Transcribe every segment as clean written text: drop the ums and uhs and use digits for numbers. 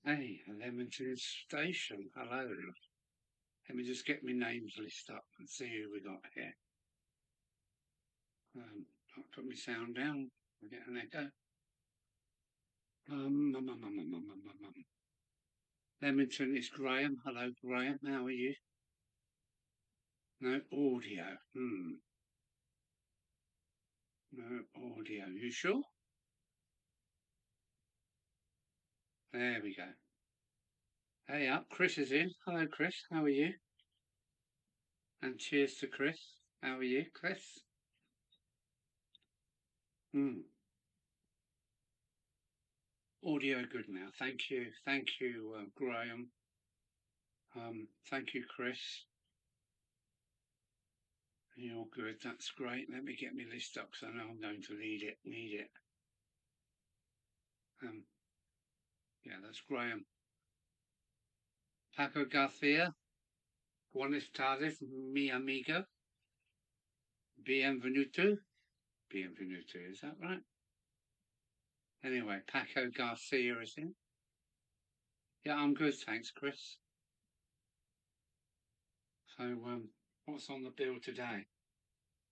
Hey, Leamington Station. Hello. Let me just get my names list up and see who we got here. I'll put my sound down. We get an echo. Leamington is Graham. Hello, Graham. How are you? No audio. No audio. You sure? There we go. Hey up, Chris is in. Hello, Chris. How are you? And cheers to Chris. How are you, Chris? Audio good now. Thank you. Thank you, Graham. Thank you, Chris. You're good. That's great. Let me get my list up because I know I'm going to need it. Yeah, that's Graham. Paco Garcia. Buenas tardes, mi amigo. Bienvenuto. Bienvenuto, is that right? Anyway, Paco Garcia is in. Yeah, I'm good, thanks, Chris. So, what's on the bill today?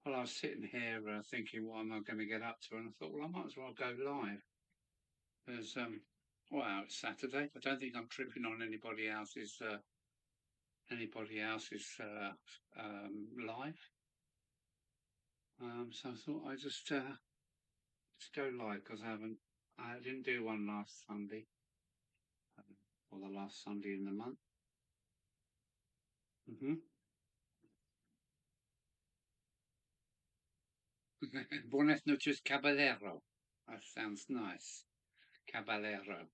Well, I was sitting here thinking, what am I going to get up to? And I thought, well, I might as well go live. There's, well, it's Saturday. I don't think I'm tripping on anybody else's live. So I thought I'd just go live because I didn't do one last Sunday, or the last Sunday in the month. Buenas noches, caballero. That sounds nice. Caballero.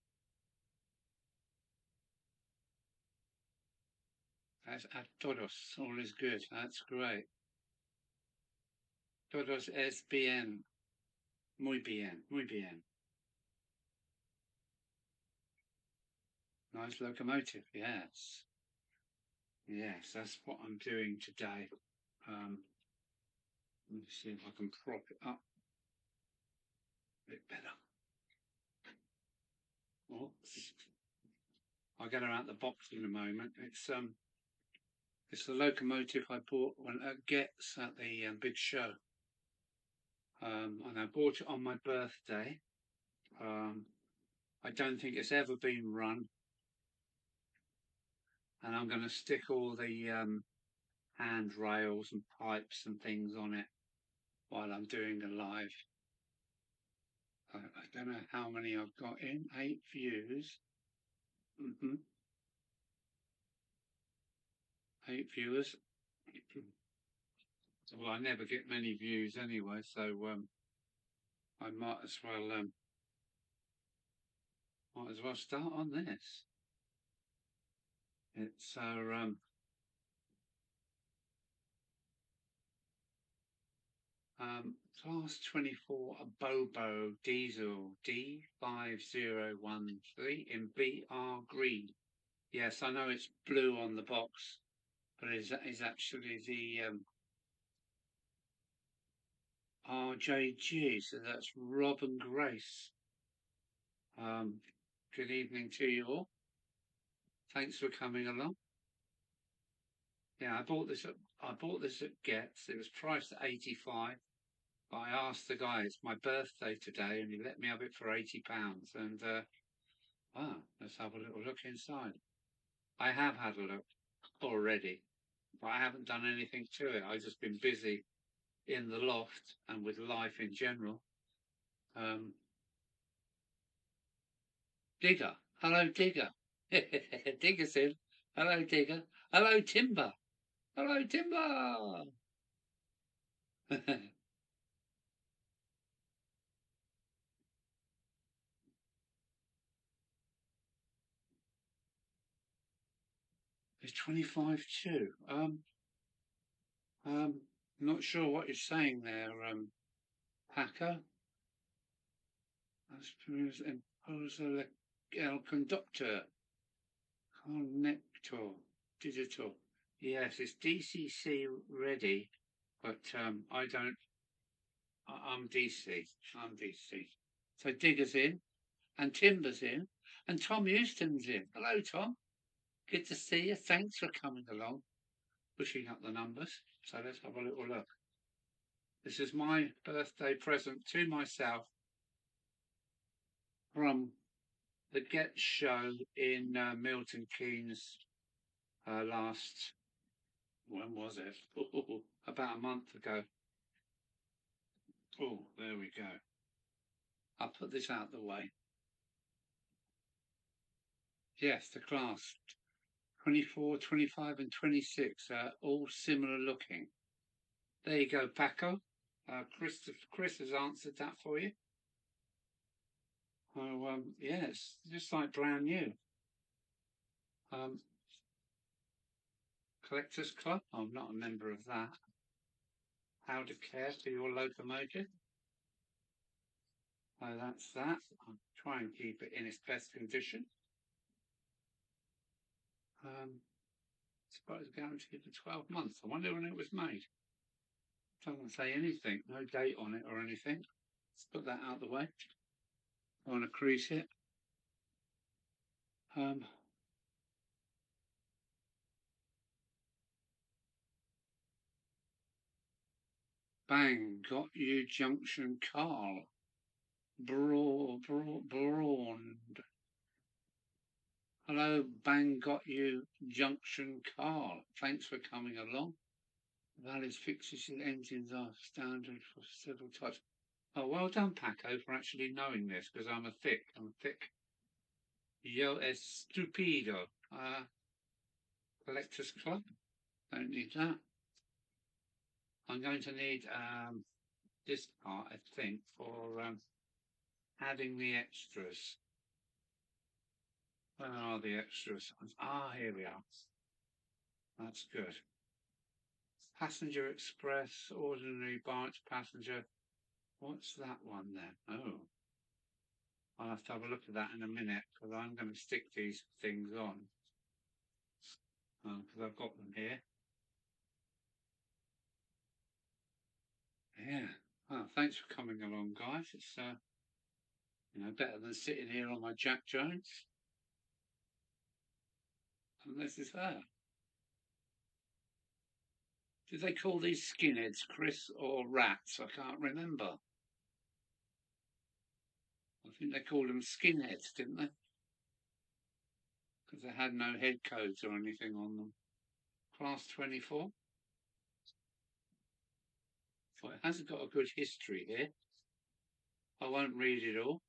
That's a todos. All is good. That's great. Todos es bien. Muy bien. Muy bien. Nice locomotive. Yes. Yes, that's what I'm doing today. Let me see if I can prop it up a bit better. Oops. I'll get her out the box in a moment. It's the locomotive I bought when it gets at the big show. And I bought it on my birthday. I don't think it's ever been run. And I'm going to stick all the handrails and pipes and things on it while I'm doing the live. I don't know how many I've got in. 8 views. 8 viewers. Well, I never get many views anyway, so I might as well start on this. It's class 24, a Bobo diesel D5013 in BR green. Yes, I know it's blue on the box, but it is actually the RJG, so that's Rob and Grace. Good evening to you all. Thanks for coming along. Yeah, I bought this at Getz. It was priced at 85. But I asked the guy, it's my birthday today, and he let me have it for £80. And wow, let's have a little look inside. I have had a look already, but I haven't done anything to it. I've just been busy in the loft and with life in general. Digger, hello, Digger. Digger's in. Hello, Digger. Hello, Timber. Hello, Timber. It's 25 too. Not sure what you're saying there, Paco. As imposer el conductor. Connector. Digital. Yes, it's DCC ready, but I don't. I'm DC. I'm DC. So Digger's in, and Timber's in, and Tom Houston's in. Hello, Tom. Good to see you. Thanks for coming along, pushing up the numbers. So let's have a little look. This is my birthday present to myself from the Get show in Milton Keynes last, when was it? About a month ago. Oh, there we go. I'll put this out the way. Yes, the class 24, 25 and 26 are all similar looking. There you go, Paco. Chris has answered that for you. Oh, yeah, it's just like brand new. Collectors Club. I'm not a member of that. How to care for your locomotive. That's that. I'll try and keep it in its best condition. Suppose guaranteed for 12 months. I wonder when it was made. Doesn't say anything, no date on it or anything. Let's put that out the way. I want to crease it. Bang, got you Junction Carl. Brawned. Hello, Bang, got you Junction Carl. Thanks for coming along. Valid fixes and engines are standard for several types. Oh, well done, Paco, for actually knowing this, because I'm thick. Yo estupido. Collectors Club. Don't need that. I'm going to need this part, I think, for adding the extras. Where are the extras? Ah, here we are. That's good. Passenger Express, ordinary branch passenger. What's that one then? Oh, I'll have to have a look at that in a minute because I'm going to stick these things on because I've got them here. Yeah. Oh, thanks for coming along, guys. It's better than sitting here on my Jack Jones. And this is her. Did they call these skinheads Chris or rats? I can't remember. I think they called them skinheads, didn't they? Because they had no head codes or anything on them. Class 24. Well, it hasn't got a good history here. I won't read it all.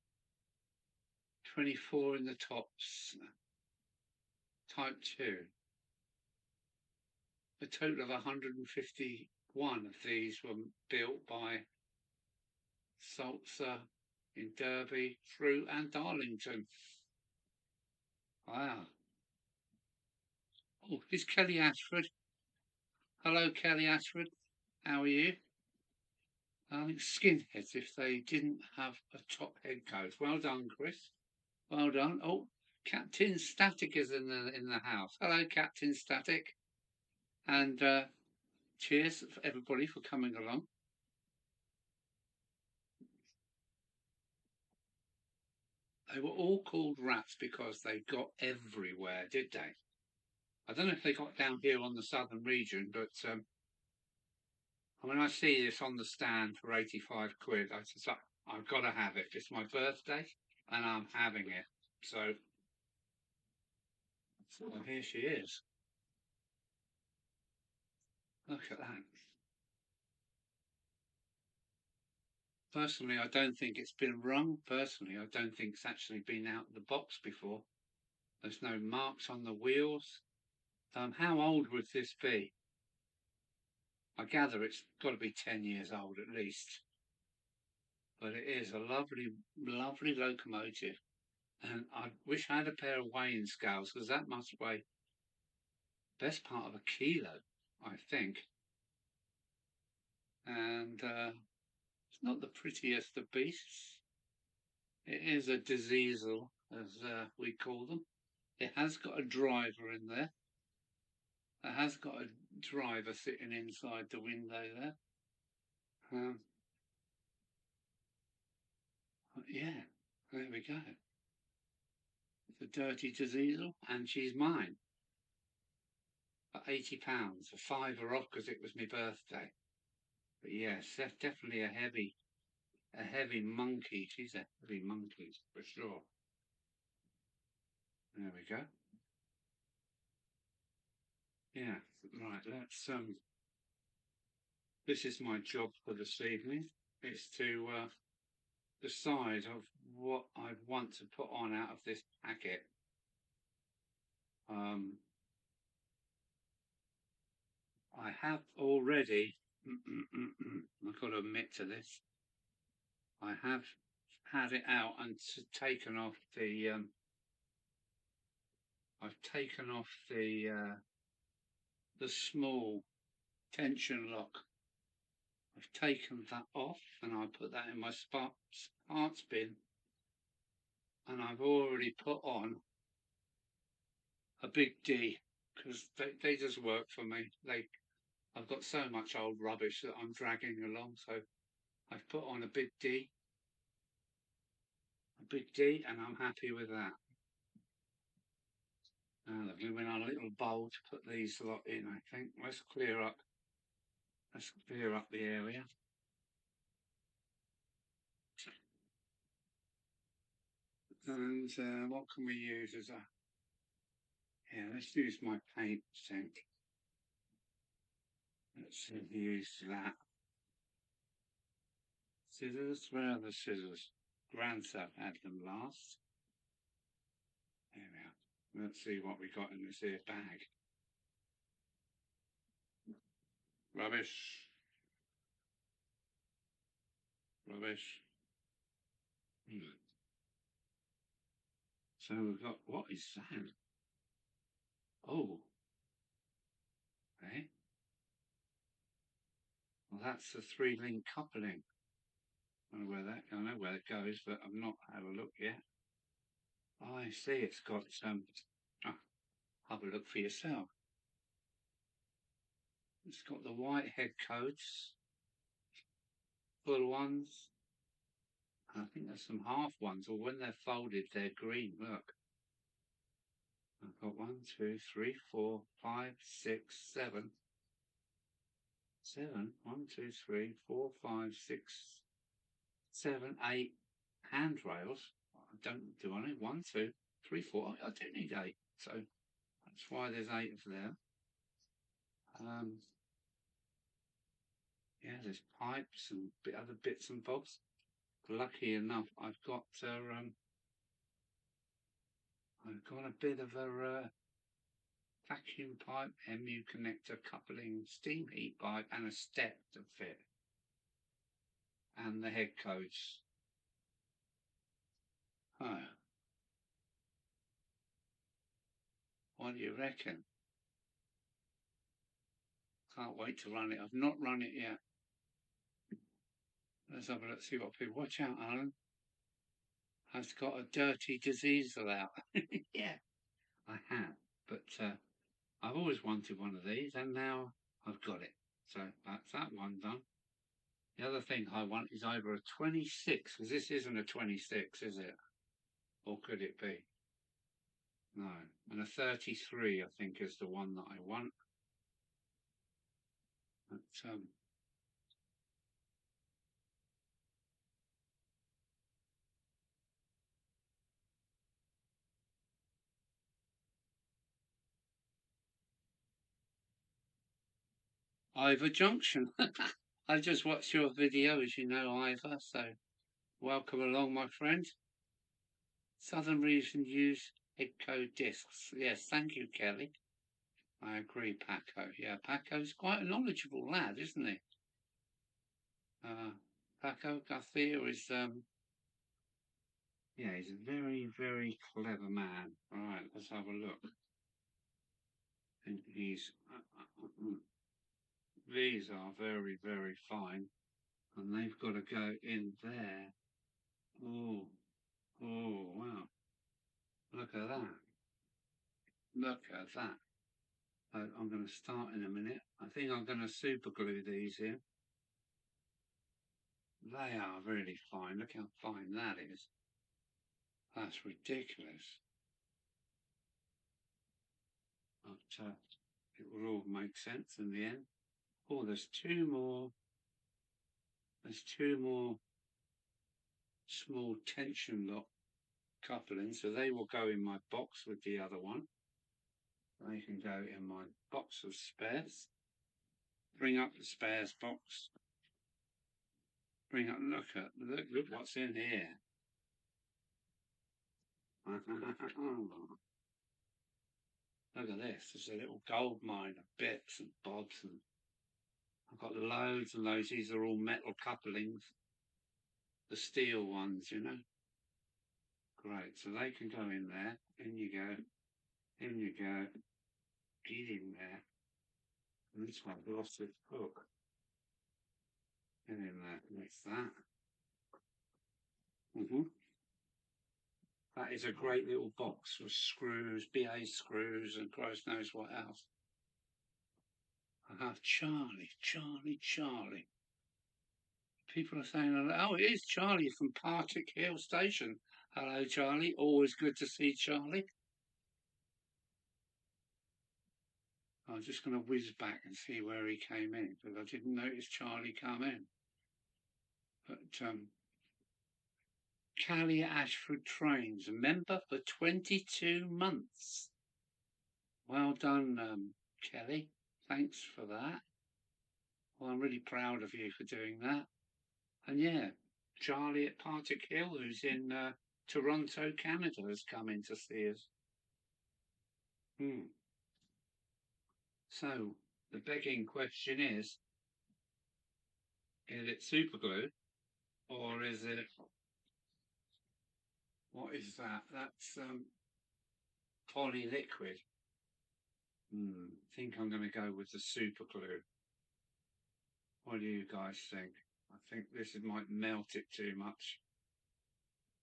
24 in the tops. Type 2. A total of 151 of these were built by Salzer in Derby, Crewe and Darlington. Wow. Oh, it's Kelly Ashford. Hello, Kelly Ashford. How are you? I think skinheads if they didn't have a top head coat. Well done, Chris. Well done. Oh, Captain Static is in the house. Hello, Captain Static. And cheers for everybody for coming along. They were all called rats because they got everywhere, did they? I don't know if they got down here on the southern region, but when I see this on the stand for 85 quid, I said, I've got to have it. It's my birthday and I'm having it. So here she is. Look at that. Personally, I don't think it's been rung. Personally, I don't think it's actually been out of the box before. There's no marks on the wheels. How old would this be? I gather it's got to be 10 years old at least. But it is a lovely, lovely locomotive. And I wish I had a pair of weighing scales because that must weigh best part of a kilo, I think. And it's not the prettiest of beasts. It is a diesel, as we call them. It has got a driver in there. It has got a driver sitting inside the window there. Yeah, there we go. It's a dirty diesel, and she's mine. For £80, a fiver off because it was my birthday. But yes, that's definitely a heavy monkey. She's a heavy monkey for sure. There we go. Yeah, right. Let's This is my job for this evening. Is to decide of what I want to put on out of this packet. I have already. I've got to admit to this. I have had it out and taken off the. I've taken off the small tension lock. I've taken that off and I put that in my parts bin, and I've already put on a big D because they just work for me. I've got so much old rubbish that I'm dragging along, so I've put on a big D, and I'm happy with that. Now they've given a little bowl to put these lot in. I think let's clear up the area. And what can we use as a? Yeah, let's use my paint sink. Let's use that. Scissors, where are the scissors? Grandson had them last. There we are. Let's see what we got in this here bag. Rubbish. Rubbish. So we've got, what is that? Oh. Okay. Well, that's the 3-link coupling. I know where it goes, but I've not had a look yet. Oh, I see. It's got have a look for yourself. It's got the white head codes, full ones. I think there's some half ones, or when they're folded, they're green. Look. I've got 1, 2, 3, 4, 5, 6, 7. 7. 1, 2, 3, 4, 5, 6, 7, 8 handrails. I don't do any. 1, 2, 3, 4. I do need 8. So that's why there's 8 of them. Yeah, there's pipes and other bits and bobs. Lucky enough, I've got a bit of a vacuum pipe, MU connector, coupling, steam heat pipe, and a step to fit, and the head codes. Oh, what do you reckon? Can't wait to run it. I've not run it yet. Let's have a look, see what people. Watch out, Alan. I've got a dirty diesel out. Yeah, I have. But I've always wanted one of these, and now I've got it. So that's that one done. The other thing I want is either a 26, because this isn't a 26, is it? Or could it be? No. And a 33, I think, is the one that I want. But, Ivor Junction. I just watched your video, as you know, Ivor, so welcome along, my friend. Southern region use Hipco discs. Yes, thank you, Kelly. I agree, Paco. Yeah, Paco's quite a knowledgeable lad, isn't he? Paco Garcia is, yeah, he's a very, very clever man. Right, let's have a look. think these are very, very fine, and they've got to go in there. Oh, oh, wow. Look at that. Look at that. I'm going to start in a minute. I think I'm going to super glue these in. They are really fine. Look how fine that is. That's ridiculous. But it will all make sense in the end. Oh, there's two more. There's two more small tension lock couplings, so they will go in my box with the other one. They can go in my box of spares. Bring up the spares box. Bring up. Look what's in here. Look at this. There's a little gold mine of bits and bobs, and I've got loads and loads. These are all metal couplings, the steel ones, you know. Great. So they can go in there. In you go. In you go. Get in there. And this one lost its hook. Get in there. That's that. That is a great little box with screws, BA screws, and Christ knows what else. Charlie. People are saying, oh, it is Charlie from Partick Hill Station. Hello, Charlie. Always good to see Charlie. I'm just going to whiz back and see where he came in, because I didn't notice Charlie come in. But Callie Ashford Trains, a member for 22 months. Well done, Kelly. Thanks for that. Well, I'm really proud of you for doing that. And yeah, Charlie at Partick Hill, who's in Toronto, Canada, has come in to see us. So the begging question is it super glue or is it, what is that? That's poly liquid. I think I'm going to go with the super glue. What do you guys think? I think this might melt it too much.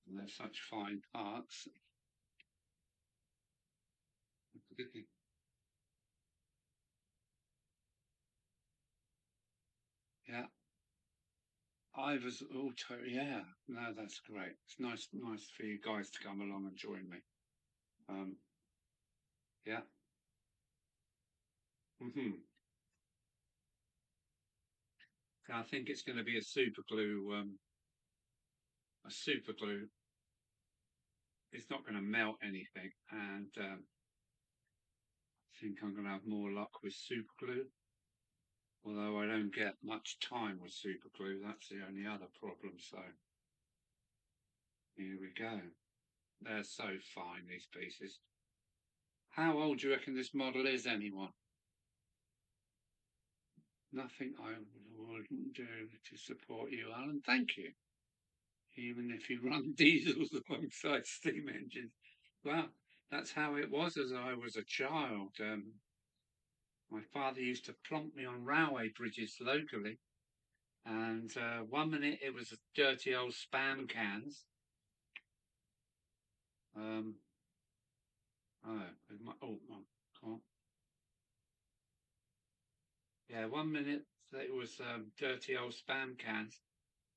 And they're such fine parts. Yeah. Ivor's Auto, yeah. No, that's great. It's nice for you guys to come along and join me. Yeah. I think it's going to be a super glue. A super glue. It's not going to melt anything, and I think I'm going to have more luck with super glue. Although I don't get much time with super glue, that's the only other problem. So here we go. They're so fine, these pieces. How old do you reckon this model is, anyone? Nothing I wouldn't do to support you, Alan. Thank you. Even if you run diesels alongside steam engines. Well, that's how it was as I was a child. My father used to plonk me on railway bridges locally. And 1 minute it was dirty old spam cans. Yeah, 1 minute it was dirty old spam cans,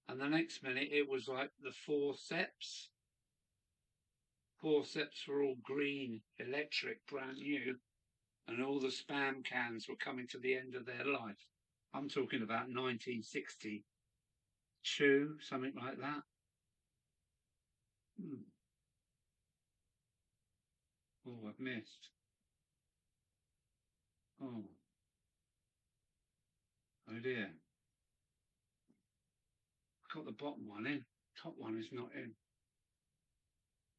and the next minute it was like the forceps. Forceps were all green, electric, brand new, and all the spam cans were coming to the end of their life. I'm talking about 1962, something like that. Oh, I've missed. Oh dear. Got the bottom one in. Top one is not in.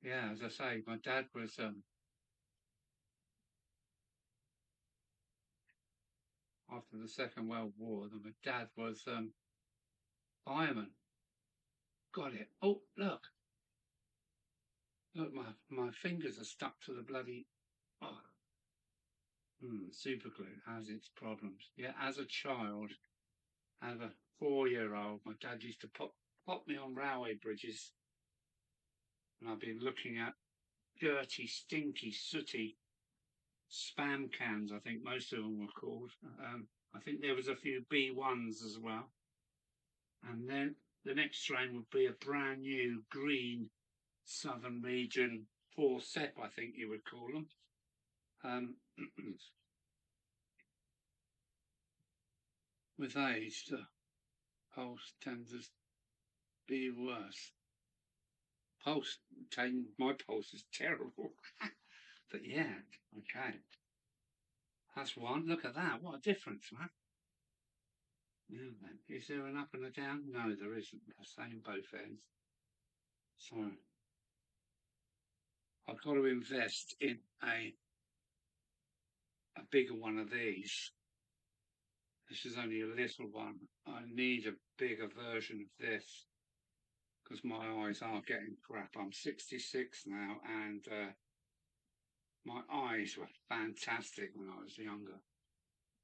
Yeah, as I say, my dad was after the Second World War. My dad was fireman. Got it. Oh, look, my fingers are stuck to the bloody. Oh, Super glue has its problems. Yeah, as a child, as a 4-year-old, my dad used to pop me on railway bridges, and I've been looking at dirty, stinky, sooty spam cans, I think most of them were called. I think there was a few B1s as well. And then the next train would be a brand new green Southern Region 4 SEP, I think you would call them. With age, the pulse tends to be worse. My pulse is terrible. But yeah, okay. That's one. Look at that. What a difference, man. Yeah, then. Is there an up and a down? No, there isn't. The same both ends. So I've got to invest in a bigger one of these. This is only a little one. I need a bigger version of this because my eyes are getting crap. I'm 66 now, and my eyes were fantastic when I was younger.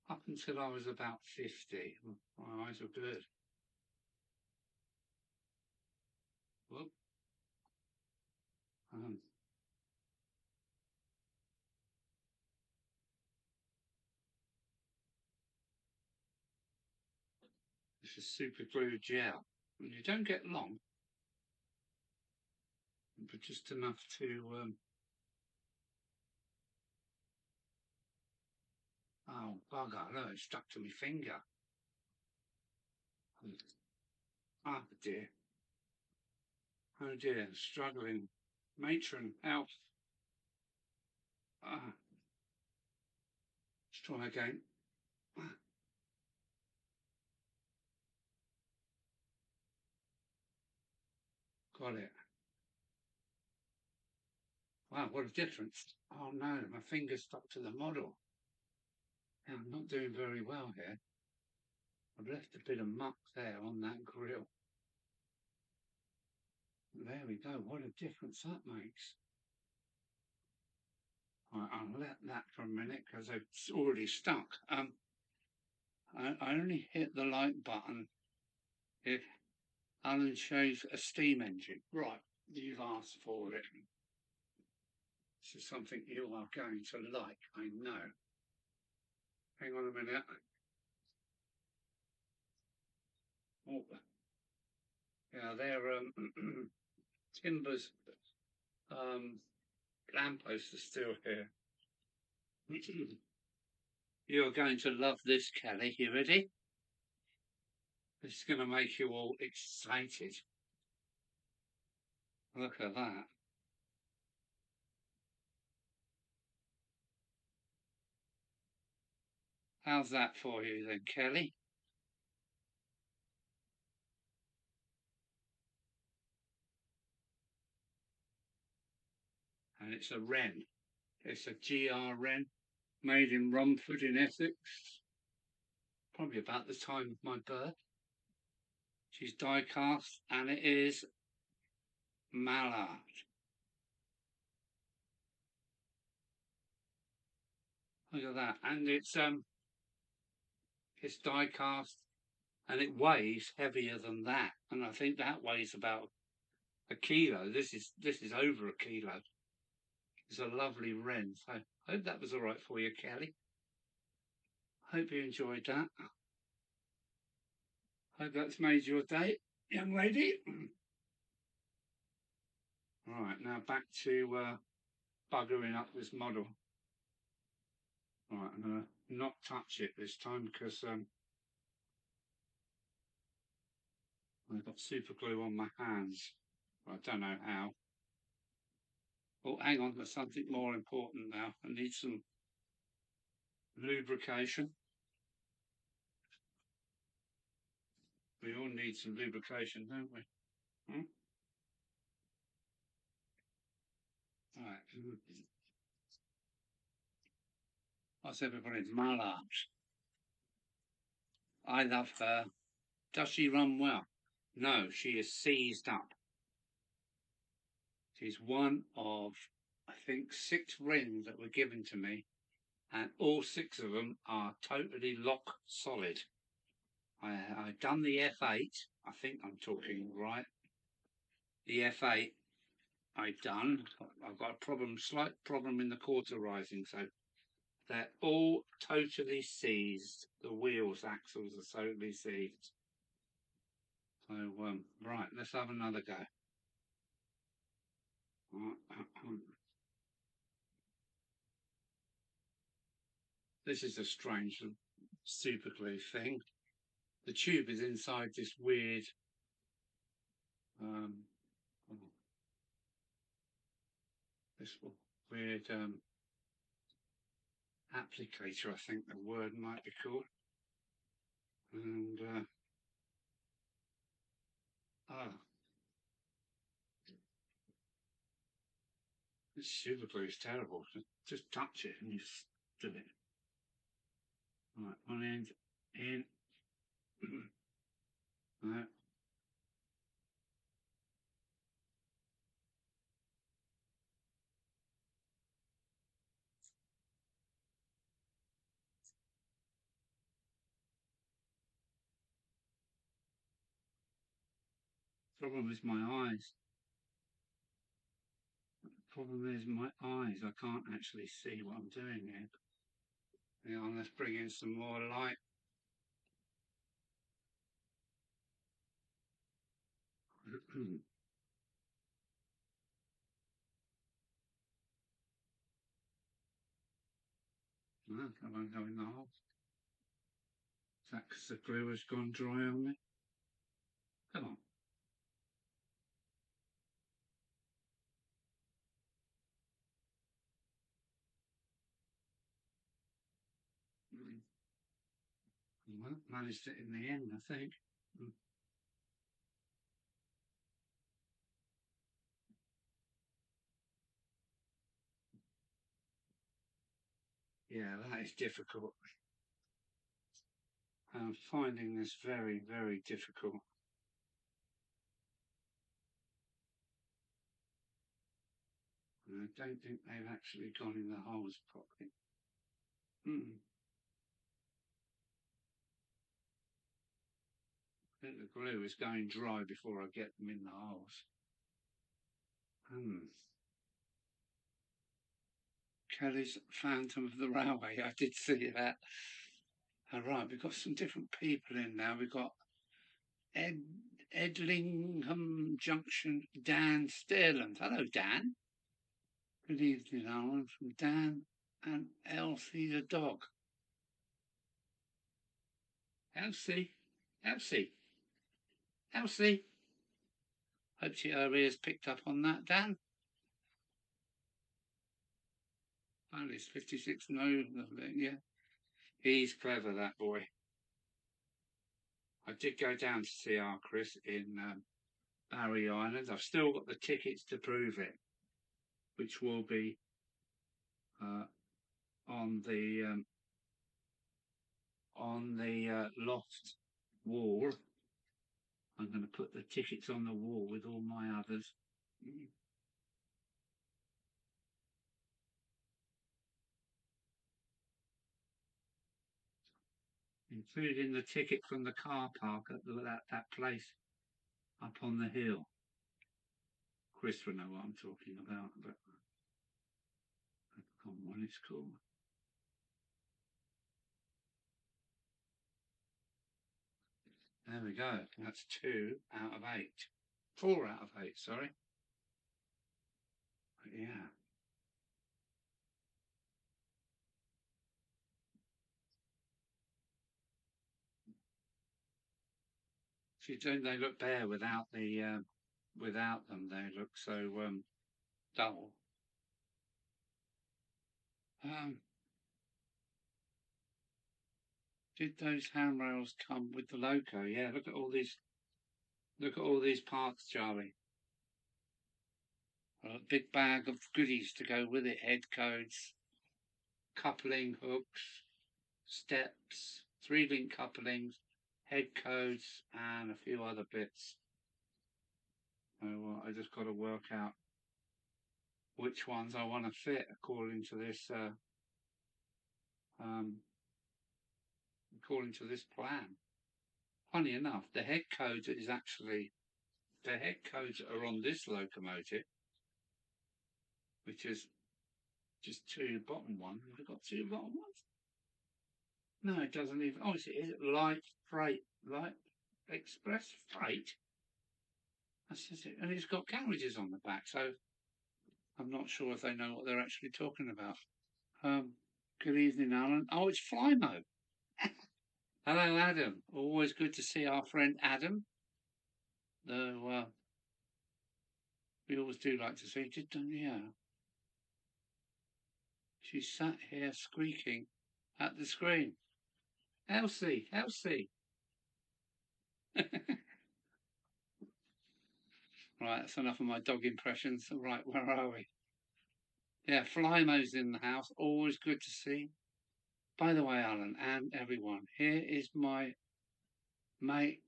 Up until I was about 50, my eyes were good. Whoop. This is super glue gel. And you don't get long, but just enough to oh bugger, look, it's stuck to my finger. Oh dear. Oh dear, struggling. Matron, help. Let's try again. Got it. Wow, what a difference. Oh no, my finger's stuck to the model. Yeah, I'm not doing very well here. I've left a bit of muck there on that grill. There we go. What a difference that makes. Right, I'll let that for a minute because it's already stuck. I only hit the like button if Alan shows a steam engine. Right, you've asked for it. This is something you are going to like, I know. Hang on a minute. Oh, yeah, they're Timber's lamppost is still here. You're going to love this, Kelly. You ready? This is going to make you all excited. Look at that. How's that for you then, Kelly? And it's a wren. It's a GR wren made in Romford in Essex. Probably about the time of my birth. She's die cast and it is mallard. Look at that. And it's die cast and it weighs heavier than that. And I think that weighs about a kilo. This is over a kilo. It's a lovely wren. So I hope that was all right for you, Kelly. Hope you enjoyed that. Hope that's made your day, young lady. Right, now back to buggering up this model. Right, I'm going to not touch it this time because I've got super glue on my hands. I don't know how. Oh, hang on, there's something more important now. I need some lubrication. We all need some lubrication, don't we? Right. What's everybody's mallard? I love her. Does she run well? No, she is seized up. She's one of, I think, 6 wrens that were given to me and all 6 of them are totally lock solid. I've done the F8. I think I'm talking right. The F8 I've done. I've got a slight problem in the cauterizing, so they're all totally seized. The wheels, axles are totally seized. So, right, let's have another go. This is a strange super glue thing. The tube is inside this weird this weird applicator, I think the word might be called. And this super glue is terrible. Just touch it and you do it. Right, one end in. No. Problem is my eyes. Problem is my eyes. I can't actually see what I'm doing here. Hang on, let's bring in some more light. No, I won't go in the hole. Is that because the glue has gone dry on me? Come on. Well, managed it in the end, I think. Yeah, that is difficult. I'm finding this very, very difficult. I don't think they've actually gone in the holes properly. I think the glue is going dry before I get them in the holes. Kelly's Phantom of the Railway. I did see that. All right, we've got some different people in now. We've got Edlingham Junction, Dan Sterland. Hello, Dan. Good evening, Alan. From Dan and Elsie the dog. Elsie. Hope her ears picked up on that, Dan. Oh, it's 56. No, yeah. He's clever, that boy. I did go down to see our Chris in Barry Island. I've still got the tickets to prove it, which will be on the loft wall. I'm going to put the tickets on the wall with all my others. Including the ticket from the car park at that place up on the hill. Chris will know what I'm talking about, but I can't remember what it's called. There we go. That's 2 out of 8. 4 out of 8, sorry. But yeah. They look bare without without them. They look so dull. Did those handrails come with the loco? Yeah, look at all these. Look at all these parts, Charlie. A big bag of goodies to go with it. Head codes, coupling hooks, steps, 3-link couplings, head codes, and a few other bits. So I just got to work out which ones I want to fit according to this according to this plan. Funny enough, the head codes is actually the head codes are on this locomotive, which is just two bottom ones. Have we got two bottom ones? No, it doesn't even. Oh, is it light freight, light express freight? That's just it, and it's got carriages on the back, so I'm not sure if they know what they're actually talking about. Good evening, Alan. Oh, it's Flymo. Hello, Adam. Always good to see our friend Adam. Though we always do like to see. Yeah. She sat here squeaking at the screen. Elsie, Elsie. Right, that's enough of my dog impressions. Right, where are we? Yeah, Flymo's in the house. Always good to see. By the way, Alan and everyone, here is my mate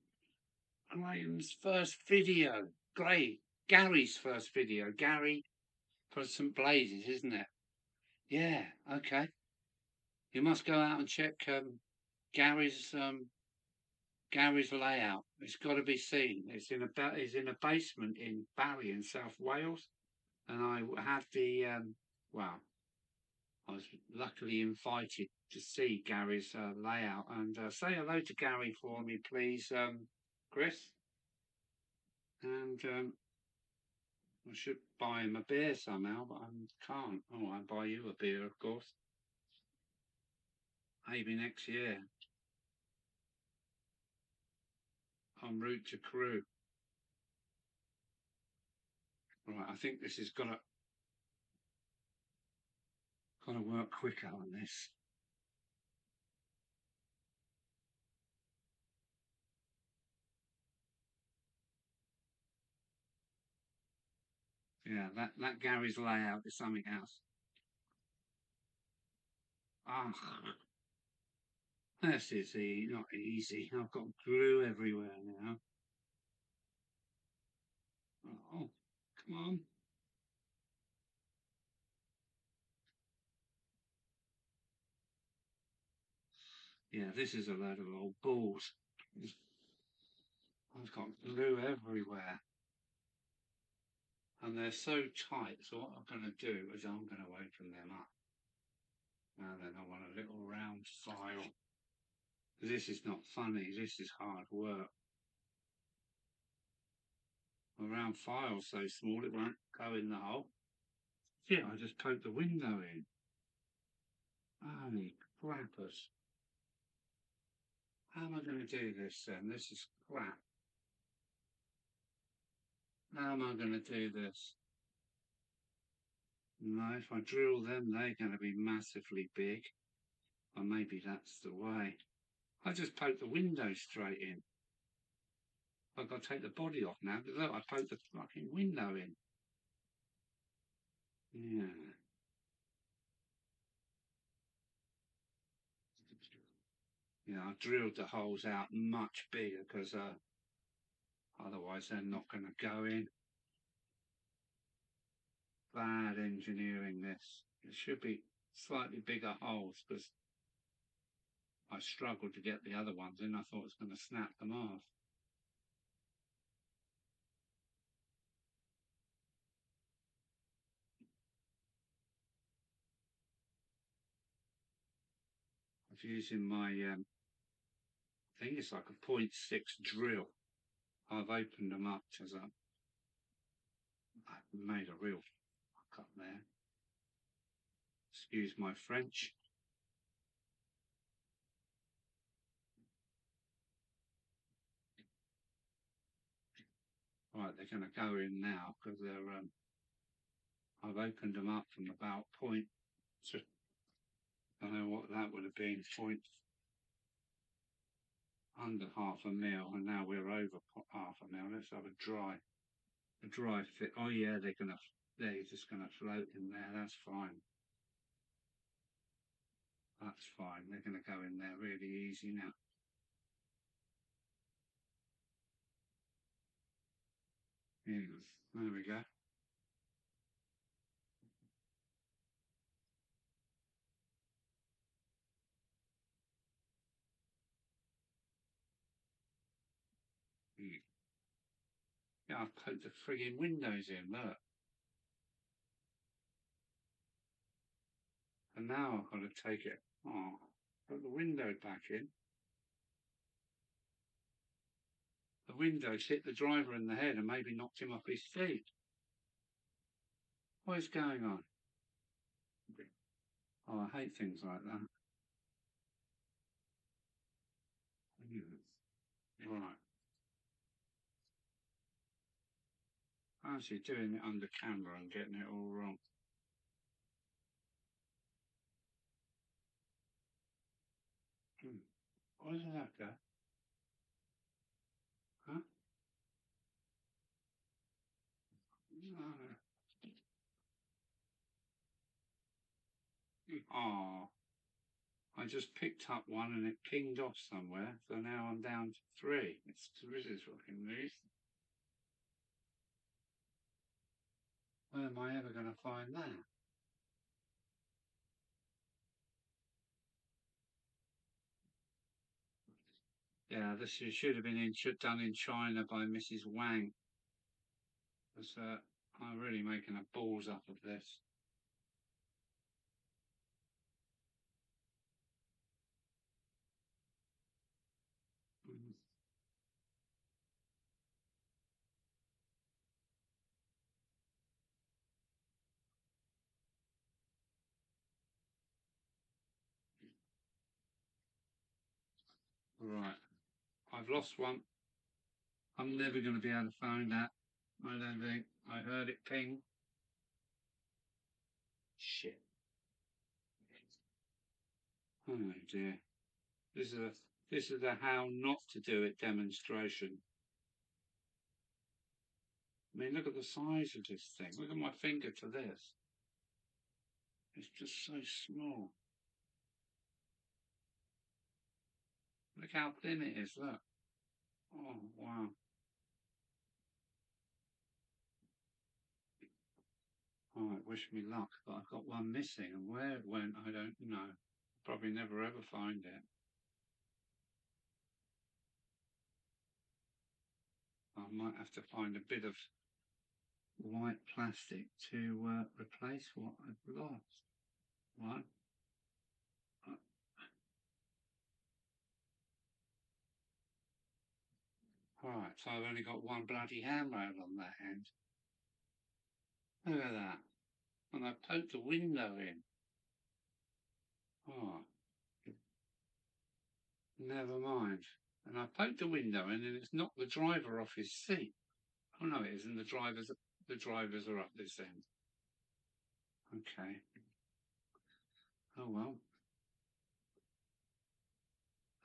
Graham's first video. Gary's first video. Gary for St. Blazes, isn't it? Yeah, okay. You must go out and check Gary's Gary's layout. It's got to be seen. It's in a basement in Barry in South Wales, and I had the well, I was luckily invited to see Gary's layout. And say hello to Gary for me, please, Chris. And I should buy him a beer somehow, but I can't. Oh, I'll buy you a beer, of course. Maybe next year. En route to Crewe. Right, I think this is gonna work quicker on this. Yeah, that Gary's layout is something else. Ah, this is not easy. I've got glue everywhere now. Oh, come on. Yeah, this is a load of old balls. I've got glue everywhere. And they're so tight, so what I'm going to do is I'm going to open them up. And then I want a little round file. This is not funny, this is hard work. A round file's so small it won't go in the hole. Yeah, I just poked the window in. Holy crappers. How am I going to do this then? This is crap. How am I going to do this? No, if I drill them, they're going to be massively big. Or maybe that's the way. I just poked the window straight in. I've got to take the body off now. Look, I poked the fucking window in. Yeah. Yeah, I drilled the holes out much bigger because otherwise they're not going to go in. Bad engineering this. It should be slightly bigger holes because I struggled to get the other ones in. I thought it was going to snap them off. I was using my I think it's like a 0.6 drill. I've opened them up as I made a real fuck up there. Excuse my French. Right, they're going to go in now because they're. I've opened them up from about point. I don't know what that would have been. Point under half a mil, and now we're over half a mil. Let's have a dry fit. Oh yeah, they're just gonna float in there. That's fine. That's fine. They're gonna go in there really easy now. Yeah, there we go. Yeah, I've poked the frigging windows in, look. And now I've got to take it. Oh, put the window back in. The windows hit the driver in the head and maybe knocked him off his feet. What is going on? Oh, I hate things like that. Right. How's he doing it under camera and getting it all wrong? Where did that go? Huh? No. Oh, I just picked up one and it pinged off somewhere, so now I'm down to 3. This is fucking news. Where am I ever going to find that? Yeah, this should have been done in China by Mrs. Wang. Because I'm really making a balls up of this. Mm. Right, I've lost one. I'm never going to be able to find that. I don't think. I heard it ping. Shit. Oh dear. This is a how not to do it demonstration. I mean, look at the size of this thing. Look at my finger to this. It's just so small. Look how thin it is. Look. Oh wow. All right, wish me luck. But I've got one missing, and where it went, I don't know. Probably never ever find it. I might have to find a bit of white plastic to replace what I've lost. One. Right, so I've only got one bloody handrail on that end. Look at that. And I poked the window in. Oh, never mind. And I poked the window in and it's knocked the driver off his seat. Oh no, it isn't. The drivers are up this end. Okay. Oh well.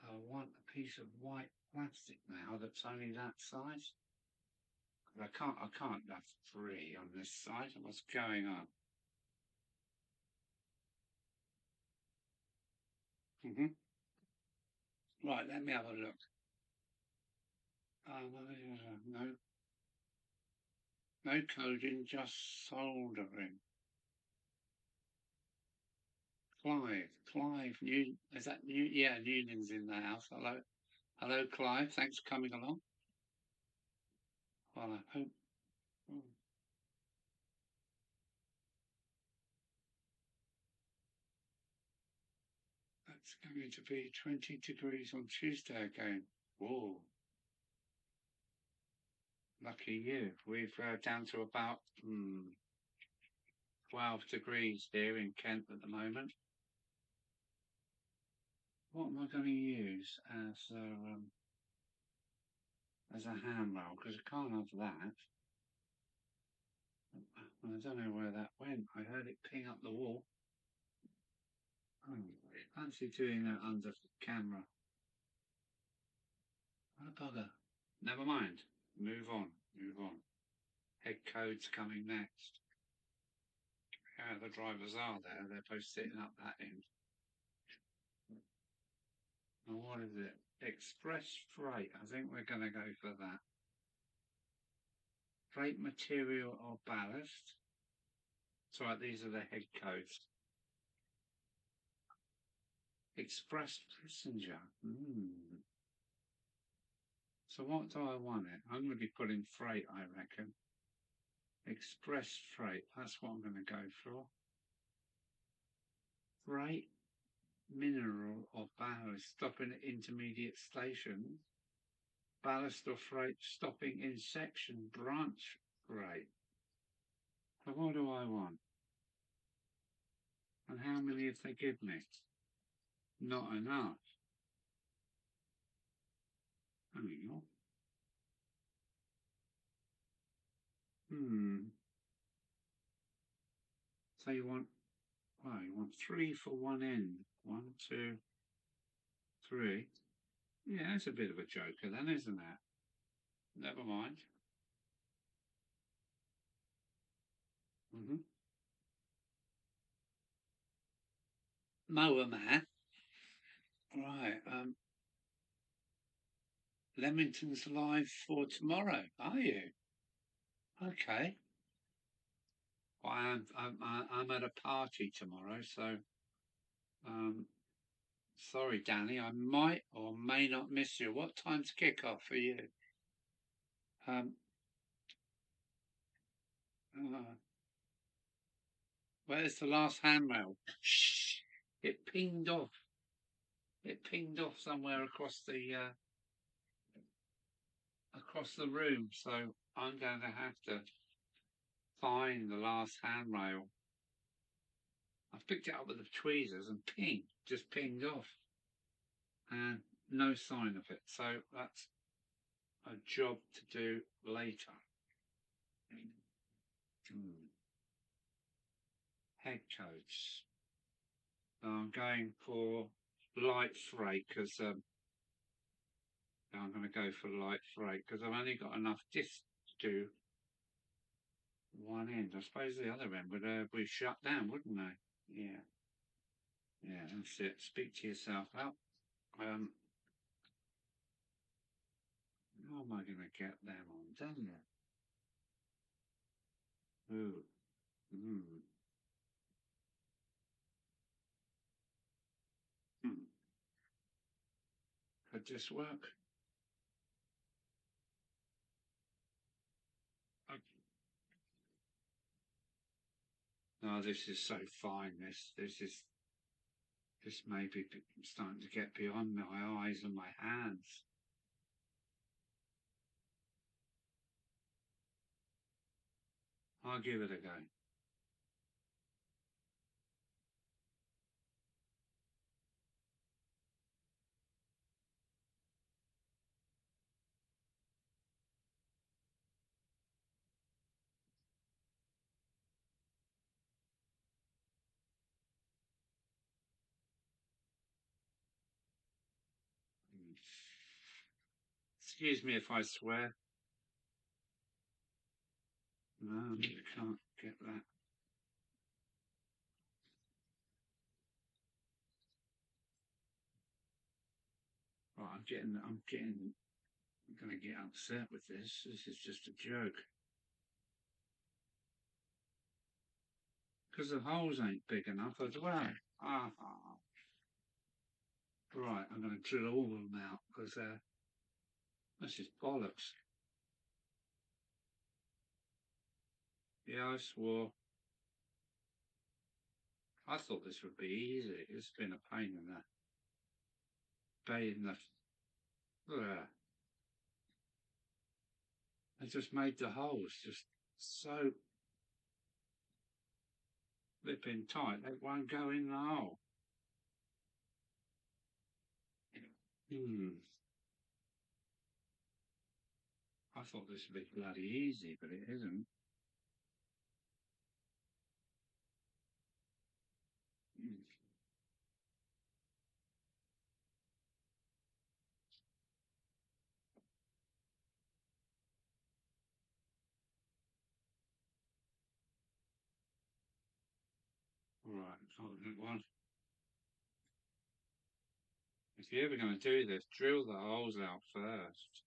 I want a piece of white plastic now that's only that size. I can't have 3 on this side. What's going on? Right, let me have a look. No, no coding, just soldering. Clive, is that new? Yeah, Newland's in the house. Hello, Clive. Thanks for coming along. Well, I hope. Oh, that's going to be 20 degrees on Tuesday again. Whoa, lucky you. We've down to about 12 degrees here in Kent at the moment. What am I going to use as a handrail? Because I can't have that. I don't know where that went. I heard it ping up the wall. Oh, fancy doing that under camera. What a bugger. Never mind. Move on. Move on. Head code's coming next. Yeah, the drivers are there. They're both sitting up that end. And what is it? Express freight. I think we're going to go for that. Freight material or ballast. It's right, these are the head codes. Express passenger. So what do I want it? I'm going to be putting freight, I reckon. Express freight, that's what I'm going to go for. Freight, mineral or ballast stopping at intermediate stations. Ballast or freight stopping in section branch freight. So what do I want? And how many have they give me? Not enough. Hang on. So you want, well, you want 3 for one end. 1, 2, 3. Yeah, that's a bit of a joker then, isn't that? Never mind. Mower man. Right, Leamington's live for tomorrow, are you? Okay. Well, I'm at a party tomorrow, so sorry, Danny, I might or may not miss you. What time's kick-off for you? Where's the last handrail? Shh! It pinged off. It pinged off somewhere across the room, so I'm going to have to find the last handrail. I've picked it up with the tweezers and ping, just pinged off. And no sign of it. So that's a job to do later. Head coach. I'm going for light freight because I'm going to go for light freight because I've only got enough discs to do one end. I suppose the other end would be shut down, wouldn't they? Yeah. Yeah, that's it. Speak to yourself out. How am I going to get them on? Don't you? Ooh. Could this work? No, this is so fine. This may be starting to get beyond my eyes and my hands. I'll give it a go. Excuse me if I swear. No, I can't get that. Right, I'm going to get upset with this. This is just a joke. Because the holes ain't big enough as well. Right, I'm going to drill all of them out because this is bollocks. Yeah, I swore. I thought this would be easy. It's been a pain in the I just made the holes just so flipping tight they won't go in the hole. I thought this would be bloody easy, but it isn't. Right, confident one. If you're ever going to do this, drill the holes out first.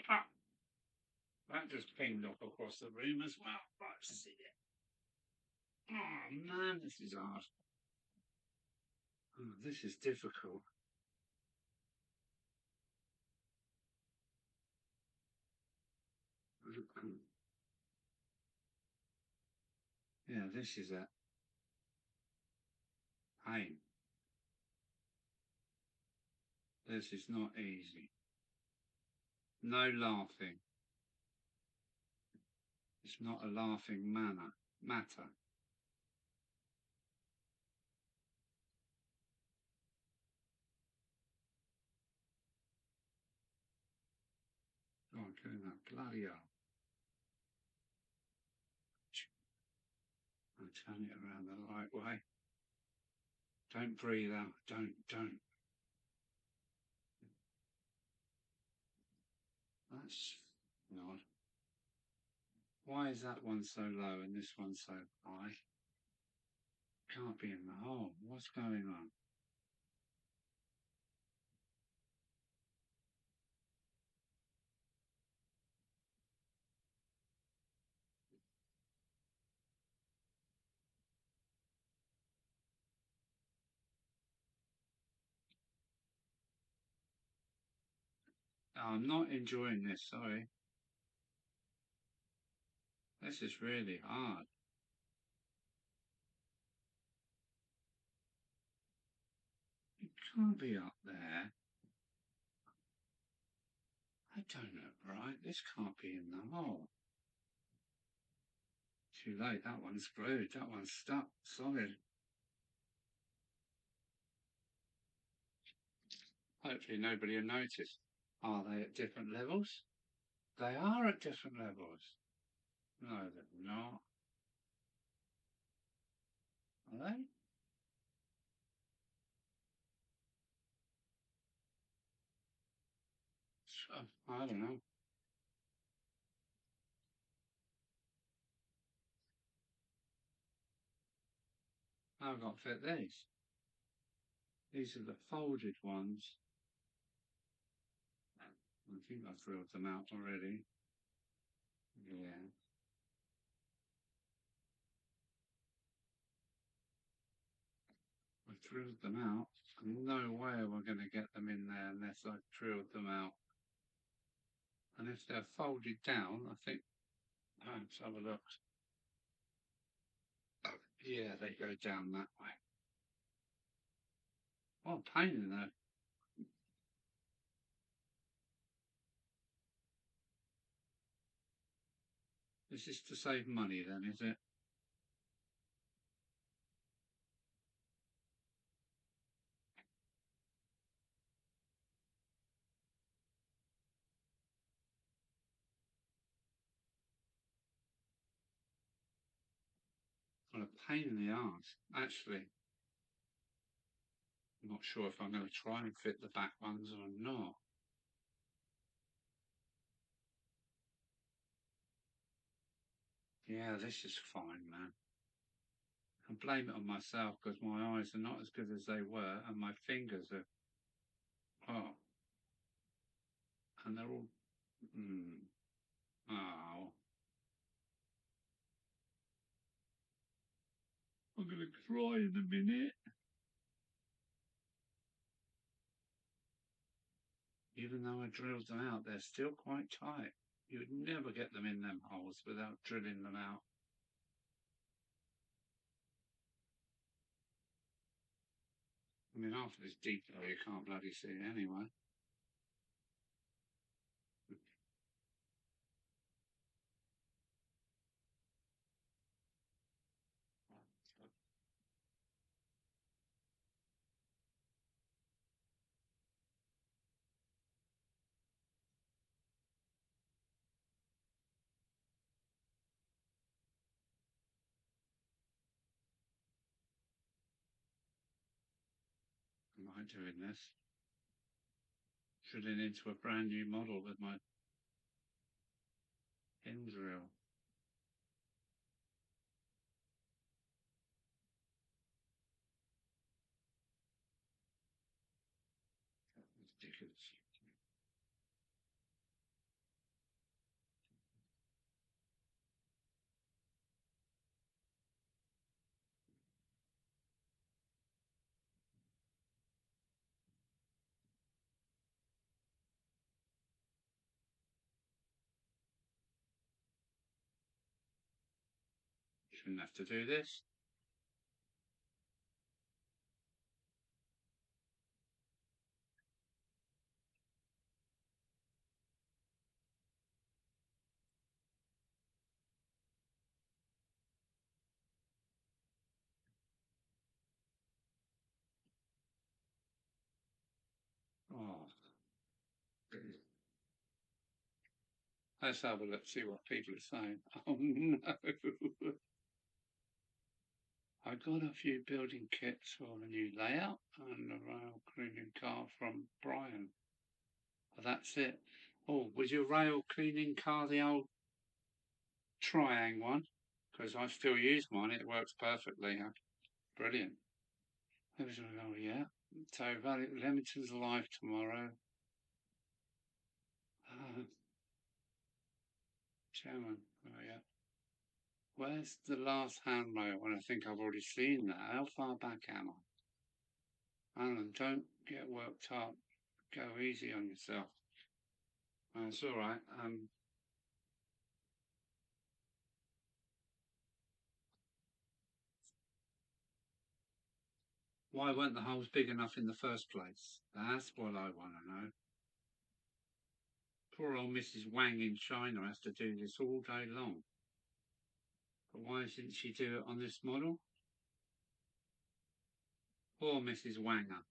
Ah, that just pinged off across the room as well. Let's see it. Oh man, this is hard. Oh, this is difficult. Yeah, this is a pain. This is not easy. No laughing. It's not a laughing matter. Oh, I'm doing that bloody hell. I'll turn it around the right way. Don't breathe out. Don't. That's odd. Why is that one so low and this one so high? Can't be in the hole. What's going on? Oh, I'm not enjoying this, sorry. This is really hard. It can't be up there. I don't know, right? This can't be in the hole. Too late. That one's screwed. That one's stuck. Solid. Hopefully nobody will notice. Are they at different levels? They are at different levels. No, they're not. Are they? I don't know. I've got to fit these. These are the folded ones. I think I've drilled them out already. Yeah. I've drilled them out. No way we're going to get them in there unless I've drilled them out. And if they're folded down, I think, let's have a look. Oh, yeah, they go down that way. What a pain in there. This is to save money then, is it? What a pain in the arse. Actually, I'm not sure if I'm going to try and fit the back ones or not. Yeah, this is fine, man. I blame it on myself because my eyes are not as good as they were and my fingers are, oh, and they're all, oh. I'm going to cry in a minute. Even though I drilled them out, they're still quite tight. You would never get them in them holes without drilling them out. I mean, after this detail, you can't bloody see it anyway. Am I doing this? Drilling into a brand new model with my pin drill. Ridiculous. Shouldn't have to do this. Oh, let's have a look, see what people are saying. Oh no. I got a few building kits for the new layout and a rail cleaning car from Brian. That's it. Oh, was your rail cleaning car the old Triang one? Because I still use mine. It works perfectly. Brilliant. Oh yeah. So Leamington's live tomorrow. Chairman. Oh yeah. Where's the last handrail? And I think I've already seen that. How far back am I? Alan, don't get worked up. Go easy on yourself. It's all right. Why weren't the holes big enough in the first place? That's what I want to know. Poor old Mrs. Wang in China has to do this all day long. But why didn't she do it on this model? Poor Mrs. Wanger.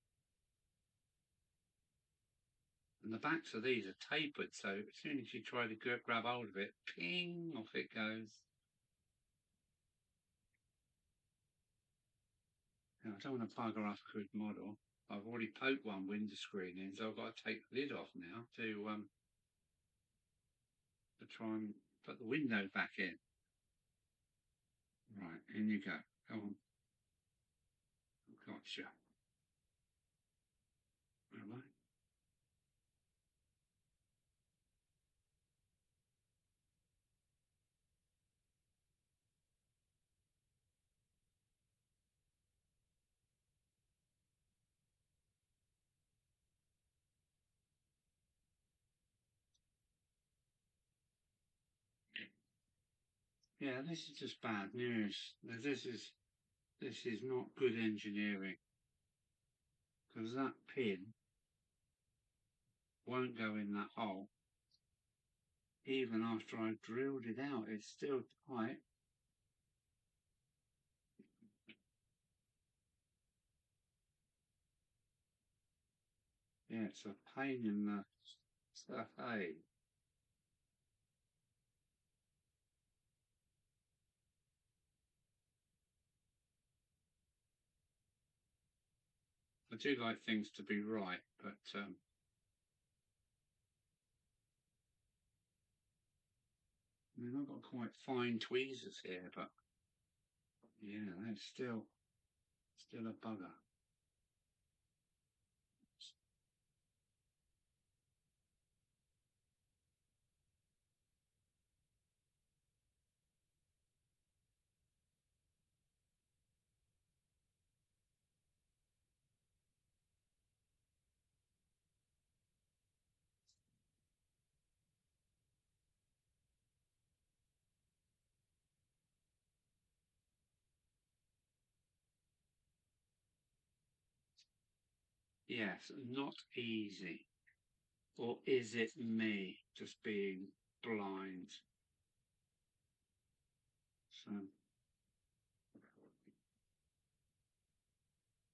And the backs of these are tapered, so as soon as you try to grab hold of it, ping, off it goes. Now, I don't want to bugger up a good model. I've already poked one window screen in, so I've got to take the lid off now to try and put the window back in. Right, in you go. Come on. Gotcha. Am I? Yeah, this is just bad news. This is not good engineering, because that pin won't go in that hole. Even after I've drilled it out, it's still tight. Yeah, it's a pain in the stuff, hey. I do like things to be right, but I mean, I've got quite fine tweezers here, but yeah, they're still a bugger. Yes, not easy. Or is it me just being blind? So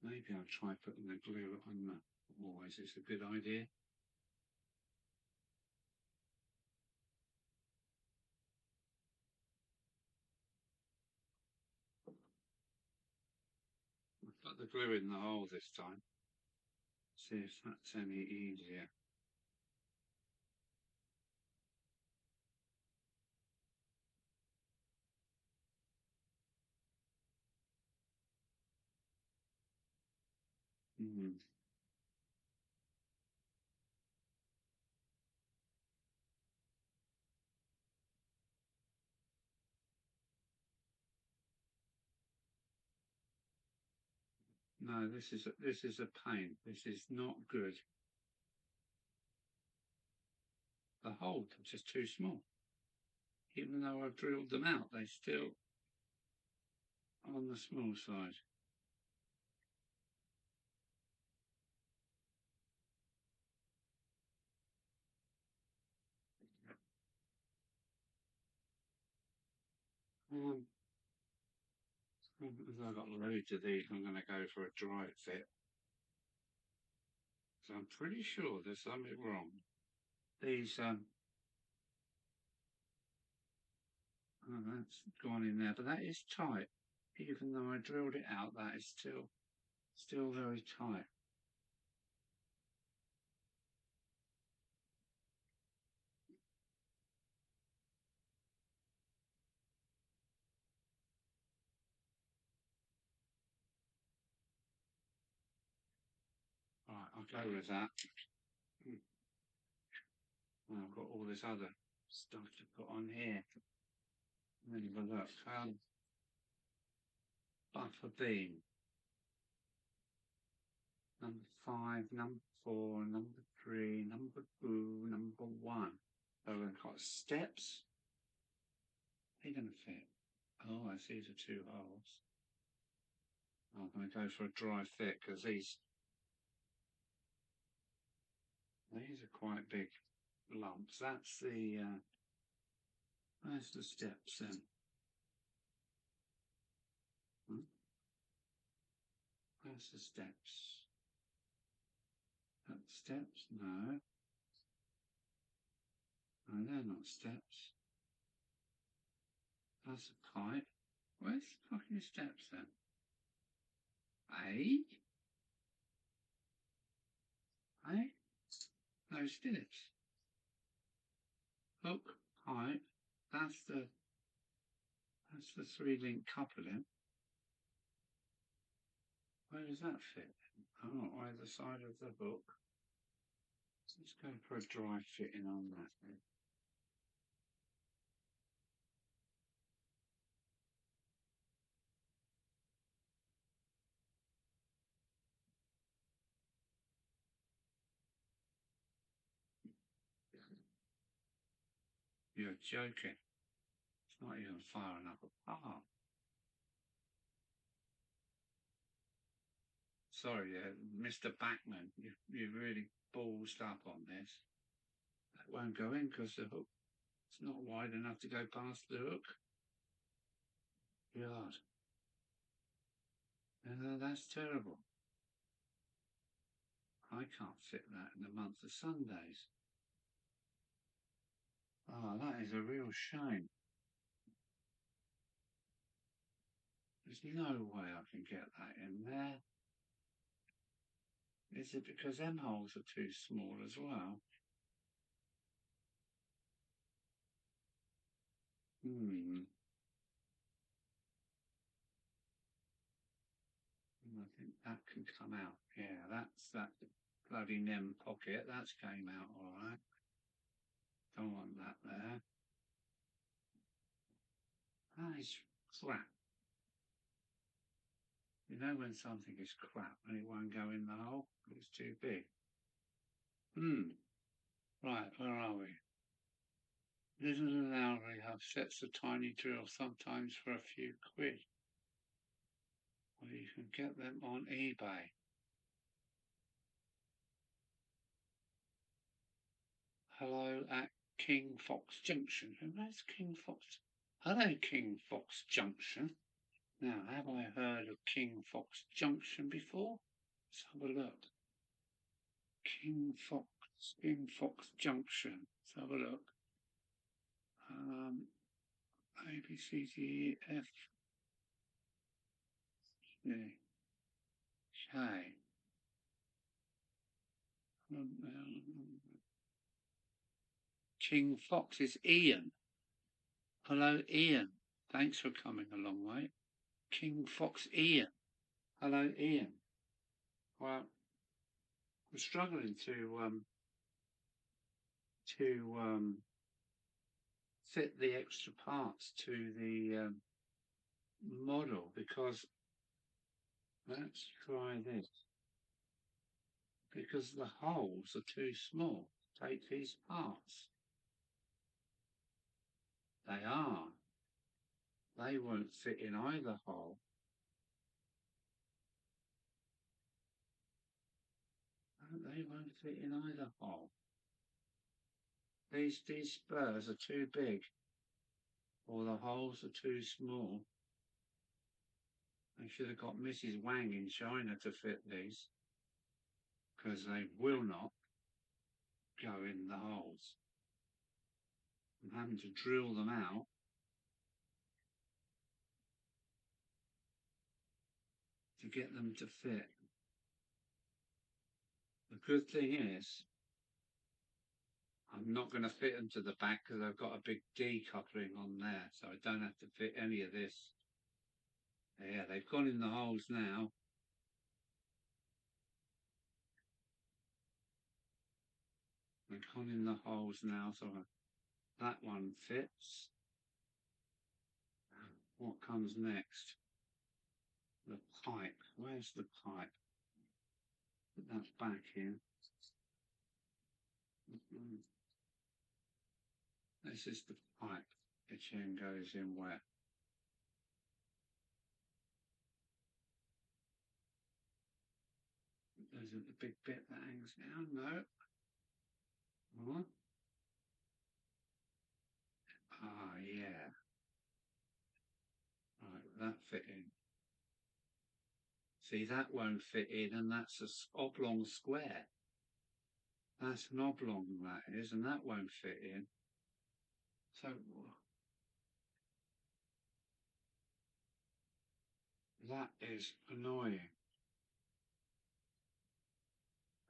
maybe I'll try putting the glue on the wall. Is this a good idea? I'll put the glue in the hole this time. See if that's any easier. Mm. No, this is a pain. This is not good. The holes are just too small. Even though I've drilled them out, they still. on the small side. As I've got loads of these, I'm going to go for a dry fit. So I'm pretty sure there's something wrong. These, oh, that's gone in there, but that is tight. Even though I drilled it out, that is still very tight. Right, I'll go with that. I've got all this other stuff to put on here. Let me have a look. Buffer beam. Number 5, number 4, number 3, number 2, number 1. So we've got steps. They're going to fit. Oh, I see the 2 holes. I'm going to go for a dry fit because these are quite big lumps. That's the steps then. That's the steps. That's steps? No. No, they're not steps. That's a pipe. Where's the fucking steps then? Eh? Eh? No steps. Hook, pipe. That's the 3-link coupling. Where does that fit? Oh, either side of the hook. Let's go for a dry fitting on that then. You're joking. It's not even far enough apart. Sorry, Mr. Backman, you really ballsed up on this. That won't go in because the hook it's not wide enough to go past the hook. God. That's terrible. I can't fit that in the month of Sundays. Oh, that is a real shame. There's no way I can get that in there. Is it because them holes are too small as well? I think that can come out. Yeah, that's that bloody NEM pocket. That's came out all right. Don't want that there. That is crap. You know when something is crap and it won't go in the hole? It's too big. Right, where are we? Little and Lowry have sets of tiny drills, sometimes for a few quid. Well, you can get them on eBay. Hello at King Fox Junction. Where's King Fox? Hello, King Fox Junction. Now, have I heard of King Fox Junction before? Let's have a look. King Fox Junction. Let's have a look. A, B, C, D, E, F, G, K. King Fox is Ian. Hello, Ian. Thanks for coming a long way. King Fox Ian. Hello, Ian. Well, we're struggling to fit the extra parts to the model because let's try this. Because the holes are too small. Take these parts. They are. They won't fit in either hole. They won't fit in either hole. These spurs are too big, or the holes are too small. They should have got Mrs. Wang in China to fit these, because they will not go in the holes. I'm having to drill them out. To get them to fit. The good thing is, I'm not going to fit them to the back because I've got a big decoupling on there, so I don't have to fit any of this. Yeah, they've gone in the holes now. They've gone in the holes now, so that one fits. What comes next? The pipe. Where's the pipe? Put that back in. This is the pipe. The chain goes in where? There's a big bit that hangs down. No. What? Ah, yeah. Right, that fit in. See, that won't fit in, and that's an oblong square. That's an oblong, that is, and that won't fit in. So that is annoying.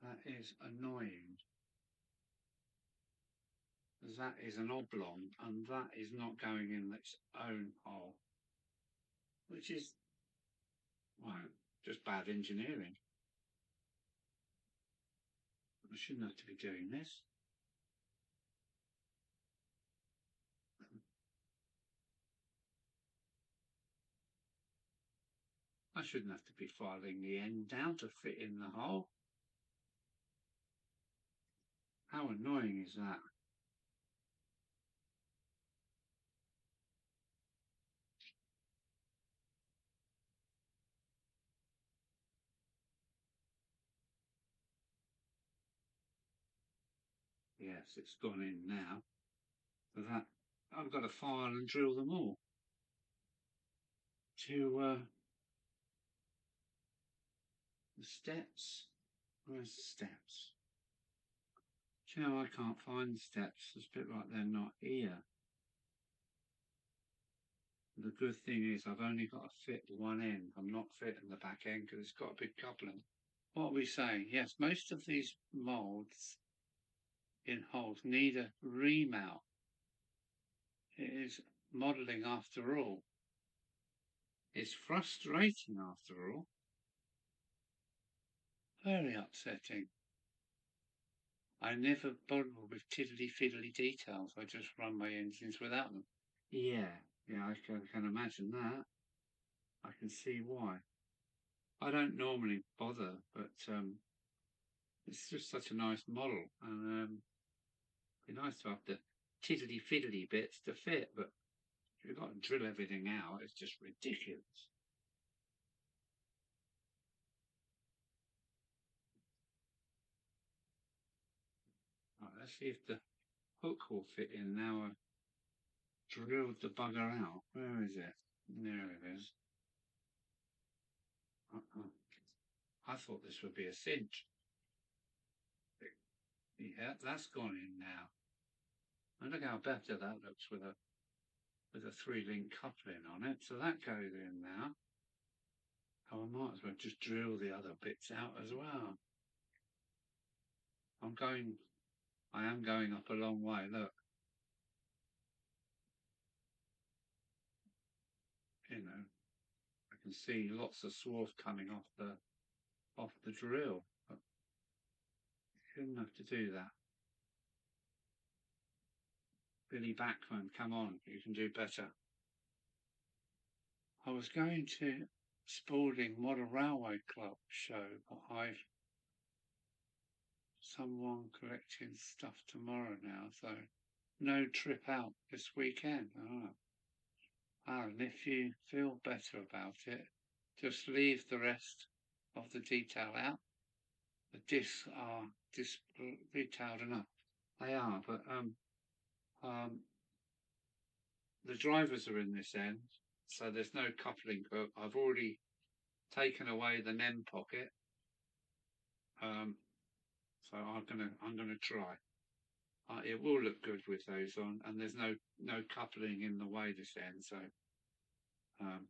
That is annoying. That is an oblong, and that is not going in its own hole, which is, well, just bad engineering. I shouldn't have to be doing this. I shouldn't have to be filing the end down to fit in the hole. How annoying is that? Yes, it's gone in now. For that, I've got to file and drill them all to the steps. Where's the steps? Do you know, I can't find the steps. It's a bit like they're not here. The good thing is I've only got to fit one end. I'm not fitting the back end because it's got a big coupling. What are we saying? Yes, most of these moulds in holes need a remount. It is modelling after all. It's frustrating after all. Very upsetting. I never bother with tiddly-fiddly details. I just run my engines without them. Yeah, I can imagine that. I can see why. I don't normally bother, but it's just such a nice model, and it'd be nice to have the tiddly-fiddly bits to fit, but if you've got to drill everything out, it's just ridiculous. Right, let's see if the hook will fit in now. I've drilled the bugger out. Where is it? There it is. I thought this would be a cinch. Yeah, that's gone in now. And look how better that looks with a 3-link coupling on it. So that goes in now. Oh, I might as well just drill the other bits out as well. I am going up a long way, look. You know, I can see lots of swarf coming off the drill. But you shouldn't have to do that. Billy Backman, come on, you can do better. I was going to Spalding Model Railway Club show, but I've someone collecting stuff tomorrow now, so no trip out this weekend. And if you feel better about it, just leave the rest of the detail out the discs are detailed enough. They are, but the drivers are in this end, so there's no coupling. But I've already taken away the NEM pocket, so I'm gonna try. It will look good with those on, and there's no coupling in the way this end, so um,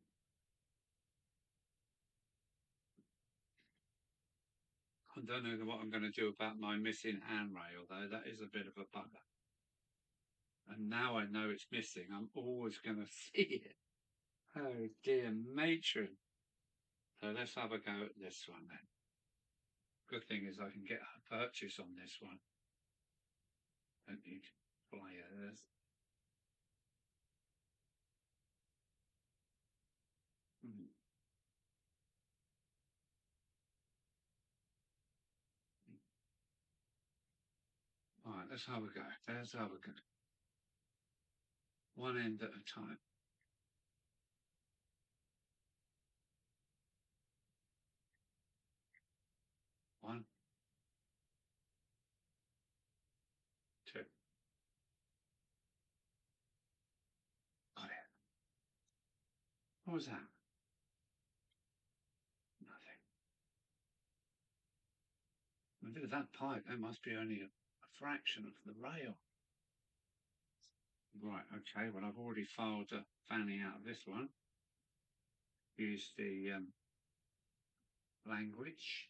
I don't know what I'm going to do about my missing handrail, though. That is a bit of a bugger. And now I know it's missing, I'm always going to see it. Oh dear, matron. So let's have a go at this one then. Good thing is I can get a purchase on this one. Don't need flyers. All right, let's have a go. Let's have a go. One end at a time. One, two. Got it. What was that? Nothing. Look at that pipe. That must be only a fraction of the rail. Right, okay, well, I've already filed a fanning out of this one. Use the language.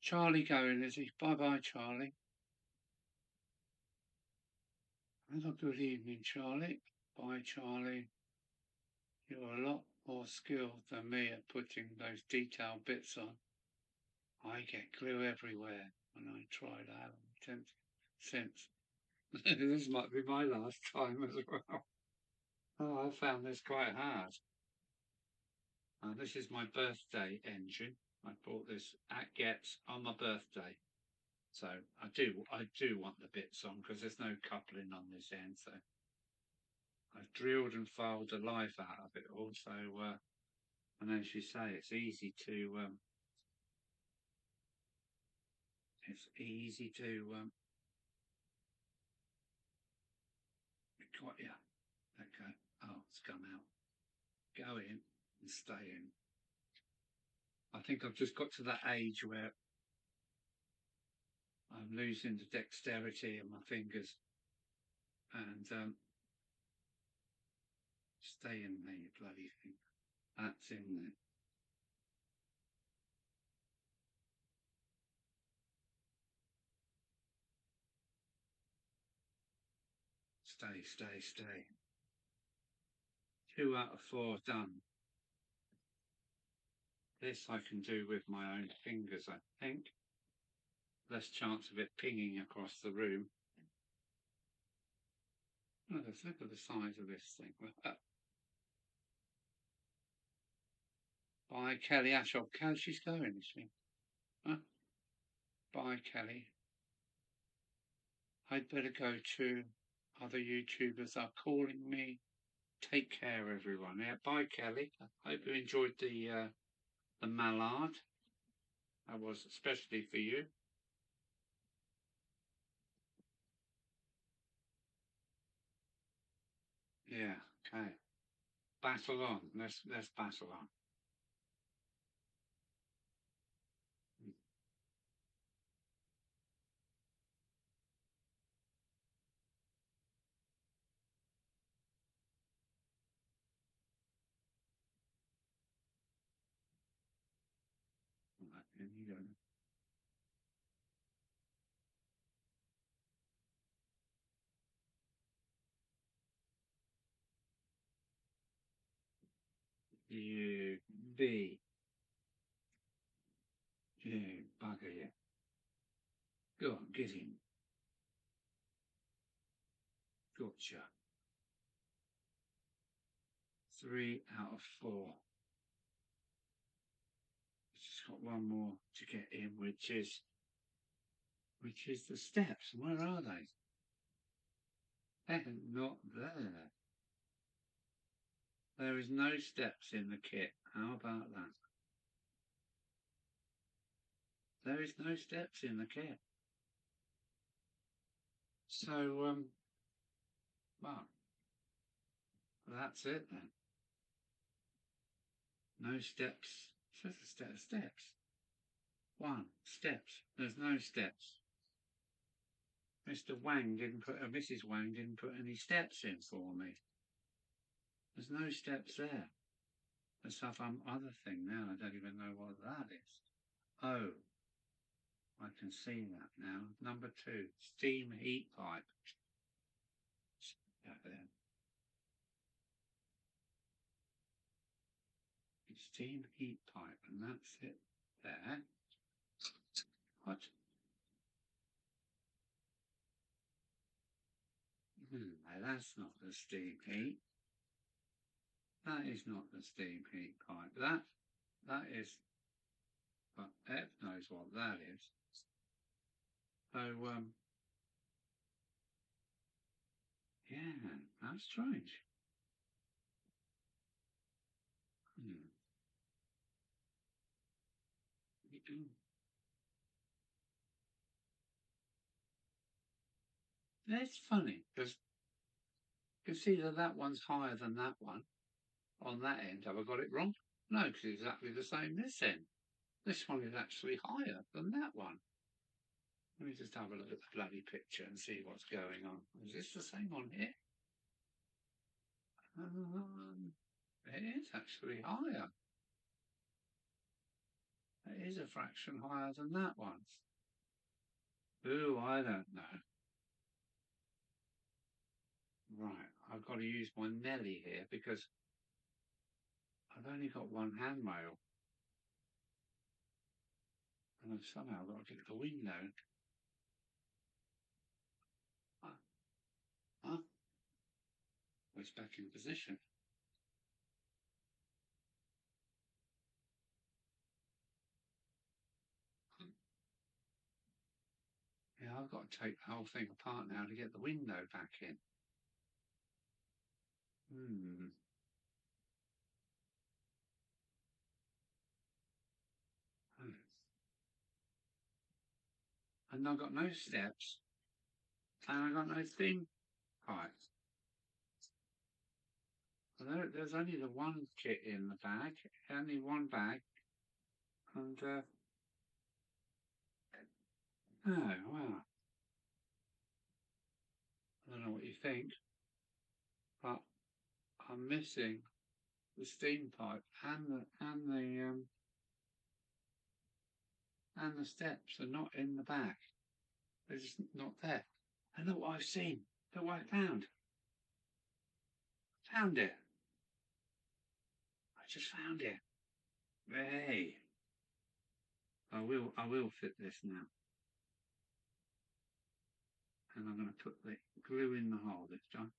Charlie going, is he? Bye-bye, Charlie. Have a good evening, Charlie. Bye, Charlie. You're a lot more skilled than me at putting those detailed bits on. I get glue everywhere when I try to have them since. This might be my last time as well. Oh, I found this quite hard. This is my birthday engine. I bought this at Getz on my birthday. So I do want the bits on because there's no coupling on this end. So I've drilled and filed the life out of it all. So and as you say, it's easy to got yeah. Okay. Oh, it's come out. Go in and stay in. I think I've just got to that age where I'm losing the dexterity in my fingers and stay in there, you bloody thing. That's in there. Stay. 2 out of 4 done. This I can do with my own fingers, I think. Less chance of it pinging across the room. Oh, let's look at the size of this thing. Bye, Kelly Ashok. She's going, is she? Huh? Bye, Kelly. I'd better go too. Other YouTubers are calling me. Take care, everyone. Yeah, bye, Kelly. I hope you enjoyed the mallard. That was especially for you. Yeah, okay. Battle on. Let's battle on. Right, and you go. You be. You bugger you. Go on, get in. Gotcha. 3 out of 4. Just got one more to get in, which is the steps. Where are they? They're not there. There is no steps in the kit. How about that? there is no steps in the kit. So, well, that's it then. No steps. It says steps. 1. Steps. There's no steps. Mr. Wang didn't put, Mrs. Wang didn't put any steps in for me. There's no steps there. There's some other thing now. I don't even know what that is. Oh, I can see that now. Number 2, steam heat pipe. There. Steam heat pipe, and that's it there. What? No, that's not the steam heat. That is not the steam heat pipe. That is, but Ed knows what that is. So, yeah, that's strange. It's funny because you can see that one's higher than that one on that end. Have I got it wrong? No, because it's exactly the same this end. This one is actually higher than that one. Let me just have a look at the bloody picture and see what's going on. Is this the same on here? It is actually higher. It is a fraction higher than that one. Ooh, I don't know. Right, I've got to use my Nelly here because I've only got one handrail. And I've somehow got to get the window. It's back in position. Yeah, I've got to take the whole thing apart now to get the window back in. And I've got no steps. And I've got no steam pipes. There's only the one kit in the bag. Only one bag. And, oh, well. I don't know what you think. But I'm missing the steam pipe and the steps are not in the bag. They're just not there. And look what I've seen. Look what I found. Found it. I just found it. Hey. I will fit this now. And I'm going to put the glue in the hole this time.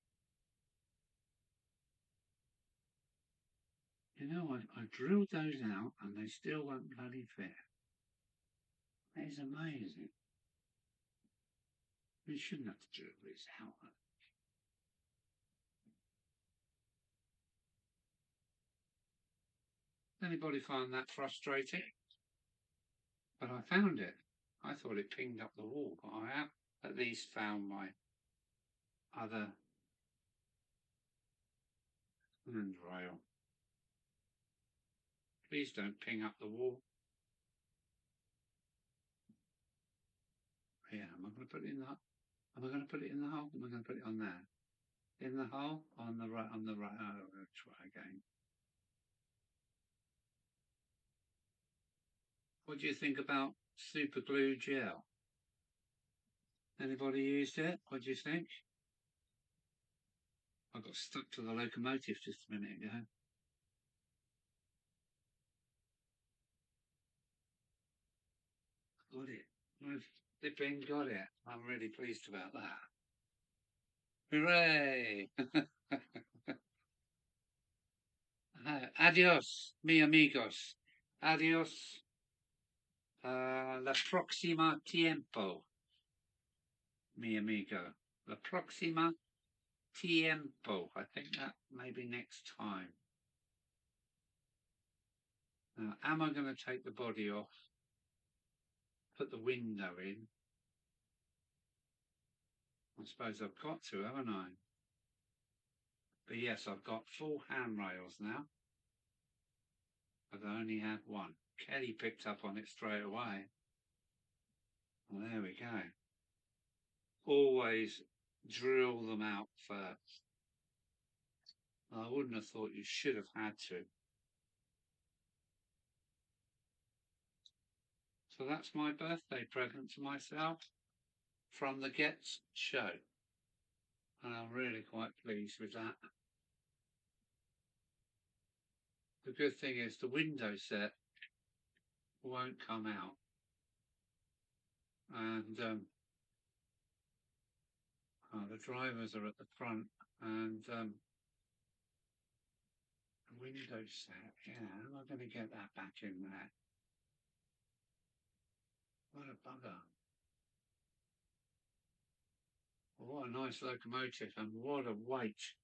You know, I drilled those out and they still won't bloody fit. That is amazing. We shouldn't have to drill this out. Anybody find that frustrating? But I found it. I thought it pinged up the wall, but I have at least found my other handrail. Please don't ping up the wall. Yeah, am I going to put it in the hole? Am I going to put it in the hole? Am I going to put it on there? In the hole? On the right, on the right. Oh, I'll try again. What do you think about super glue gel? Anybody used it? What do you think? I got stuck to the locomotive just a minute ago. Got it. I've flipping got it. I'm really pleased about that. Hooray! Adios, mi amigos. Adios. La próxima tiempo, mi amigo. La próxima tiempo. I think that maybe next time. Now, am I going to take the body off? put the window in. I suppose I've got to, haven't I? But yes, I've got full handrails now. But I only had one. Kelly picked up on it straight away. Well, there we go. Always drill them out first. I wouldn't have thought you should have had to. So that's my birthday present to myself from the Getz show. And I'm really quite pleased with that. The good thing is the window set won't come out. And the drivers are at the front, and the window set, yeah, how am I going to get that back in there? What a bugger. What a nice locomotive, and what a wait.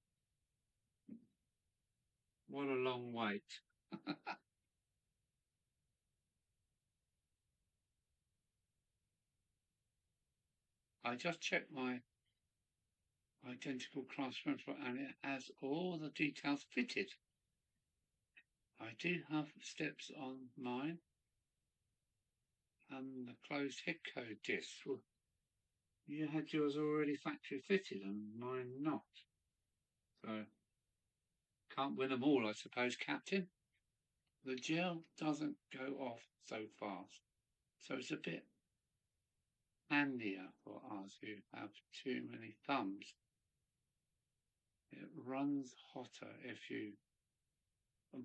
What a long wait. I just checked my identical class transfer and it has all the details fitted. I do have steps on mine and the closed head code disc. Well, you had yours already factory fitted and mine not. So, can't win them all, I suppose, Captain. The gel doesn't go off so fast. So it's a bit handier for us who have too many thumbs. It runs hotter if you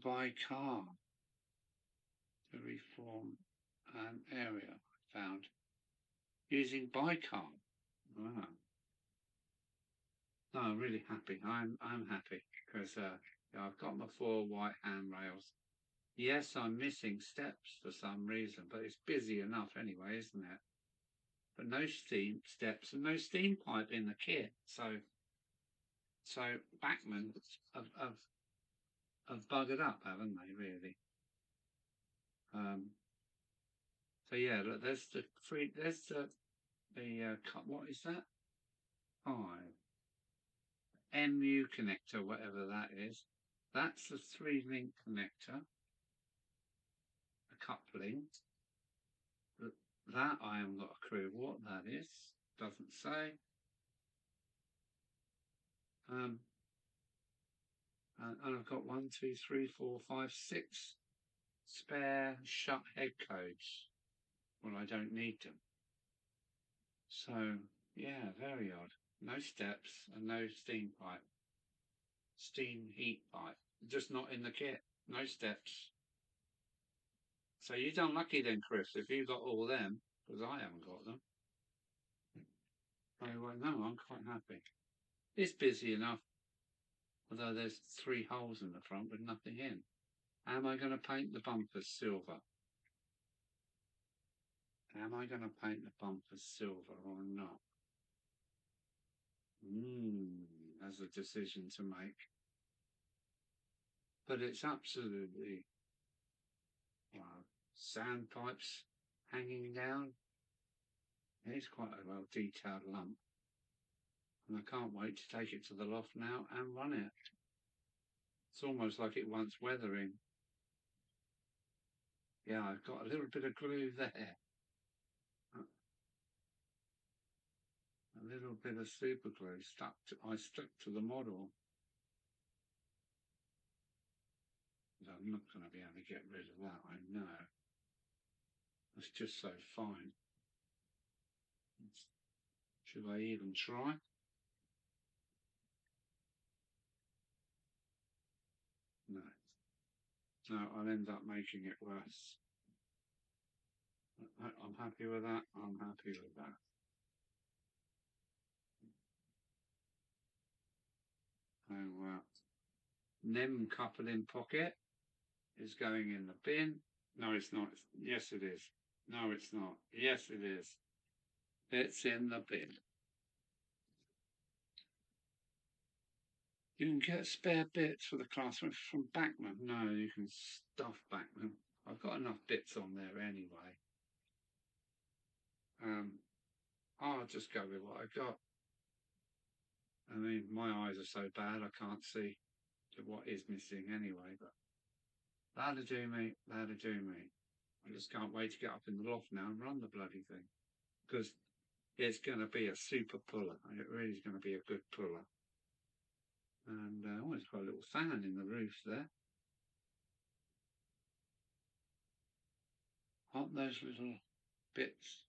buy car to reform an area I found using bicarb. Wow. No, I'm really happy. I'm happy because I've got my 4 white handrails. Yes, I'm missing steps for some reason, but it's busy enough anyway, isn't it? But no steam steps and no steam pipe in the kit. So Bachmann have buggered up, haven't they? Really. So yeah, look, there's the what is that? 5 MU connector, whatever that is. That's the 3-link connector, a coupling. That I haven't got a clue what that is. Doesn't say. And I've got 1, 2, 3, 4, 5, 6 spare shut head codes. Well, I don't need them. So yeah, very odd. No steps and no steam pipe. Steam heat pipe. Just not in the kit. No steps. So you're done lucky then, Chris, if you got all them, because I haven't got them. Oh, well, no, I'm quite happy. It's busy enough, although there's 3 holes in the front with nothing in. Am I going to paint the bumpers silver? Am I going to paint the bumpers silver or not? That's a decision to make. But it's absolutely, wow, sandpipes hanging down. It's quite a well detailed lump. And I can't wait to take it to the loft now and run it. It's almost like it wants weathering. Yeah, I've got a little bit of glue there. A little bit of super glue I stuck to the model. I'm not going to be able to get rid of that, I know. It's just so fine. Should I even try? No. No, I'll end up making it worse. I'm happy with that. I'm happy with that. So, NEM coupling pocket is going in the bin. No, it's not. Yes, it is. No, it's not. Yes, it is. It's in the bin. You can get spare bits for the classroom from Bachmann. No, you can stuff Bachmann. I've got enough bits on there anyway. I'll just go with what I got. I mean, my eyes are so bad I can't see what is missing anyway, but that'll do me, that'll do me. I just can't wait to get up in the loft now and run the bloody thing, because it's going to be a super puller. It really is going to be a good puller. And oh, it's got a little fan in the roof there. Aren't those little bits?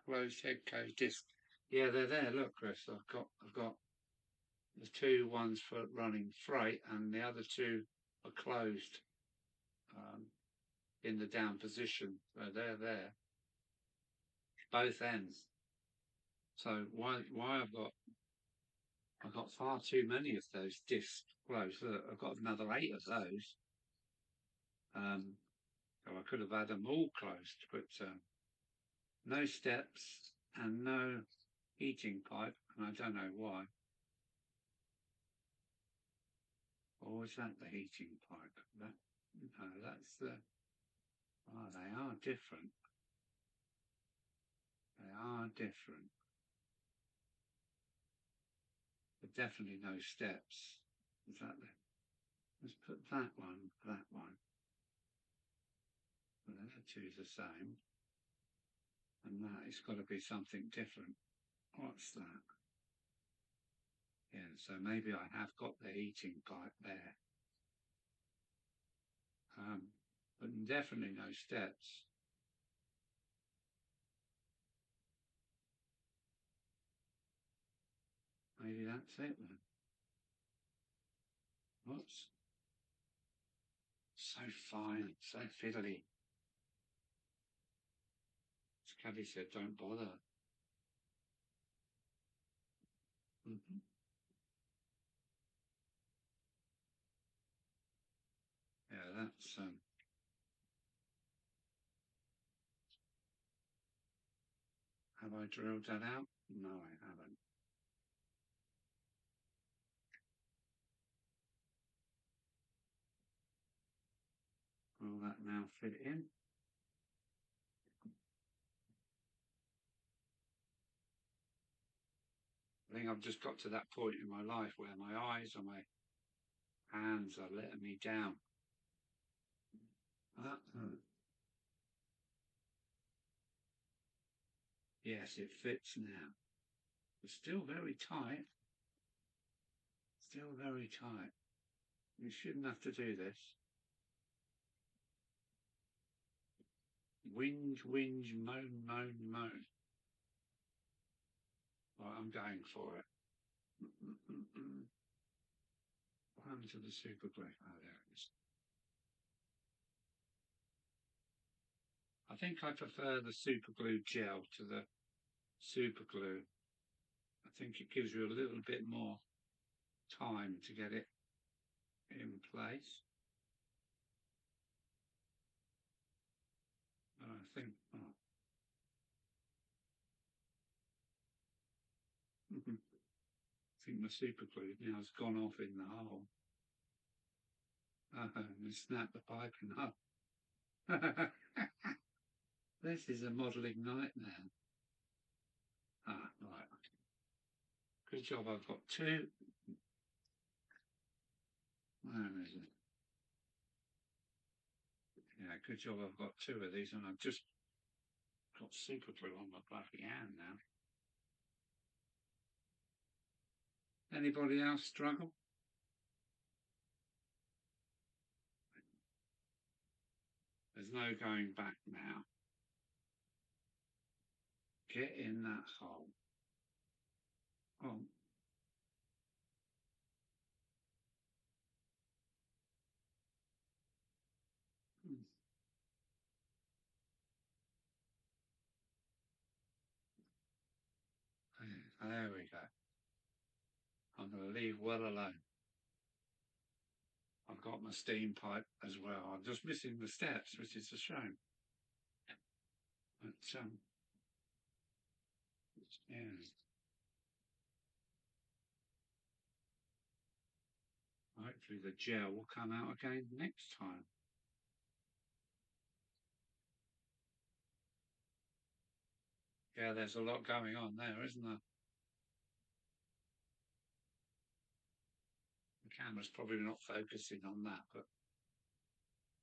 Closed head, closed disc. Yeah, they're there. Look, Chris, I've got the two ones for running freight, and the other two are closed in the down position. So they're there, both ends. So why I've got far too many of those discs closed. I've got another 8 of those. So I could have had them all closed, but no steps and no heating pipe, and I don't know why. Or is that the heating pipe? No, that's the... Oh, they are different. They are different. But definitely no steps. Is that the... Let's put that one, that one. Well, the two's the same. And that, it's got to be something different. What's that? Yeah, so maybe I have got the heating pipe there. But definitely no steps. Maybe that's it then. Whoops. So fine, so fiddly. As Caddy said, don't bother. Yeah, that's... Have I drilled that out? No, I haven't. Will that now fit in? I think I've just got to that point in my life where my eyes and my hands are letting me down. Yes, it fits now. It's still very tight. Still very tight. You shouldn't have to do this. Whinge, whinge, moan, moan, moan. Right, I'm going for it. What happened to the super glue? Oh, there it is. I think I prefer the super glue gel to the super glue. I think it gives you a little bit more time to get it in place. But I think, oh. I think the super glue now has gone off in the hole. And snapped the pipe in half. This is a modelling nightmare. Ah, right. Good job, I've got 2. Where is it? Yeah, good job I've got 2 of these, and I've just got super glue on my bloody hand now. Anybody else struggle? There's no going back now. Get in that hole. Oh. There we go. I'm going to leave well alone. I've got my steam pipe as well. I'm just missing the steps, which is a shame. But, yeah. Hopefully the gel will come out again next time. Yeah, there's a lot going on there, isn't there? The camera's probably not focusing on that, but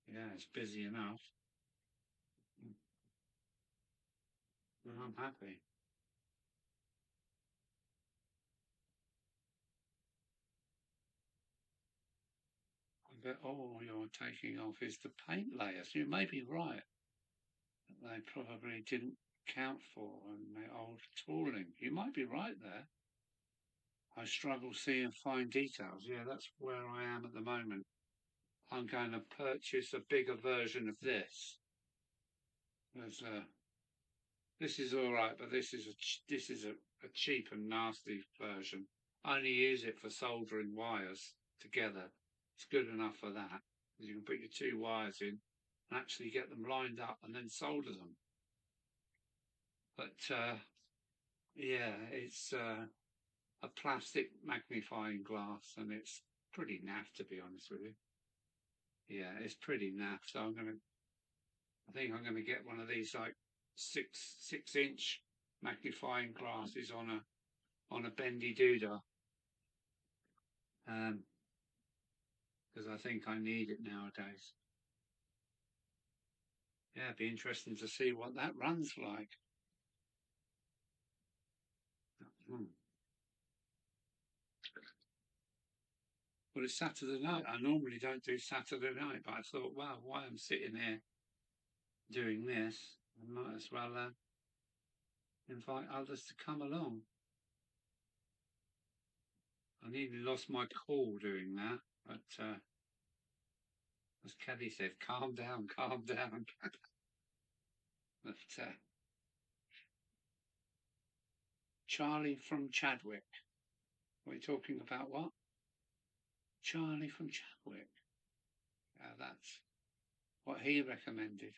yeah, it's busy enough. And I'm happy. But all you're taking off is the paint layers. You may be right. They probably didn't count for in the old tooling. You might be right there. I struggle seeing fine details. Yeah, that's where I am at the moment. I'm going to purchase a bigger version of this. There's this is all right, but this is a cheap and nasty version. I only use it for soldering wires together. It's good enough for that. You can put your two wires in and actually get them lined up and then solder them. But yeah, it's a plastic magnifying glass, and it's pretty naff, to be honest with you. Yeah, it's pretty naff. So I think I'm gonna get one of these like six inch magnifying glasses on a bendy doodah, because I think I need it nowadays. Yeah, it'd be interesting to see what that runs like. Hmm. Well, it's Saturday night. I normally don't do Saturday night, but I thought, wow, while I'm sitting here doing this, I might as well invite others to come along. I nearly lost my cool doing that, but as Kelly said, calm down, calm down. But Charlie from Chadwick. We're talking about what? Charlie from Chadwick. That's what he recommended.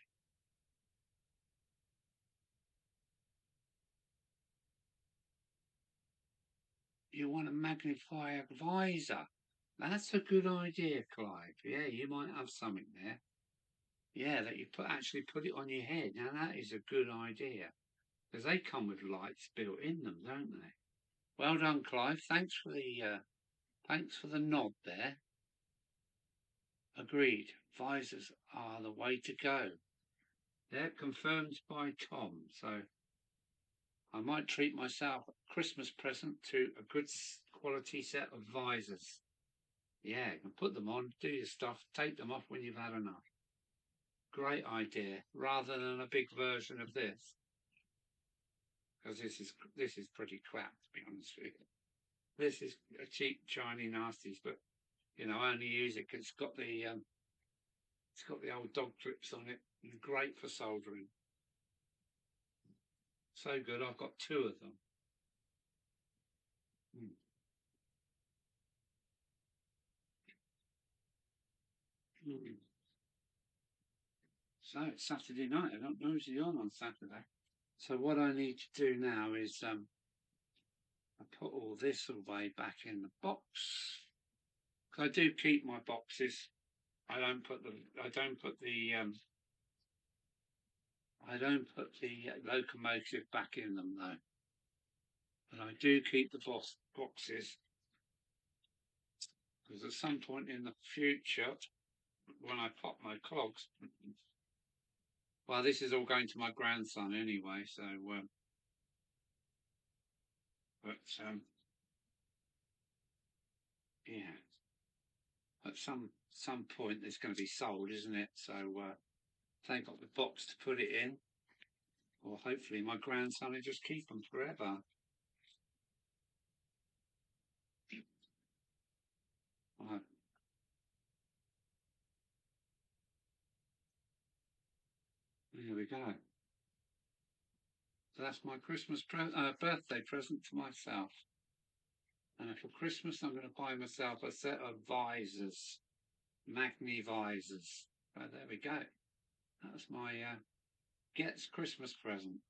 You want to magnify a visor. That's a good idea, Clive. Yeah, you might have something there. Yeah, that you actually put it on your head. Now that is a good idea because they come with lights built in them, don't they? Well done, Clive. Thanks for the nod there. Agreed. Visors are the way to go. They're confirmed by Tom, so I might treat myself a Christmas present to a good quality set of visors. Yeah, you can put them on, do your stuff, take them off when you've had enough. Great idea, rather than a big version of this, because this is pretty crap, to be honest with you. This is a cheap shiny nasties, but I only use it because it's got the old dog clips on it. And great for soldering. So good, I've got two of them. Mm. Mm. So it's Saturday night. I don't know who's on Saturday. So what I need to do now is I put all this away back in the box. I do keep my boxes. I don't put the I don't put the I don't put the locomotive back in them though. But I do keep the boxes because at some point in the future, when I pop my clogs, well, this is all going to my grandson anyway. So, but yeah, at some point it's going to be sold, isn't it? So they've got the box to put it in, or hopefully my grandson will just keep them forever. Uh, there we go. So that's my birthday present to myself. And for Christmas, I'm going to buy myself a set of visors, Magni visors. So there we go. That's my Getz Christmas present.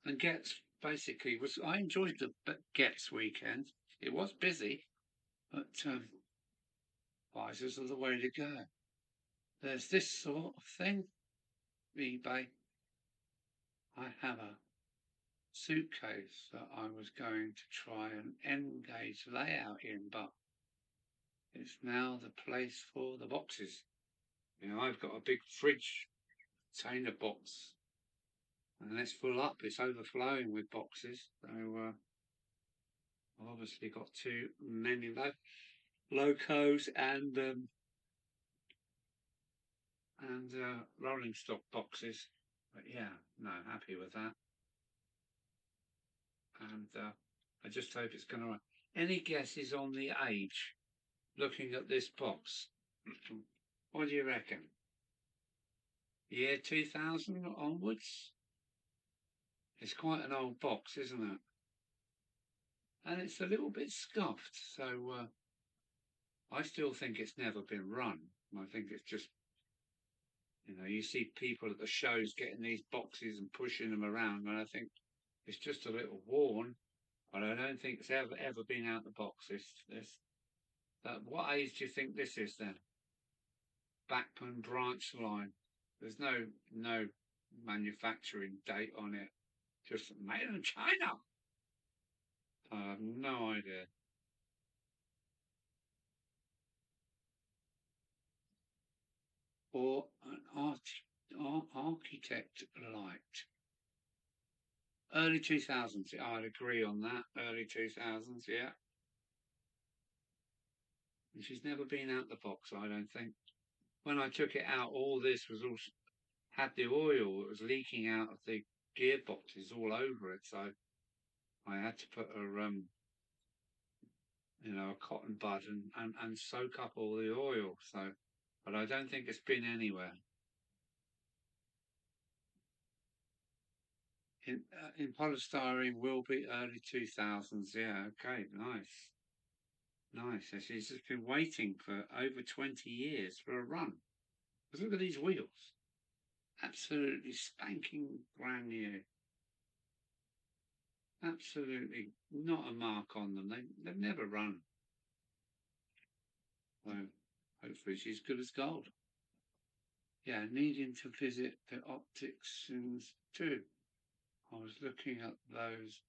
And Getz basically I enjoyed the Getz weekend. It was busy, but visors are the way to go. There's this sort of thing, eBay. I have a suitcase that I was going to try an end gauge layout in, but it's now the place for the boxes. You know, I've got a big fridge container box, and it's full up. It's overflowing with boxes. So I've obviously got too many locos and rolling stock boxes. But yeah, no, happy with that. And I just hope it's going to. Any guesses on the age? Looking at this box, what do you reckon? Year 2000 onwards? It's quite an old box, isn't it? And it's a little bit scuffed, so I still think it's never been run. I think it's just, you know, you see people at the shows getting these boxes and pushing them around, and I think it's just a little worn, but I don't think it's ever been out the box. What age do you think this is then? Backman branch line. There's no manufacturing date on it. Just made in China. I have no idea. Or an architect light. Early 2000s. I'd agree on that. Early 2000s, yeah. And she's never been out the box, I don't think. When I took it out, all this was all had the oil. It was leaking out of the gearboxes all over it. So I had to put a cotton bud and soak up all the oil. So, but I don't think it's been anywhere. In polystyrene will be early 2000s. Yeah, okay, nice. Nice. She's just been waiting for over 20 years for a run. Because look at these wheels. Absolutely spanking brand new. Absolutely not a mark on them. They've never run. So hopefully she's good as gold. Yeah, needing to visit the opticians too. I was looking at those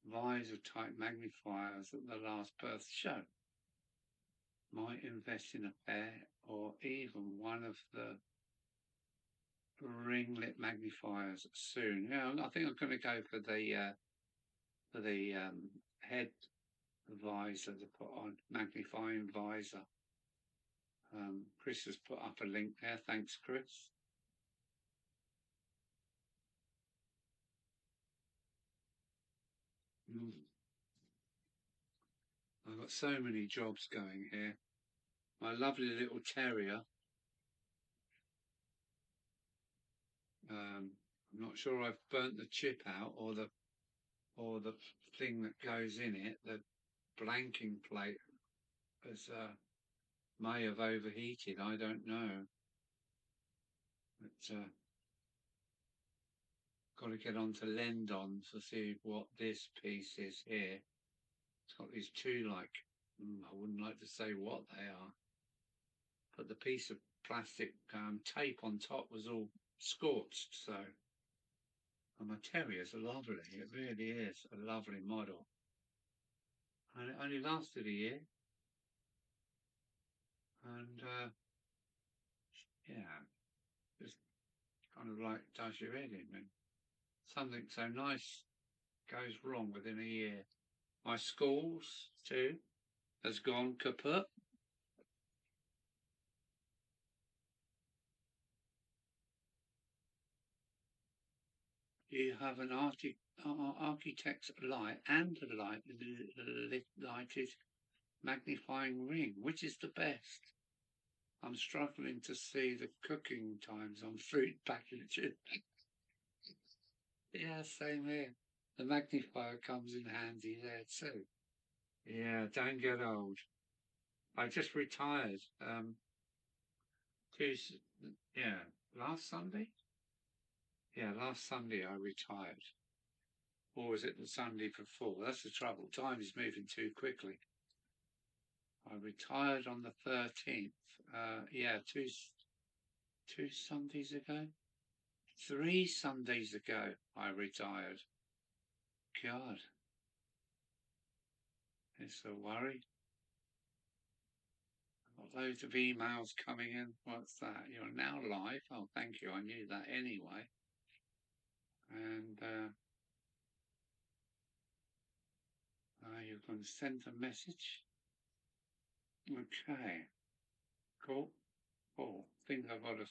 visor type magnifiers at the last Perth show. Might invest in a pair or even one of the ringlet magnifiers soon. Yeah, I think I'm going to go for the head visor to put on, magnifying visor. Chris has put up a link there. Thanks, Chris. I've got so many jobs going here. My lovely little terrier. I'm not sure I've burnt the chip out or the thing that goes in it. The blanking plate has may have overheated. I don't know. But got to get on to Lendon to see what this piece is here. It's got these two I wouldn't like to say what they are, but the piece of plastic tape on top was all scorched. So, and my terrier's lovely. It really is a lovely model. And it only lasted a year. And yeah, just kind of like does your head in. And something so nice goes wrong within a year. My schools too has gone kaput. You have an architect's light and a lighted magnifying ring. Which is the best? I'm struggling to see the cooking times on fruit packaging. Yeah, same here. The magnifier comes in handy there too. Yeah, don't get old. I just retired. Tuesday, yeah, last Sunday. Yeah, last Sunday I retired. Or was it the Sunday before? That's the trouble. Time is moving too quickly. I retired on the 13th. Yeah, two Sundays ago. 3 Sundays ago, I retired. God, it's a worry. I've got loads of emails coming in. What's that? You're now live. Oh, thank you. I knew that anyway. And you're going to send a message. Okay. Cool. Cool. Things I've got to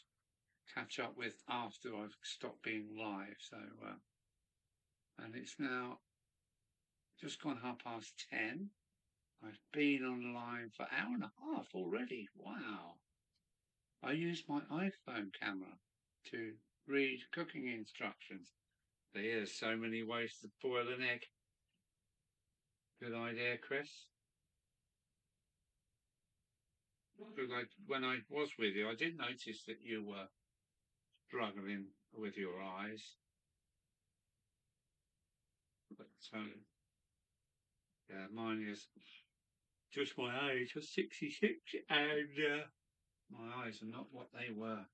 catch up with after I've stopped being live. So, and it's now just gone 10:30. I've been online for an hour and a half already. Wow. I use my iPhone camera to read cooking instructions. There's so many ways to boil an egg. Good idea, Chris. When I was with you, I did notice that you were struggling with your eyes. But yeah, mine is just my age. I'm 66, and my eyes are not what they were.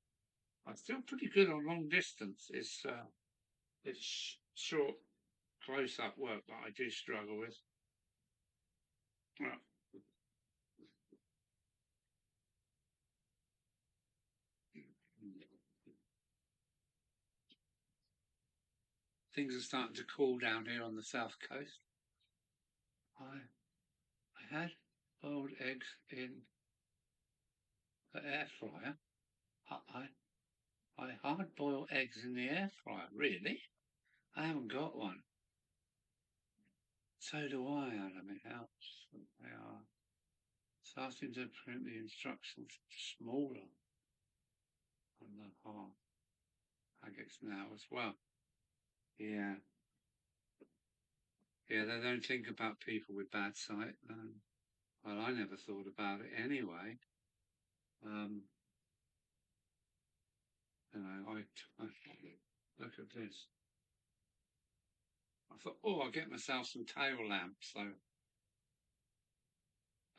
I'm still pretty good on long distance. It's short close-up work that I do struggle with. Well, things are starting to cool down here on the south coast. I had boiled eggs in the air fryer. I hard boil eggs in the air fryer. Really? I haven't got one. So do I, Adam. It helps. They are starting to print the instructions smaller on the hard packets now as well. Yeah. Yeah, they don't think about people with bad sight. Well, I never thought about it anyway. You know, I look at this. I thought, oh, I'll get myself some tail lamps. So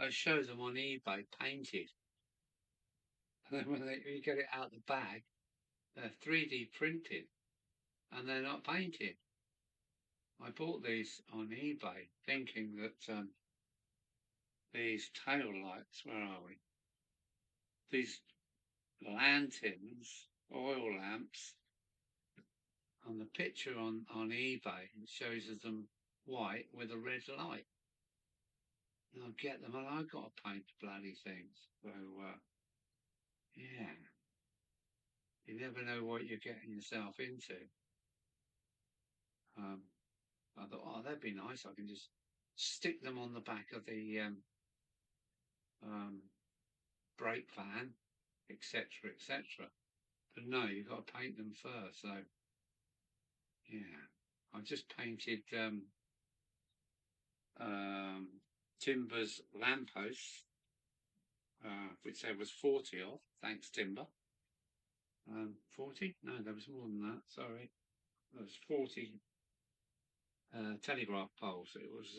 I show them on eBay painted. And then when you get it out the bag, they're 3D printed and they're not painted. I bought these on eBay thinking that these tail lights, where are we? These lanterns, oil lamps, on the picture on eBay, it shows us them white with a red light. And I'll get them and I've got to paint the bloody things. So, yeah. You never know what you're getting yourself into. I thought, oh, that'd be nice. I can just stick them on the back of the brake van, etc., etc. But no, you've got to paint them first. So, yeah, I just painted Timber's lampposts, which there was 40 of. Thanks, Timber. 40? No, there was more than that. Sorry, there was 40 telegraph poles. It was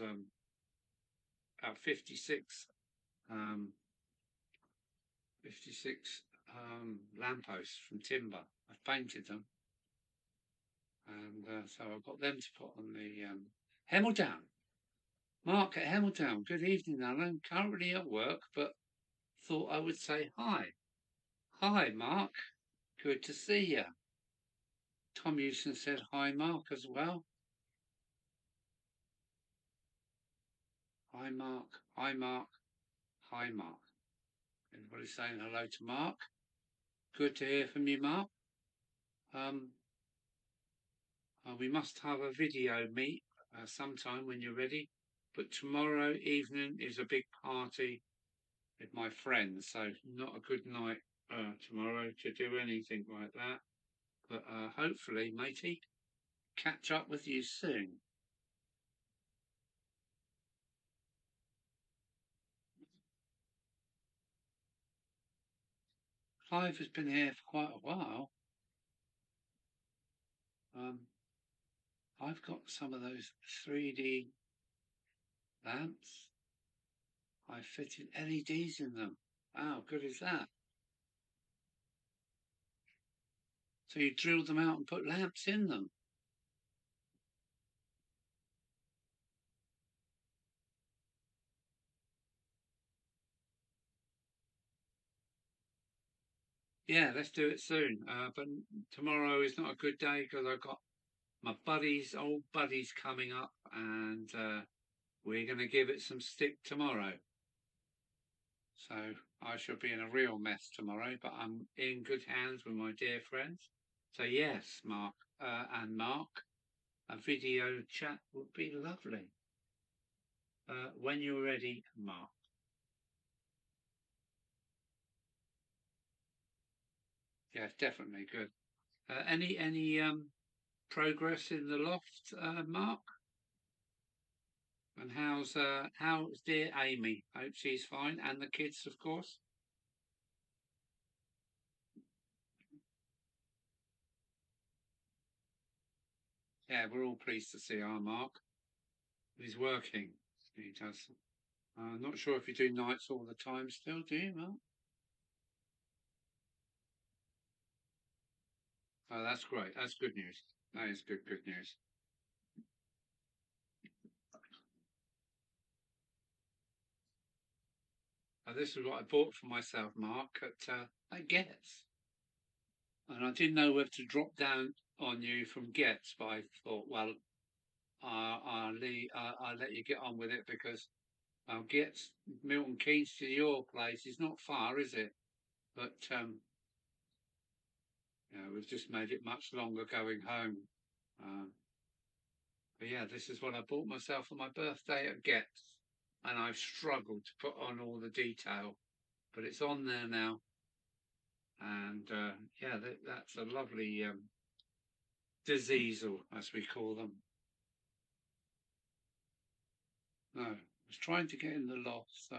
about 56 lampposts from timber. I've painted them, and so I've got them to put on the Hemmeltown. Mark at Hemmeltown. Good evening, Alan. Currently at work, but thought I would say hi. Hi, Mark. Good to see you. Tom Houston said hi, Mark, as well. Hi, Mark. Hi, Mark. Hi, Mark. Everybody saying hello to Mark. Good to hear from you, Mark. We must have a video meet sometime when you're ready. But tomorrow evening is a big party with my friends, so not a good night tomorrow to do anything like that. But hopefully, matey, catch up with you soon. Clive has been here for quite a while. I've got some of those 3D lamps. I fitted LEDs in them. How good is that? So you drilled them out and put lamps in them. Yeah, let's do it soon. But tomorrow is not a good day because I've got my old buddies coming up, and we're going to give it some stick tomorrow. So I shall be in a real mess tomorrow, but I'm in good hands with my dear friends. So yes, Mark and Mark, a video chat would be lovely. When you're ready, Mark. Yes, definitely good. Any progress in the loft, Mark? And how's dear Amy? Hope she's fine, and the kids, of course. Yeah, we're all pleased to see our Mark. He's working. He does. Not sure if you do nights all the time still, do you, Mark? Oh, that's great. That's good news. That is good news. This is what I bought for myself, Mark, at Getz. And I didn't know whether to drop down on you from Getz, but I thought, well, I'll let you get on with it because Getz, Milton Keynes to your place is not far, is it? But we've just made it much longer going home. Um, but yeah, this is what I bought myself for my birthday at Getz, and I've struggled to put on all the detail, but it's on there now. And yeah, that's a lovely diseasel, as we call them. No, I was trying to get in the loft, so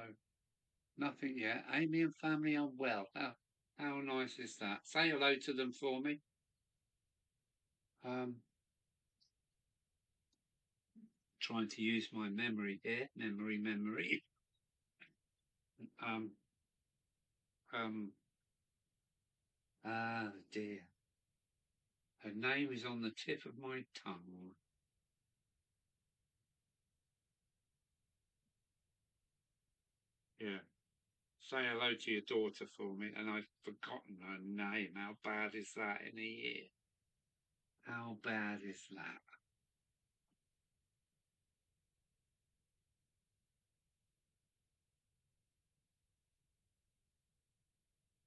nothing yet. Amy and family are well. How nice is that? Say hello to them for me. Um, Trying to use my memory here. Memory. Um, um, dear. Her name is on the tip of my tongue. Yeah. Say hello to your daughter for me, and I've forgotten her name. How bad is that in a year? How bad is that?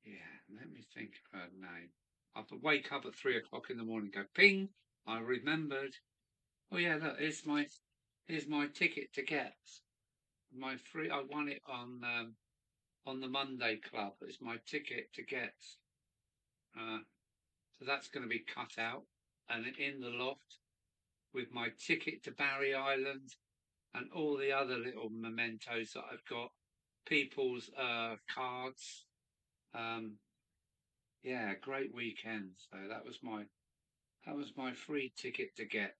Yeah, let me think of her name. I wake up at 3 o'clock in the morning, go ping. I remembered. Oh yeah, look, here's my ticket to get my free. I won it on the Monday Club. It's my ticket to get. Uh, so that's going to be cut out and in the loft with my ticket to Barry Island and all the other little mementos that I've got. People's cards. Um, yeah, great weekend. So that was my free ticket to get.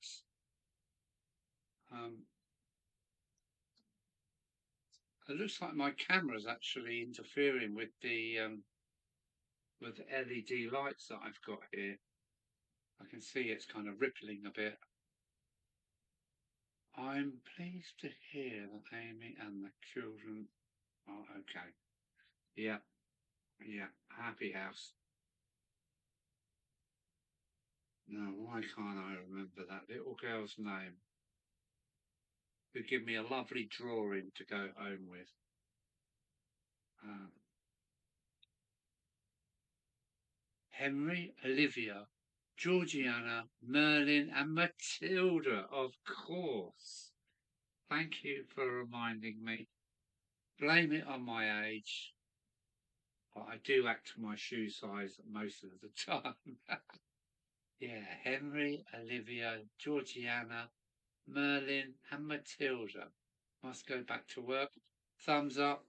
Um, it looks like my camera's actually interfering with the LED lights that I've got here. I can see it's kind of rippling a bit. I'm pleased to hear that Amy and the children are okay. Yeah, yeah, happy house. No, why can't I remember that little girl's name? Who give me a lovely drawing to go home with. Uh, Henry, Olivia, Georgiana, Merlin, and Matilda, of course. Thank you for reminding me. Blame it on my age, but I do act to my shoe size most of the time. Yeah, Henry, Olivia, Georgiana, Merlin, and Matilda. Must go back to work. Thumbs up,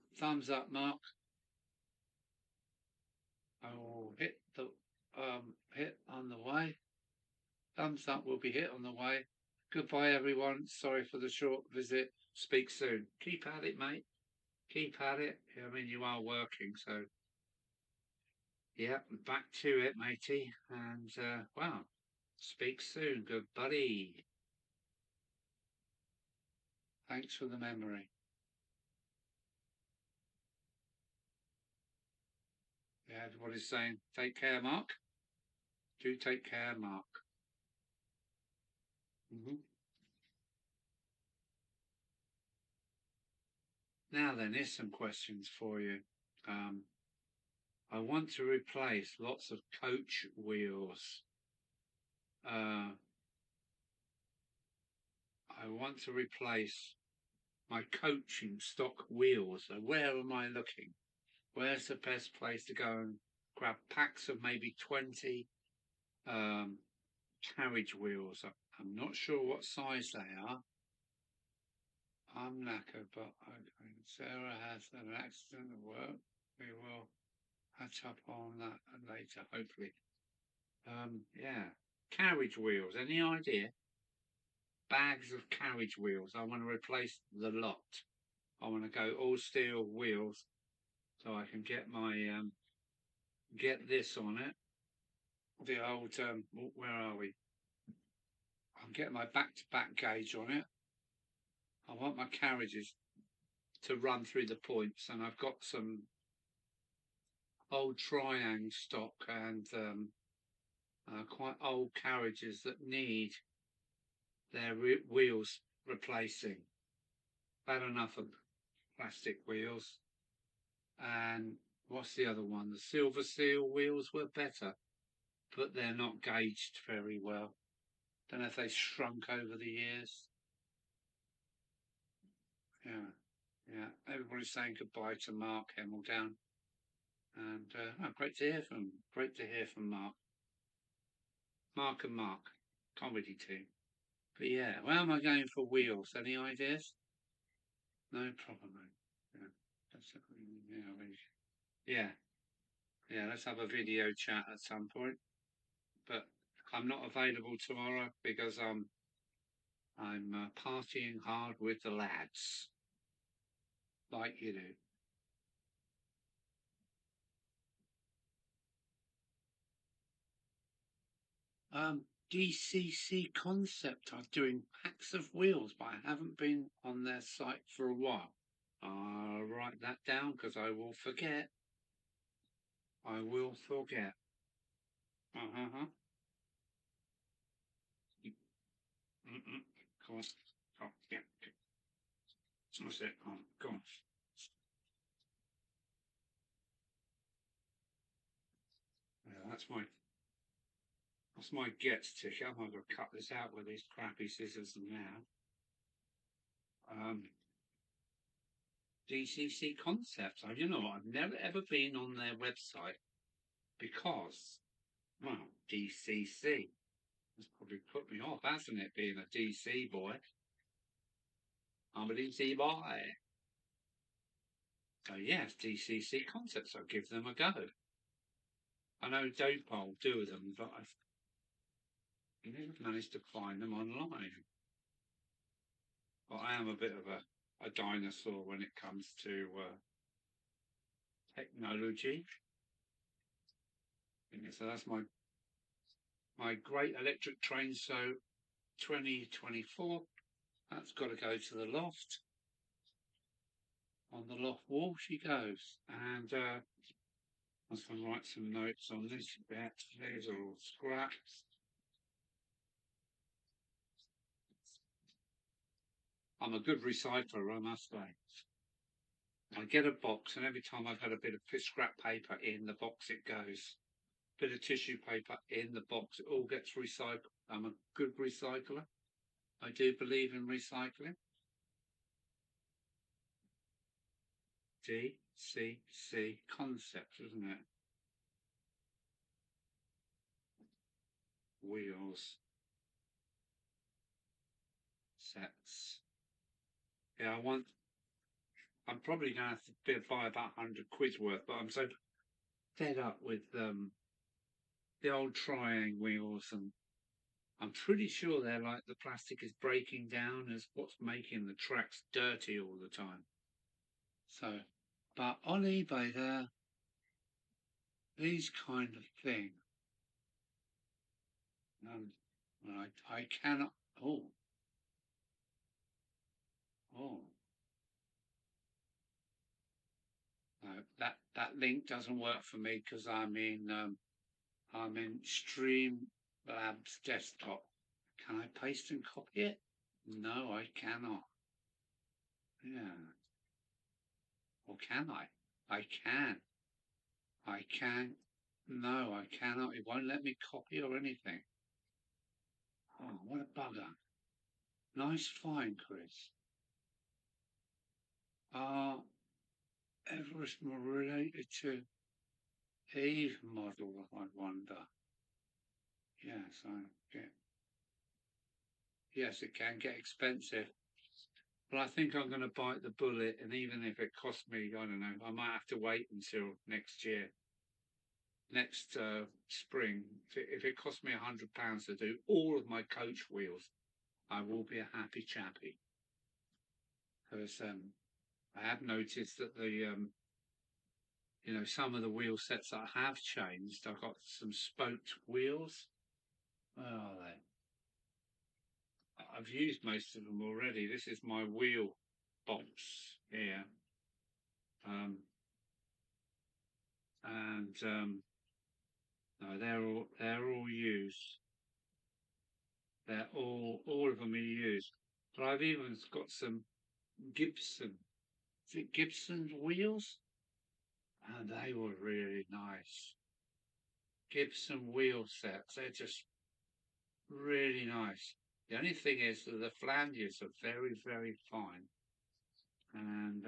Mark. I will hit on the way. Thumbs up will be hit on the way. Goodbye, everyone. Sorry for the short visit. Speak soon. Keep at it, mate. Keep at it. I mean, you are working, so Yep, back to it, matey. And, well, speak soon. Good buddy. Thanks for the memory. Yeah, what he's saying. Take care, Mark. Do take care, Mark. Now then, here's some questions for you. I want to replace lots of coach wheels. I want to replace my coaching stock wheels. So where am I looking? Where's the best place to go and grab packs of maybe 20 carriage wheels? I'm not sure what size they are. I'm knackered, but okay. Sarah has an accident at work. We will catch up on that later, hopefully. Yeah. Carriage wheels. Any idea? Bags of carriage wheels. I want to replace the lot. I want to go all steel wheels so I can get my get this on it. The old where are we? I'm getting my back-to-back gauge on it. I want my carriages to run through the points, and I've got some old Triang stock and quite old carriages that need their wheels replacing. Bad enough of plastic wheels. And what's the other one? The silver seal wheels were better, but they're not gauged very well. Don't know if they shrunk over the years. Yeah, yeah. Everybody's saying goodbye to Mark Hemmeldown, and great to hear from Mark. Mark and Mark, comedy team. But yeah, where am I going for wheels? Any ideas? No problem, mate. Yeah, yeah. Let's have a video chat at some point. But I'm not available tomorrow because I'm partying hard with the lads, like you do. DCC Concept are doing packs of wheels, but I haven't been on their site for a while. I'll write that down because I will forget. I will forget. Uh-huh. Come on. Oh, yeah. What's it? Oh, go on. Yeah, that's my gets ticker. I'm going to cut this out with these crappy scissors now. DCC Concepts. You know what? I've never ever been on their website because, well, DCC has probably put me off, hasn't it? Being a DC boy. I'm a DC boy. So yes, DCC Concepts. I'll give them a go. I know Dopal do them, but I've never managed to find them online. But I am a bit of a dinosaur when it comes to technology. Yeah, so that's my great electric train show 2024. That's got to go to the loft. On the loft wall she goes. And I was going to write some notes on this bit. These are all scraps. I'm a good recycler, I must say. I get a box, and every time I've had a bit of scrap paper in the box, it goes. Bit of tissue paper in the box, it all gets recycled. I'm a good recycler. I do believe in recycling. DCC Concepts, isn't it? Wheels. Sets. Yeah, I'm probably going to have to buy about 100 quid's worth, but I'm so fed up with the old Triang wheels, and I'm pretty sure they're like the plastic is breaking down as what's making the tracks dirty all the time. So, but on eBay, these kind of thing. I cannot. Oh, oh. No, that link doesn't work for me because I'm in Streamlabs desktop. Can I paste and copy it? No, I cannot. Yeah. Or can I? I can. I can. No, I cannot. It won't let me copy or anything. Oh, what a bugger. Nice find, Chris. Are Everest more related to Eve model, I wonder? Yes, I get. Yes, it can get expensive. But I think I'm going to bite the bullet, and even if it costs me, I don't know, I might have to wait until next year, next spring. If it costs me £100 to do all of my coach wheels, I will be a happy chappy. Because I have noticed that some of the wheel sets I have changed. I've got some spoked wheels. Where are they? I've used most of them already. This is my wheel box here. And no, they're all used. They're all of them are used. But I've even got some Gibson. Is it Gibson's wheels? And they were really nice. Gibson wheel sets. They're just really nice. The only thing is that the flanges are very, very fine. And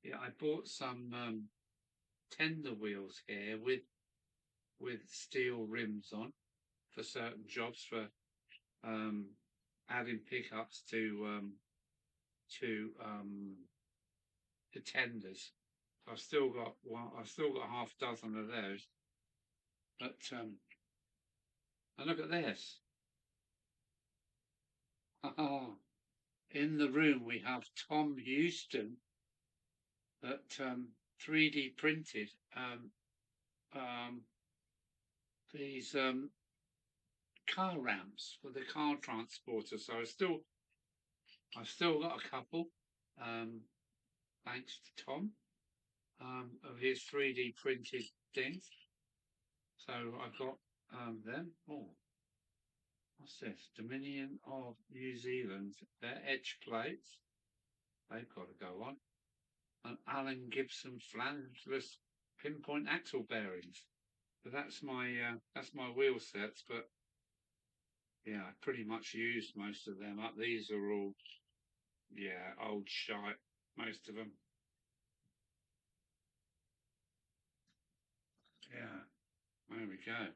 yeah, I bought some tender wheels here with steel rims on for certain jobs for adding pickups to the tenders. I've still got half a dozen of those. But and look at this. In the room we have Tom Houston that 3D printed um, these car ramps for the car transporter. So I've still got a couple, thanks to Tom, of his 3D printed things. So I've got them. Oh, what's this? Dominion of New Zealand. They're edge plates. They've got to go on. And Alan Gibson flangeless pinpoint axle bearings. So that's my wheel sets. But yeah, I pretty much used most of them up. These are all old shite. Most of them. Yeah. There we go.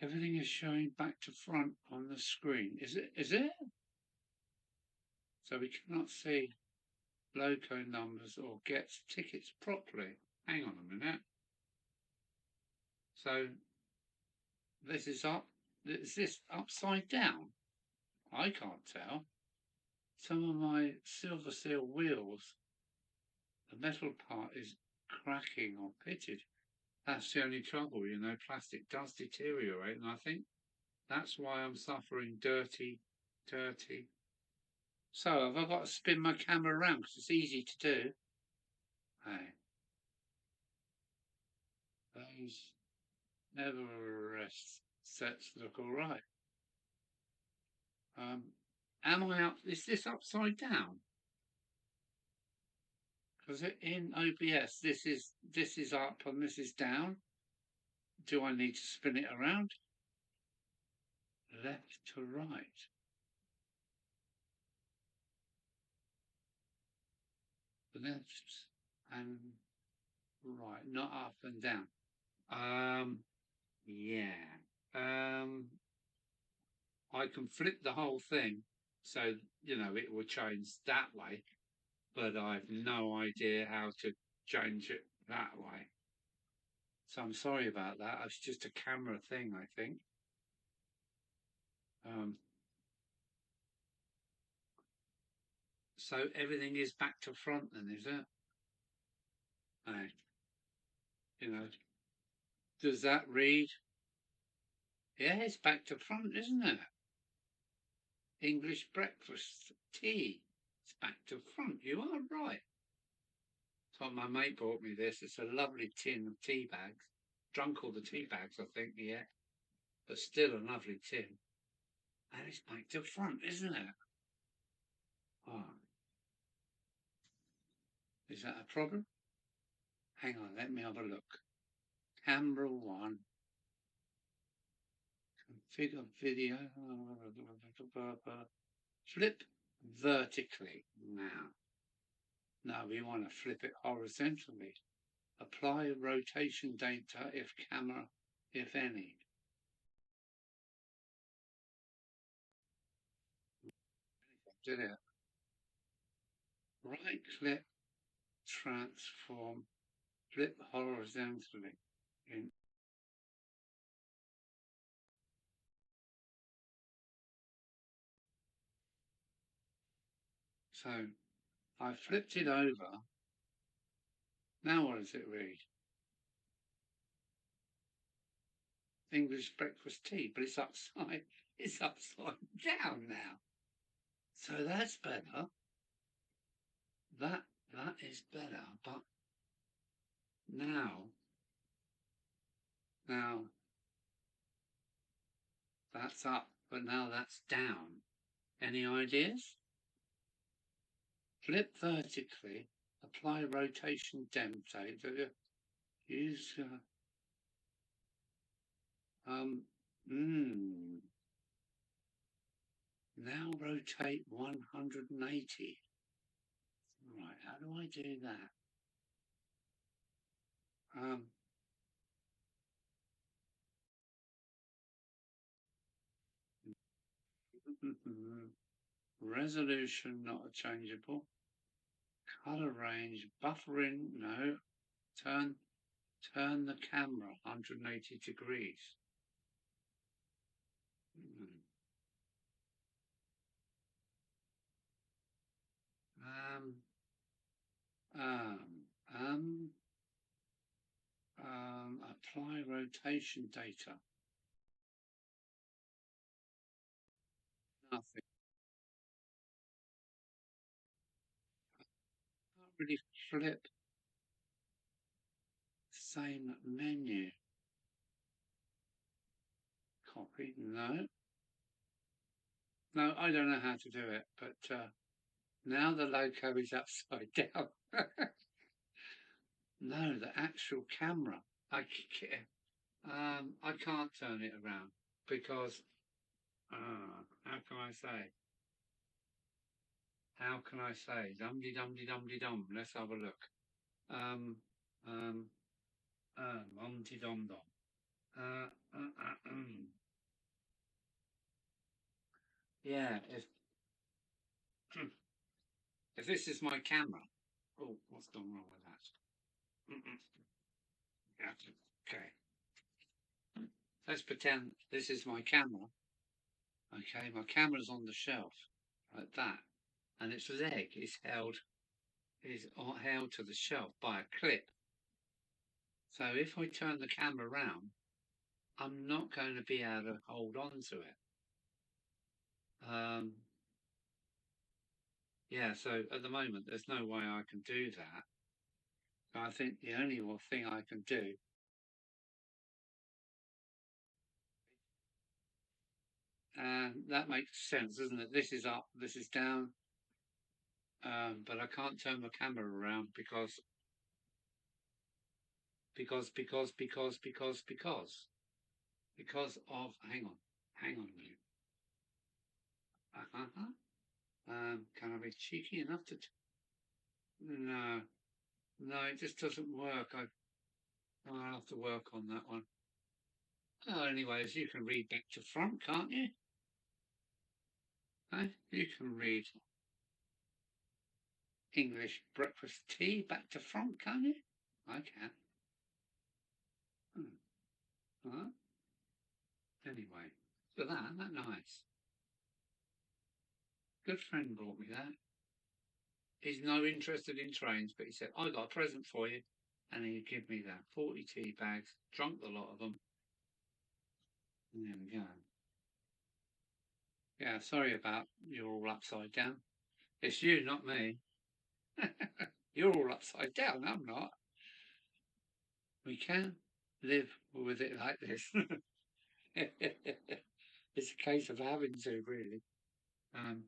Everything is showing back to front on the screen. Is it? So we cannot see loco numbers or get tickets properly. Hang on a minute. So this is up. Is this upside down? I can't tell. Some of my silver seal wheels, the metal part is cracking or pitted. That's the only trouble, plastic does deteriorate, and I think that's why I'm suffering dirty. So have I got to spin my camera around because it's easy to do? Hey, those Everest sets look all right. Am I up? Is this upside down? Because in OBS this is up and this is down. Do I need to spin it around? Left to right. Left and right, not up and down. Yeah. I can flip the whole thing so it will change that way, but I've no idea how to change it that way. So I'm sorry about that. It's just a camera thing, I think. So everything is back to front then, is it? Hey, you know, does that read? Yeah, it's back to front, isn't it? English breakfast tea. It's back to front. You are right. So my mate bought me this. It's a lovely tin of tea bags. Drunk all the tea bags, I think, yeah. But still a lovely tin. And it's back to front, isn't it? Oh, is that a problem? Hang on, let me have a look. Camera 1. Configure video. Flip vertically now. Now we want to flip it horizontally. Apply rotation data if camera, if any. Did it? Right click, transform, flip horizontally. So I flipped it over. Now what does it read? English breakfast tea, but it's upside down now. So that's better. That is better. But now that's up, but now that's down. Any ideas? Flip vertically, apply rotation dempsate. Use now rotate 180. Right, how do I do that? Resolution not changeable. Color range, buffering, no. Turn the camera 180 degrees. Apply rotation data. Nothing. Can't really flip. Same menu. Copy. No. No, I don't know how to do it, but now the loco is upside down. No, the actual camera. I can't turn it around because how can I say? How can I say? Dum-de-dum-de-dum-de-dum. Let's have a look. Dum-de-dum-dum. Yeah, if this is my camera. Oh, what's gone wrong with that? Yeah, okay. Let's pretend this is my camera. Okay, my camera's on the shelf like that, and its leg is held to the shelf by a clip. So if I turn the camera around, I'm not going to be able to hold on to it. Yeah, so at the moment, there's no way I can do that. I think the only thing I can do, and that makes sense, doesn't it? This is up, this is down, but I can't turn the camera around because of, hang on a minute. Can I be cheeky enough to? No, it just doesn't work. I'll have to work on that one. Oh, anyways, you can read back to front, can't you? You can read English breakfast tea back to front, can't you? I can. Anyway, so that nice. Good friend brought me that. He's no interested in trains, but he said, I got a present for you. And he'd give me that 40 tea bags, drunk the lot of them, and there we go. Yeah, sorry about you're all upside down. It's you, not me. You're all upside down, I'm not. We can live with it like this. It's a case of having to, really. Um,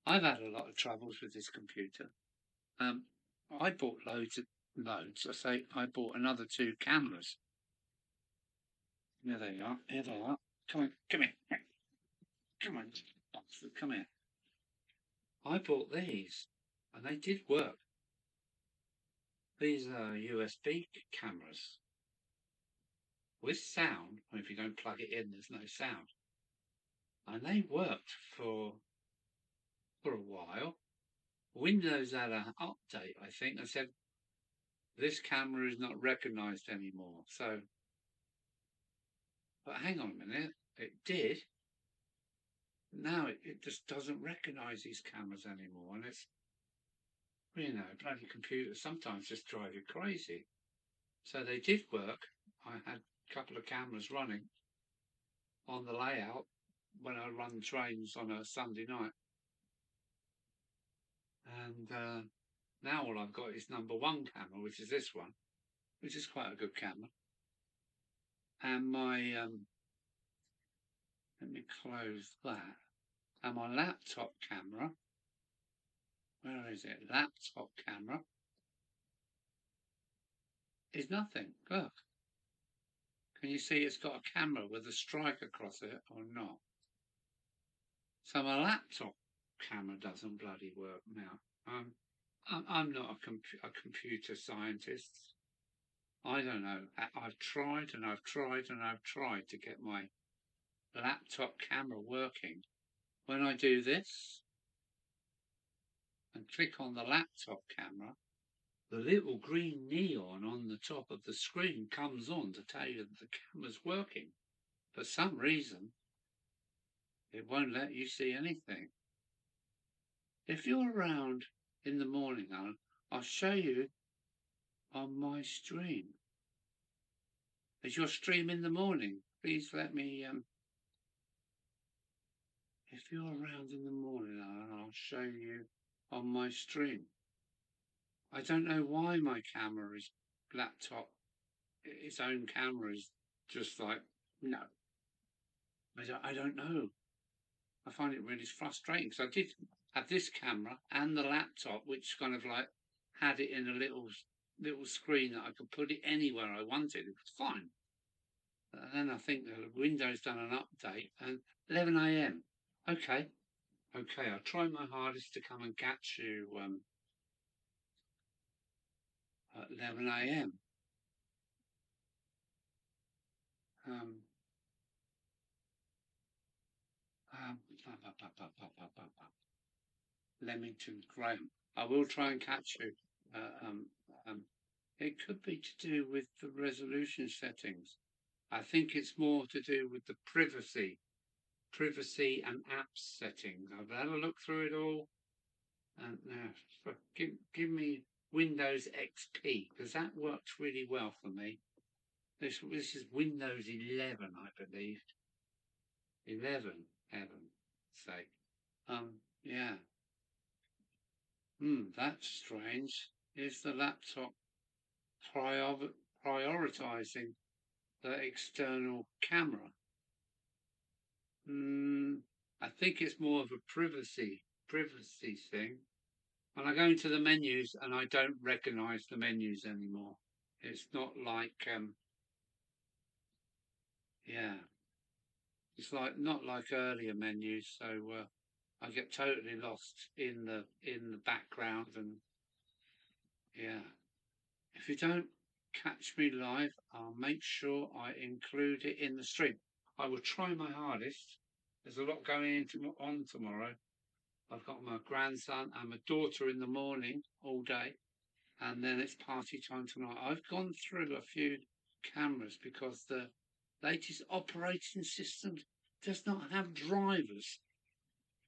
I've had a lot of troubles with this computer. Um, I bought loads. I say I bought another 2 cameras. Here they are. Here they are. Come on, come here. Come on, come here. I bought these, and they did work. These are USB cameras with sound. If you don't plug it in, there's no sound, and they worked for a while. Windows had an update, I think, and said this camera is not recognised anymore. So, but hang on a minute, it did. Now it just doesn't recognise these cameras anymore, and it's, bloody computers sometimes just drive you crazy. So they did work. I had a couple of cameras running on the layout when I run trains on a Sunday night, and now all I've got is number 1 camera, which is this one, which is quite a good camera, and my let me close that, and my laptop camera. Where is it? Laptop camera is nothing. Look. Can you see it's got a camera with a strike across it or not? So my laptop camera doesn't bloody work now. I'm not a computer scientist. I don't know. I've tried and I've tried and I've tried to get my laptop camera working. When I do this and click on the laptop camera, the little green neon on the top of the screen comes on to tell you that the camera's working. For some reason, it won't let you see anything. If you're around in the morning, Alan, I'll show you on my stream. Is your stream in the morning? Please let me, if you're around in the morning, Alan, I'll show you on my stream. I don't know why my laptop, its own camera is just like, no. I don't know. I find it really frustrating because I did have this camera and the laptop, which kind of like had it in a little screen that I could put it anywhere I wanted. It was fine. And then I think the Windows done an update and 11 a.m. Okay, I'll try my hardest to come and catch you at 11 a.m. Leamington Graham. I will try and catch you. It could be to do with the resolution settings. I think it's more to do with the privacy and apps settings. I've had a look through it all, and now give me Windows XP because that works really well for me. This is Windows 11, I believe. 11, heaven's sake. Yeah. That's strange. Is the laptop prioritizing the external camera? I think it's more of a privacy thing. When I go into the menus and I don't recognize the menus anymore. It's not like it's not like earlier menus, so I get totally lost in the background, and if you don't catch me live, I'll make sure I include it in the stream. I will try my hardest. There's a lot going on tomorrow. I've got my grandson and my daughter in the morning all day, and then it's party time tonight. I've gone through a few cameras because the latest operating system does not have drivers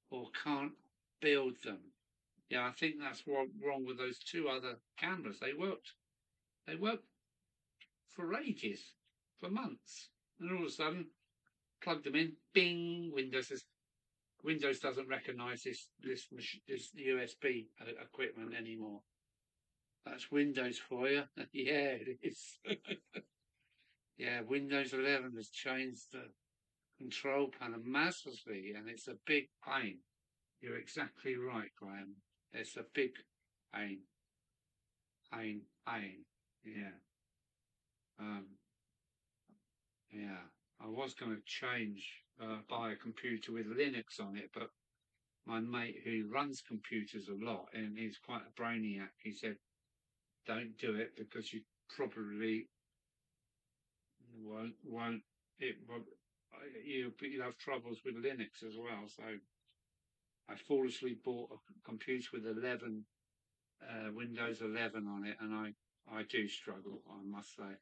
or can't build them. Yeah, I think that's what's wrong with those 2 other cameras. They worked They worked for ages, for months. And all of a sudden, plugged them in, bing, Windows doesn't recognise this USB equipment anymore. That's Windows for you. Yeah, it is. Yeah, Windows 11 has changed the control panel massively, and it's a big pain. You're exactly right, Graham. It's a big pain, pain. Yeah. Um, yeah. I was going to buy a computer with Linux on it, but my mate who runs computers a lot, and he's quite a brainiac, he said, don't do it because you probably won't it won't, you'll have troubles with Linux as well. So I foolishly bought a computer with Windows 11 on it, and I do struggle, I must say.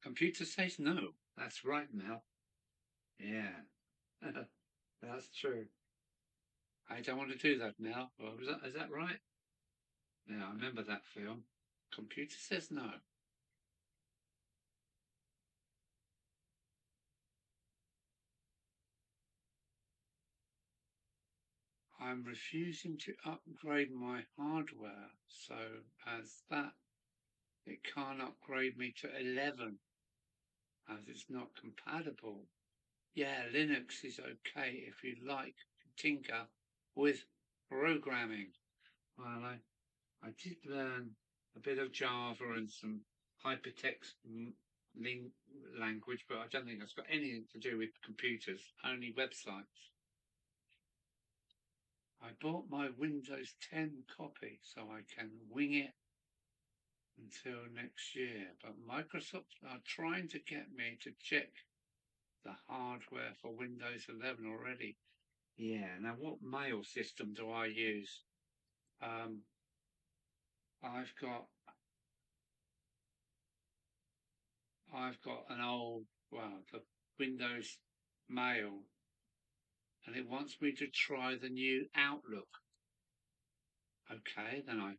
Computer says no. That's right, Mel. Yeah, that's true. I don't want to do that now. Well, is that right? Yeah, I remember that film. Computer says no. I'm refusing to upgrade my hardware so as that it can't upgrade me to 11 as it's not compatible. Yeah, Linux is okay if you like to tinker with programming. Well, I did learn a bit of Java and some hypertext language, but I don't think that's got anything to do with computers, only websites. I bought my Windows 10 copy so I can wing it until next year, but Microsoft are trying to get me to check the hardware for Windows 11 already. Yeah, now what mail system do I use? Um, I've got an old, well, the Windows Mail, and it wants me to try the new Outlook. Okay, then I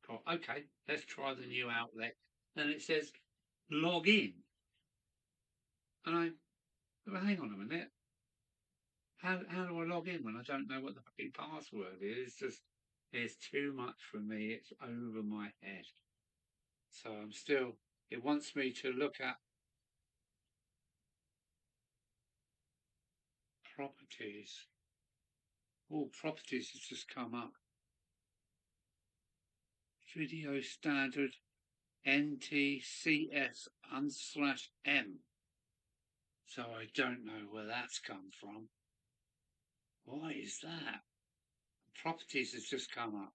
thought, okay, let's try the new Outlook. Then it says log in, and well, hang on a minute. How do I log in when I don't know what the fucking password is? It's too much for me. It's over my head. So it wants me to look at properties. All properties has just come up. Video standard NTCS/M. So I don't know where that's come from. Why is that? Properties has just come up.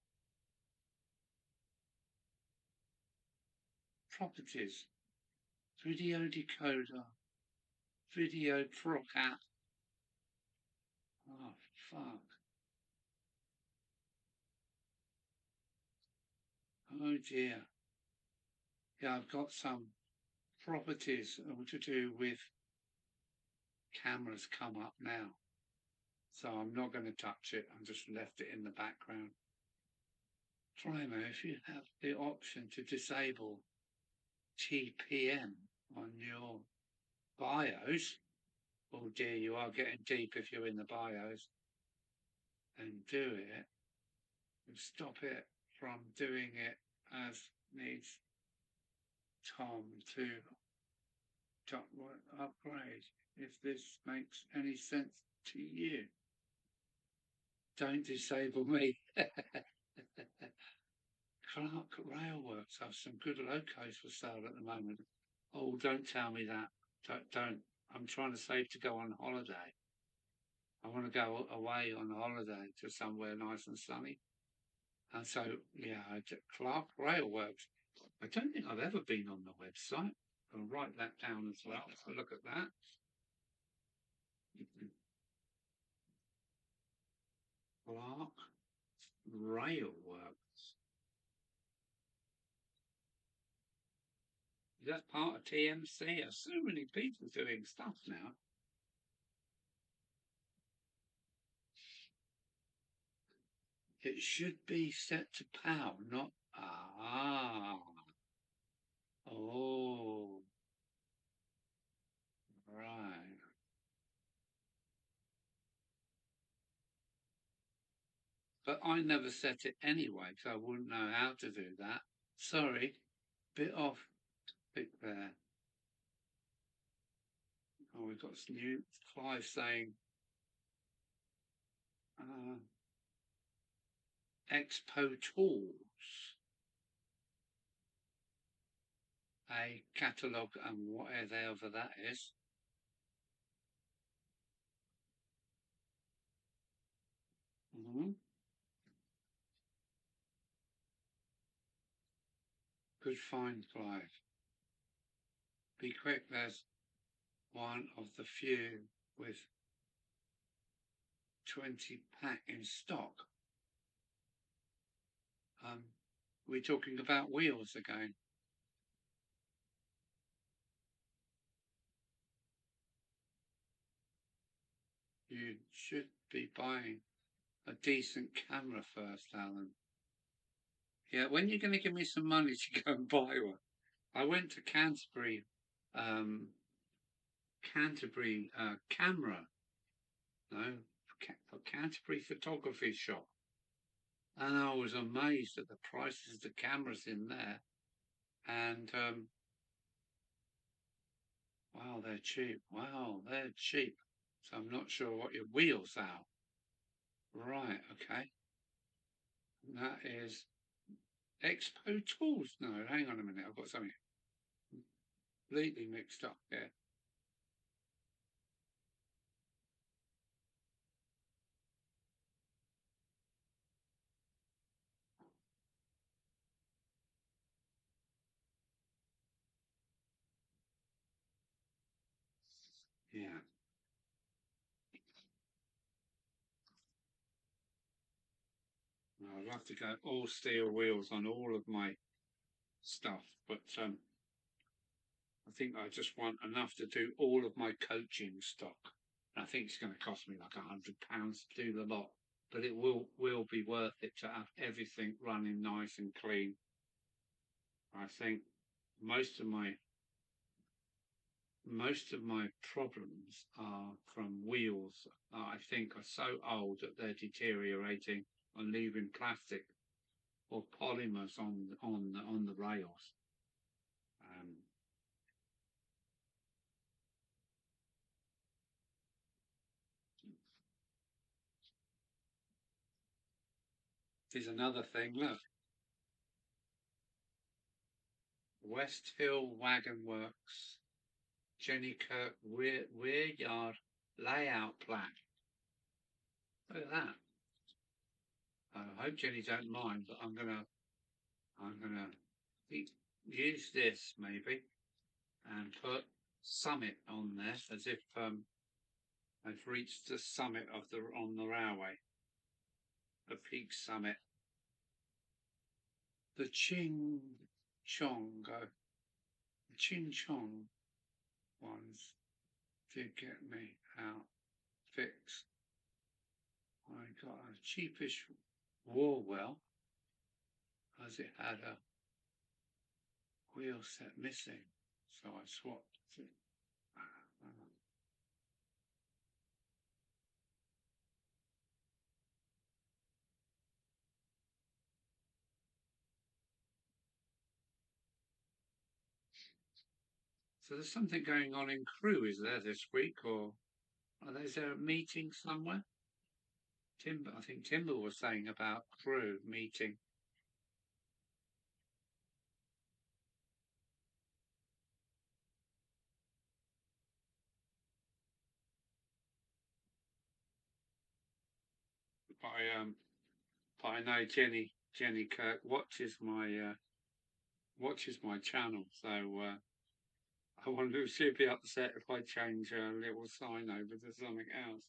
Properties. Video decoder. Video proc app. Oh, fuck. Oh, dear. Yeah, I've got some properties to do with cameras come up now. So I'm not going to touch it. I just left it in the background. Primer, if you have the option to disable TPM on your BIOS, oh dear, you are getting deep if you're in the BIOS, and do it, and stop it from doing it as needs Tom to upgrade, if this makes any sense to you. Don't disable me. Clark Railworks have some good locos for sale at the moment. Oh, don't tell me that. Don't. I'm trying to save to go on holiday. I want to go away on holiday to somewhere nice and sunny. And so, yeah, Clark Railworks. I don't think I've ever been on the website. I'll write that down as well. So look at that. Clark Railworks. Is that part of TMC? There's so many people doing stuff now. It should be set to power, not oh, right. But I never set it anyway, so I wouldn't know how to do that. Sorry, bit off, bit there. Oh, we've got some new Clive saying Expo Tools, a catalogue and whatever that is. Good find, Clive. Be quick, there's one of the few with 20 pack in stock. We're talking about wheels again. You should be buying a decent camera first, Alan. Yeah, when you're going to give me some money to go and buy one? I went to Canterbury camera, no, Canterbury photography shop. And I was amazed at the prices of the cameras in there. And wow, they're cheap. Wow, they're cheap. So I'm not sure what your wheels are. Right, okay. And that is Expo Tools. No, hang on a minute. I've got something completely mixed up here. Yeah. I'd love to go all steel wheels on all of my stuff, but I think I just want enough to do all of my coaching stock. And I think it's going to cost me like £100 to do the lot, but it will be worth it to have everything running nice and clean. I think most of my problems are from wheels that I think are so old that they're deteriorating and leaving plastic or polymers on the rails. Here's another thing. Look, West Hill Wagon Works, Jenny Kirk rear yard layout plan. Look at that. I hope Jenny don't mind, but I'm gonna use this maybe and put summit on there as if I've reached the summit of on the railway, the peak summit. The Ching Chong ones did get me out fixed. I got a cheapish Warwell as it had a wheel set missing, so I swapped it. So there's something going on in Crewe, is there, this week, or is there a meeting somewhere? I think Timber was saying about Crewe meeting. But I know Jenny Kirk watches my channel, so I wonder if she'd be upset if I change her little sign over to something else.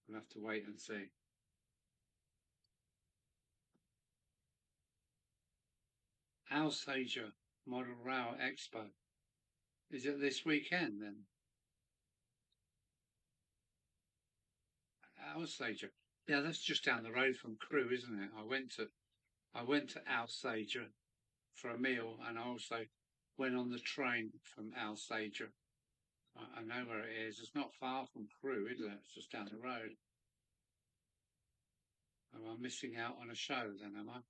We'll have to wait and see. Alsager Model Rail Expo. Is it this weekend then? Alsager. Yeah, that's just down the road from Crewe, isn't it? I went to Alsager for a meal, and I also went on the train from Alsager. I know where it is. It's not far from Crewe, is it? It's just down the road. Am I missing out on a show then, am I?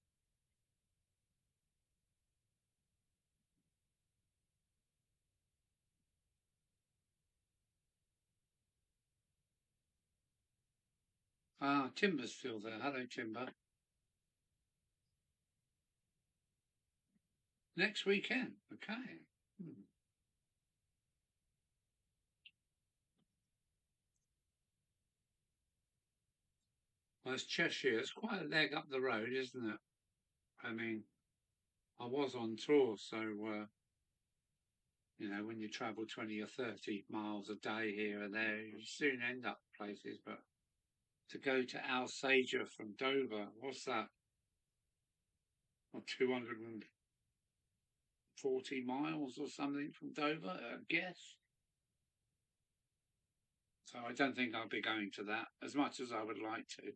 Ah, Timber's still there. Hello, Timber. Next weekend. Okay. Hmm. Well, it's Cheshire. It's quite a leg up the road, isn't it? I mean, I was on tour, so when you travel 20 or 30 miles a day here and there, you soon end up places. But to go to Alsager from Dover, what's that? Or 240 miles or something from Dover, I guess. So I don't think I'll be going to that as much as I would like to.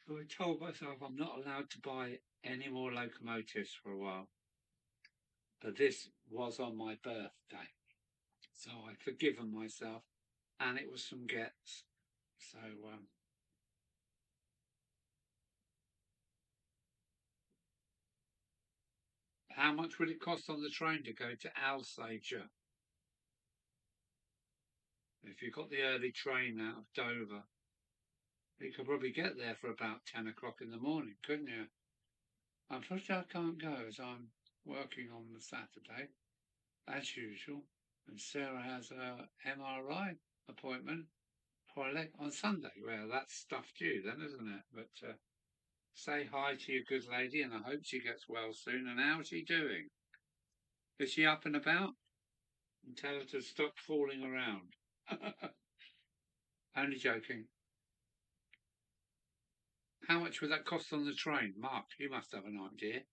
So I told myself I'm not allowed to buy any more locomotives for a while. But this was on my birthday. So I'd forgiven myself, and it was some gets. So, how much would it cost on the train to go to Alsager? If you got the early train out of Dover, you could probably get there for about 10 o'clock in the morning, couldn't you? Unfortunately, I can't go as I'm working on the Saturday, as usual. And Sarah has a MRI appointment for a leg on Sunday. Well, that's stuff due then, isn't it? But say hi to your good lady, and I hope she gets well soon. And how's she doing? Is she up and about? And tell her to stop fooling around. Only joking. How much would that cost on the train? Mark, you must have an idea.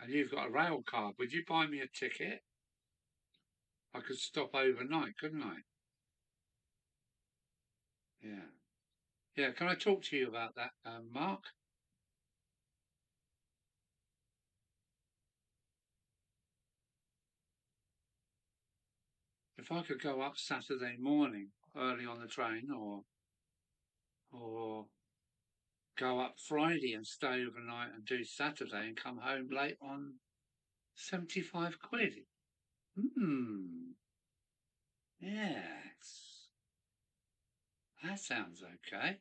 And you've got a rail card. Would you buy me a ticket? I could stop overnight, couldn't I? Yeah. Yeah, can I talk to you about that, Mark? If I could go up Saturday morning early on the train, or go up Friday and stay overnight and do Saturday and come home late on 75 quid. Hmm. Yes. That sounds okay.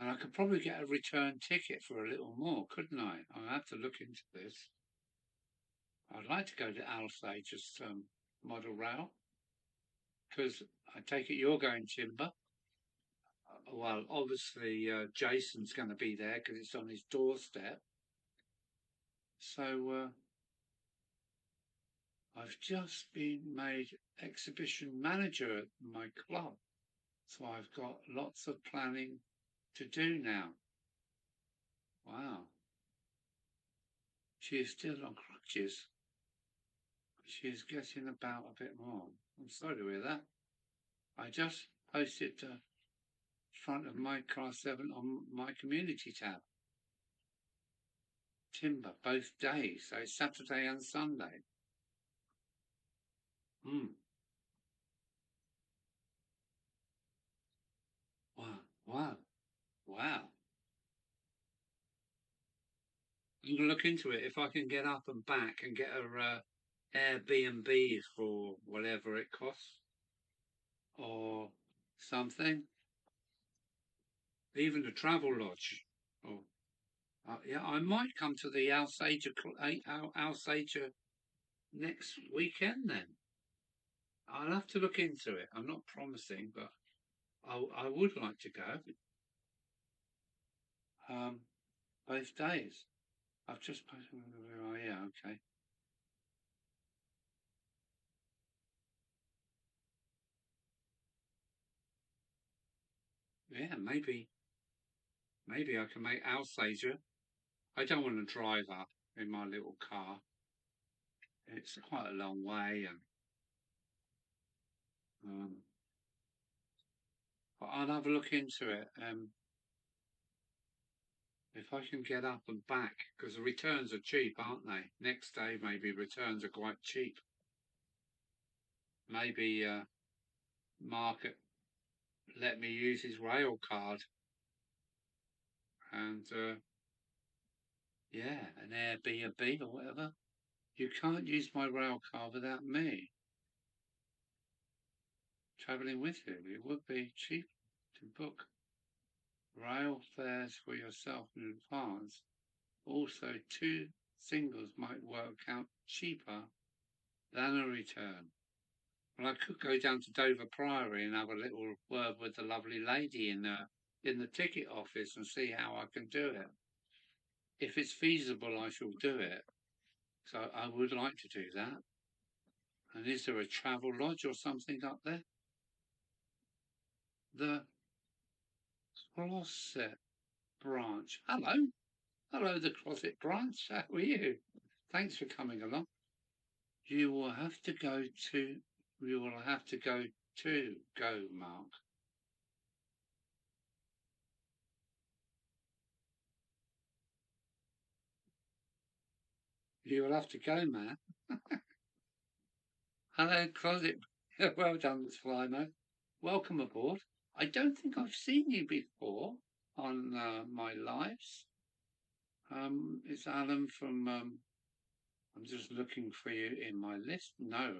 And I could probably get a return ticket for a little more, couldn't I? I'll have to look into this. I'd like to go to Alsager's model rail because I take it you're going timber. Well, obviously Jason's going to be there because it's on his doorstep. So I've just been made exhibition manager at my club. So I've got lots of planning to do now. Wow. She is still on crutches. She is getting about a bit more. I'm sorry to hear that. I just posted front of my class 7 on my community tab. Timber, both days, so Saturday and Sunday. Mm. Wow, wow, wow. I'm going to look into it if I can get up and back and get a Airbnb for whatever it costs or something. Even a travel lodge. Or yeah, I might come to the Alsager next weekend then. I'll have to look into it. I'm not promising, but I would like to go. Um, both days. I've just posted. Oh yeah, okay. Yeah, maybe I can make Alsager. I don't want to drive up in my little car. It's quite a long way, and um, but I'll have a look into it. If I can get up and back, because the returns are cheap, aren't they? Next day, maybe returns are quite cheap. Maybe Mark let me use his rail card, and yeah, an Airbnb or whatever. You can't use my rail card without me travelling with you. It would be cheap to book rail fares for yourself in advance. Also, two singles might work out cheaper than a return. Well, I could go down to Dover Priory and have a little word with the lovely lady in the ticket office and see how I can do it. If it's feasible, I shall do it. So I would like to do that. And is there a travel lodge or something up there? The Closet Branch. Hello. Hello, the Closet Branch. How are you? Thanks for coming along. You will have to go to, you will have to go, Mark. You will have to go, man. Hello, Closet. Well done, Miss Flymo. Welcome aboard. I don't think I've seen you before on my lives. It's Alan from. I'm just looking for you in my list. No,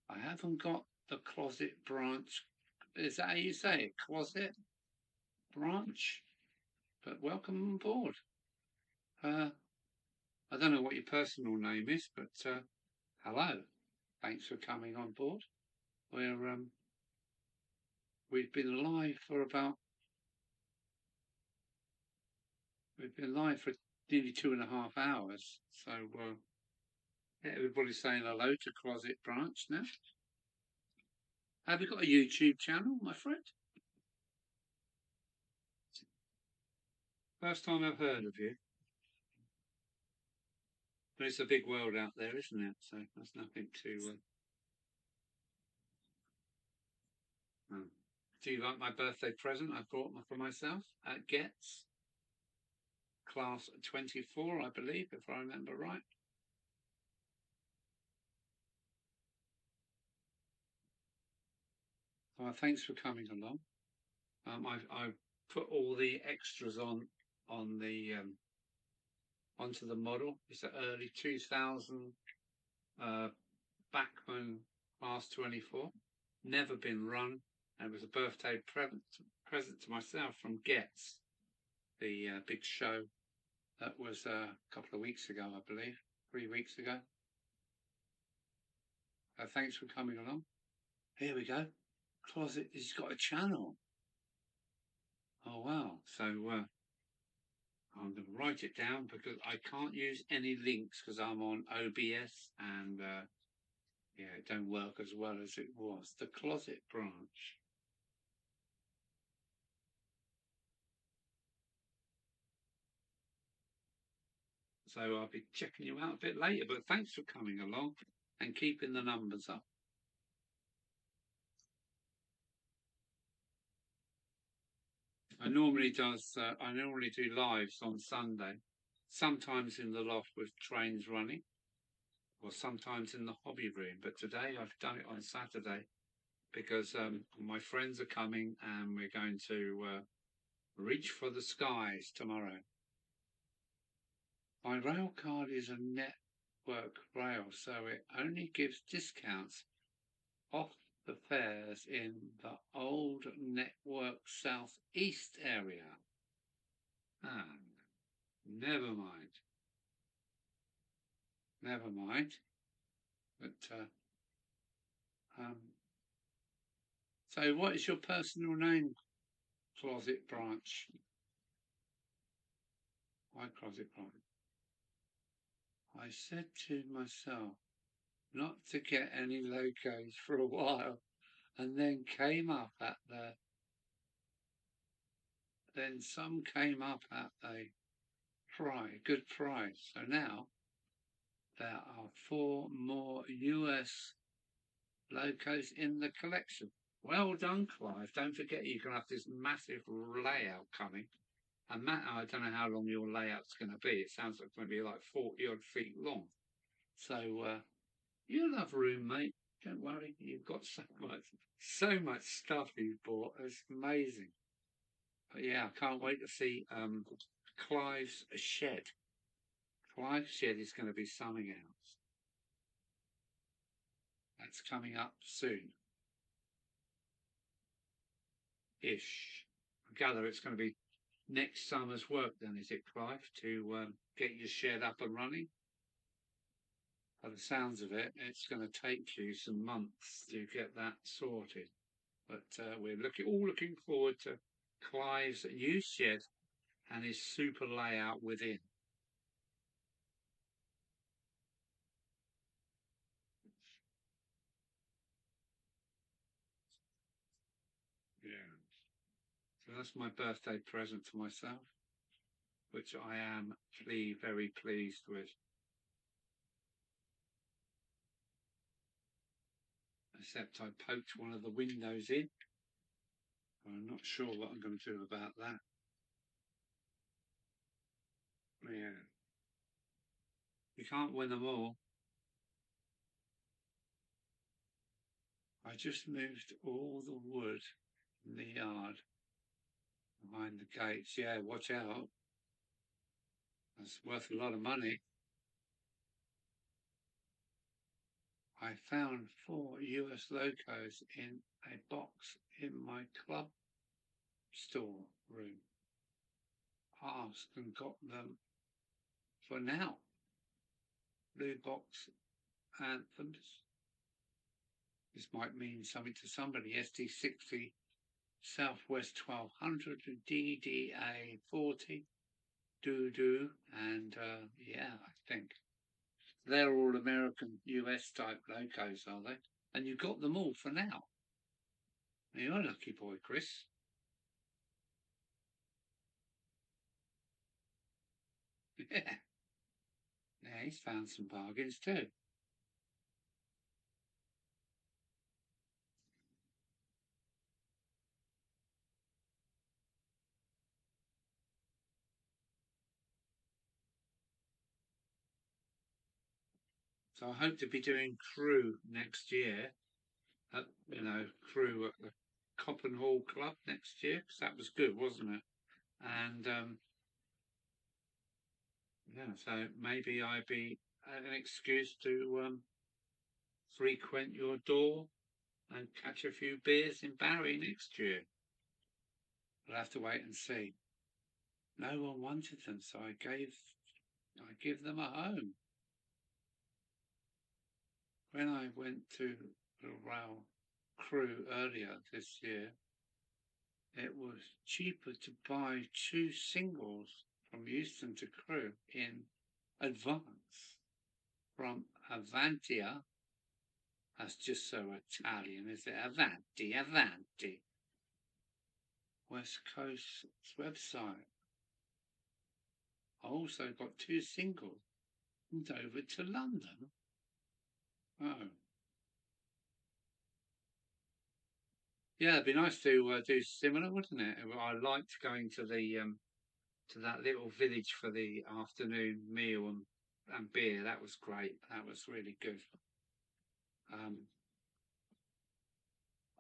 I haven't got the Closet Branch. Is that how you say it? Closet Branch? But welcome aboard. Uh, I don't know what your personal name is, but hello. Thanks for coming on board. We've been live for about we've been live for nearly 2.5 hours. So yeah, everybody's saying hello to Closet Branch now. Have you got a YouTube channel, my friend? First time I've heard of you. But it's a big world out there, isn't it? So there's nothing to. Do you like my birthday present I bought for myself at Getz? Class 24, I believe, if I remember right. Thanks for coming along. I put all the extras on the onto the model. It's an early 2000 Bachmann Class 24. Never been run. And it was a birthday present to myself from Getz, the big show that was a couple of weeks ago, I believe, 3 weeks ago. Thanks for coming along. Here we go. Closet, he's got a channel. Oh, wow. So I'm going to write it down because I can't use any links because I'm on OBS and yeah, it don't work as well as it was. The Closet Branch. So I'll be checking you out a bit later, but thanks for coming along and keeping the numbers up. I normally do lives on Sunday, sometimes in the loft with trains running, or sometimes in the hobby room. But today I've done it on Saturday because my friends are coming and we're going to reach for the skies tomorrow. My rail card is a network rail, so it only gives discounts off the fares in the old network southeast area. Ah, never mind. Never mind. But so, what is your personal name, Closet Branch? Why Closet Branch? I said to myself not to get any locos for a while, and then some came up at a good price. So now there are 4 more US locos in the collection. Well done, Clive. Don't forget you're going to have this massive layout coming. And Matt, I don't know how long your layout's going to be. It sounds like it's going to be like 40 odd feet long. So you'll have room, mate. Don't worry. You've got so much stuff you've bought. It's amazing. But yeah, I can't wait to see Clive's shed. Clive's shed is going to be something else. That's coming up soon. Ish. I gather it's going to be next summer's work then, is it, Clive, to get your shed up and running? By the sounds of it, it's going to take you some months to get that sorted. But we're all looking forward to Clive's new shed and his super layout within. Yeah. So that's my birthday present to myself, which I am very pleased with. Except I poked one of the windows in. I'm not sure what I'm going to do about that. Yeah. You can't win them all. I just moved all the wood in the yard behind the gates. Yeah, watch out. That's worth a lot of money. I found 4 US locos in a box in my club store room. Asked and got them for now. Blue box anthems. This might mean something to somebody. SD60 Southwest 1200 DDA 40 doo and yeah, I think they're all American US type locos, are they? And you got them all for now. You're a lucky boy, Chris. Yeah. Yeah, he's found some bargains too. So I hope to be doing crew next year. Crew at the Coppen Hall Club next year, because that was good, wasn't it? And yeah, so maybe I'd be an excuse to frequent your door and catch a few beers in Barry next year. We'll have to wait and see. No one wanted them, so I give them a home. When I went to the rail crew earlier this year, it was cheaper to buy 2 singles from Euston to Crewe in advance from Avantia. That's just so Italian, is it? Avanti. West Coast's website. I also got 2 singles from Dover to London. Oh. Yeah, it'd be nice to do similar, wouldn't it? I liked going to that little village for the afternoon meal and beer. That was great. That was really good.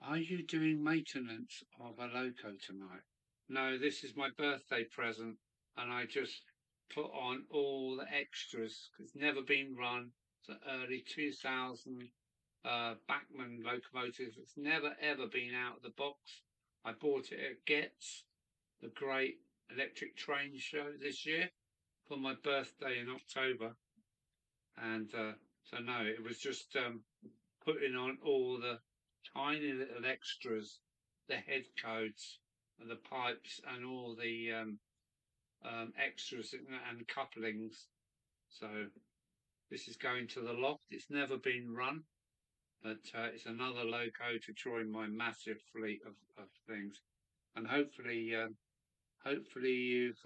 Are you doing maintenance of a loco tonight? No, this is my birthday present, and I just put on all the extras. It's never been run. It's an early 2000 Bachmann locomotive. It's never ever been out of the box. I bought it at Getz, the great electric train show this year, for my birthday in October, and So no, it was just putting on all the tiny little extras, the head codes, and the pipes, and all the extras and couplings. So this is going to the loft. It's never been run, but it's another loco to join my massive fleet of things. And hopefully you've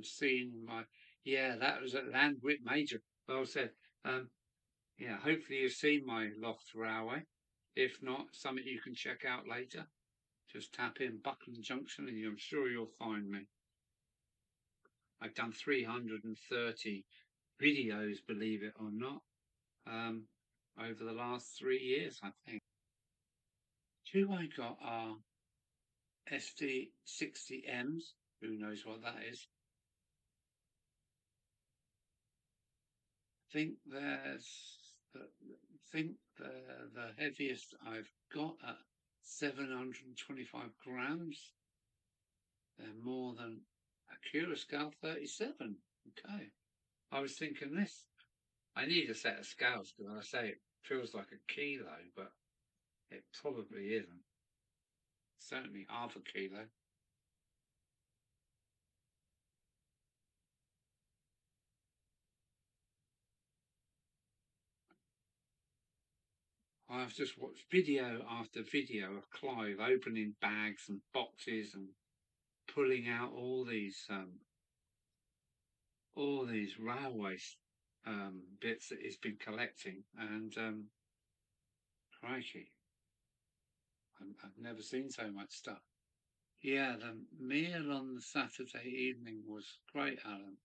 seen my, yeah, that was at Landwick Major. Well said. Yeah, hopefully you've seen my loft railway. If not, something you can check out later. Just tap in Buckland Junction and I'm sure you'll find me. I've done 330 videos, believe it or not, over the last 3 years, I think. Two I got are SD60Ms. Who knows what that is? I think the heaviest I've got at 725 grams. They're more than a kilo scale 37. Okay. I was thinking this. I need a set of scales because I say it feels like a kilo, but it probably isn't. Certainly half a kilo. I've just watched video after video of Clive opening bags and boxes and pulling out all these railway bits that he's been collecting, and crikey, I've never seen so much stuff. Yeah, the meal on the Saturday evening was great, Alan.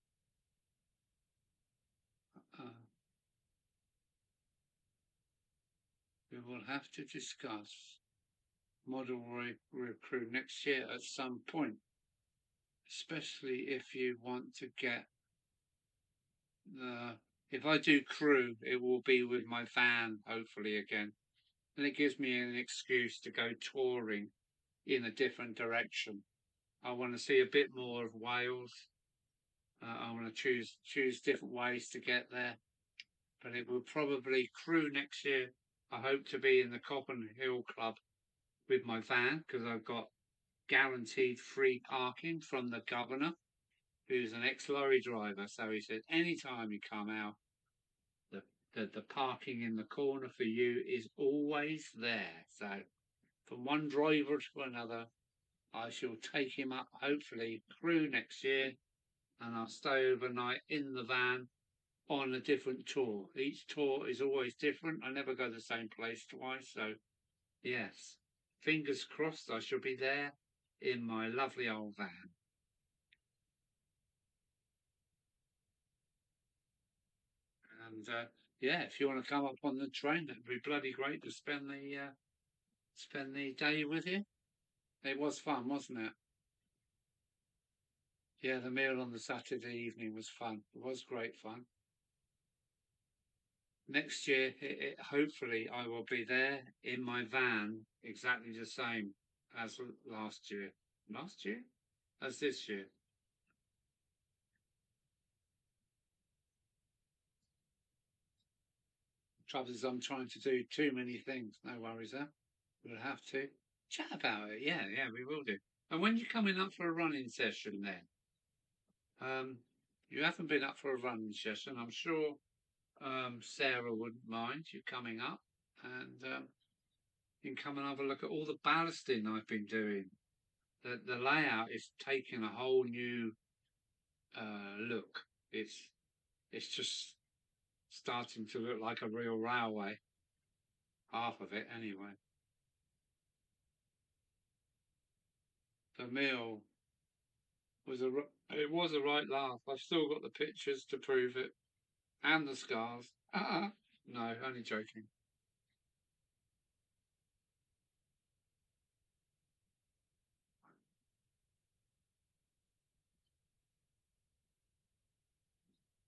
Uh, we will have to discuss model recruit next year at some point, especially if you want to get the. If I do crew, it will be with my van, hopefully again, and it gives me an excuse to go touring in a different direction. I want to see a bit more of Wales. I want to choose different ways to get there, but it will probably crew next year. I hope to be in the Cobham Hill Club with my van because I've got guaranteed free parking from the governor, who's an ex-lorry driver. So he said, anytime you come out, the parking in the corner for you is always there. So from one driver to another, I shall take him up, hopefully, through next year, and I'll stay overnight in the van on a different tour. Each tour is always different. I never go the same place twice. So, yes, fingers crossed I shall be there in my lovely old van. And yeah, if you want to come up on the train, it'd be bloody great to spend the day with you. It was fun, wasn't it? Yeah, the meal on the Saturday evening was fun. It was great fun. Next year, hopefully, I will be there in my van, exactly the same as last year. Last year? As this year. Trouble is, I'm trying to do too many things. No worries, huh? We'll have to chat about it. Yeah, yeah, we will do. And when you're coming up for a running session, then you haven't been up for a running session. I'm sure Sarah wouldn't mind you coming up, and you can come and have a look at all the ballasting I've been doing. The layout is taking a whole new look. It's just starting to look like a real railway. Half of it, anyway. The meal was it was a right laugh. I've still got the pictures to prove it, and the scars. No, only joking.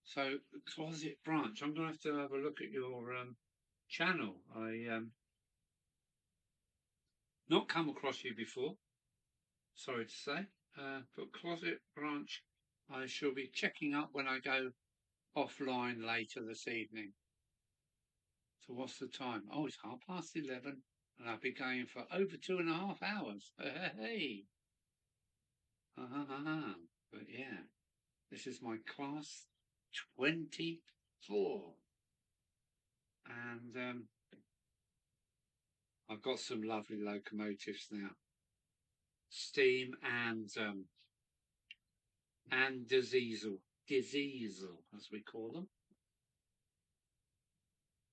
So, Closet Branch, I'm going to have a look at your channel. I not come across you before, sorry to say, but Closet Branch I shall be checking up when I go offline later this evening. So what's the time? Oh, it's 11:30, and I've been going for over 2.5 hours. Hey, but yeah, this is my class 24, and I've got some lovely locomotives now, steam and diesel, as we call them.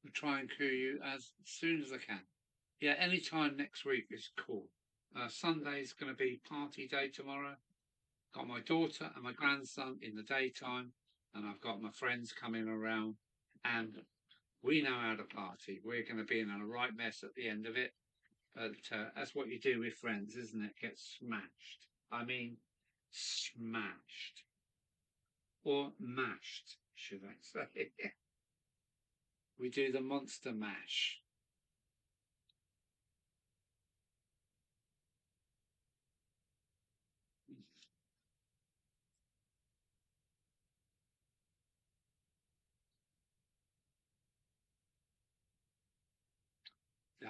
I'll try and cue you as soon as I can. Yeah, any time next week is cool. Sunday's going to be party day tomorrow. Got my daughter and my grandson in the daytime, and I've got my friends coming around, and we know how to party. We're going to be in a right mess at the end of it, but that's what you do with friends, isn't it? Get smashed. I mean, smashed. Or mashed, should I say. We do the monster mash.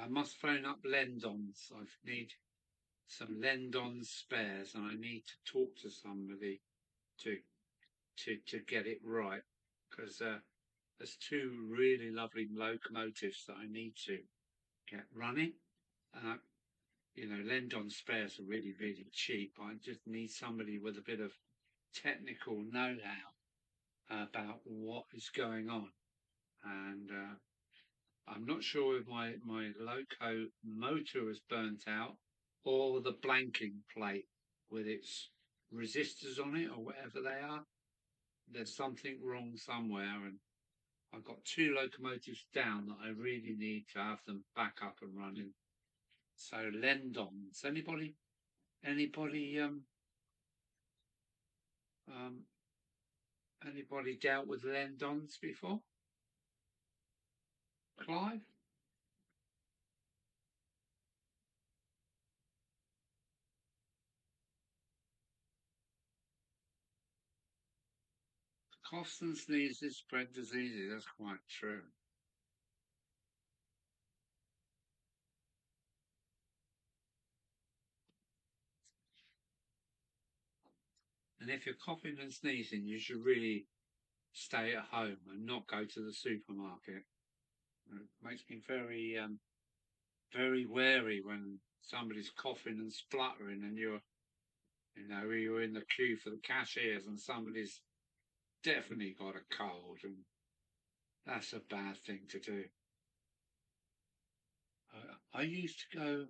I must phone up Lendons. I need some Lendon spares, and I need to talk to somebody to to get it right, because there's two really lovely locomotives that I need to get running. And Lendon spares are really, really cheap. I just need somebody with a bit of technical know-how about what is going on. And I'm not sure if my loco motor has burnt out, or the blanking plate with its resistors on it, or whatever they are. There's something wrong somewhere, and I've got two locomotives down that I really need to have them back up and running. So Lendons, anybody um anybody dealt with Lendons before? Clive? Coughs and sneezes spread diseases. That's quite true. And if you're coughing and sneezing, you should really stay at home and not go to the supermarket. It makes me very wary when somebody's coughing and spluttering, and you're in the queue for the cashiers, and somebody's definitely got a cold, and that's a bad thing to do. I used to go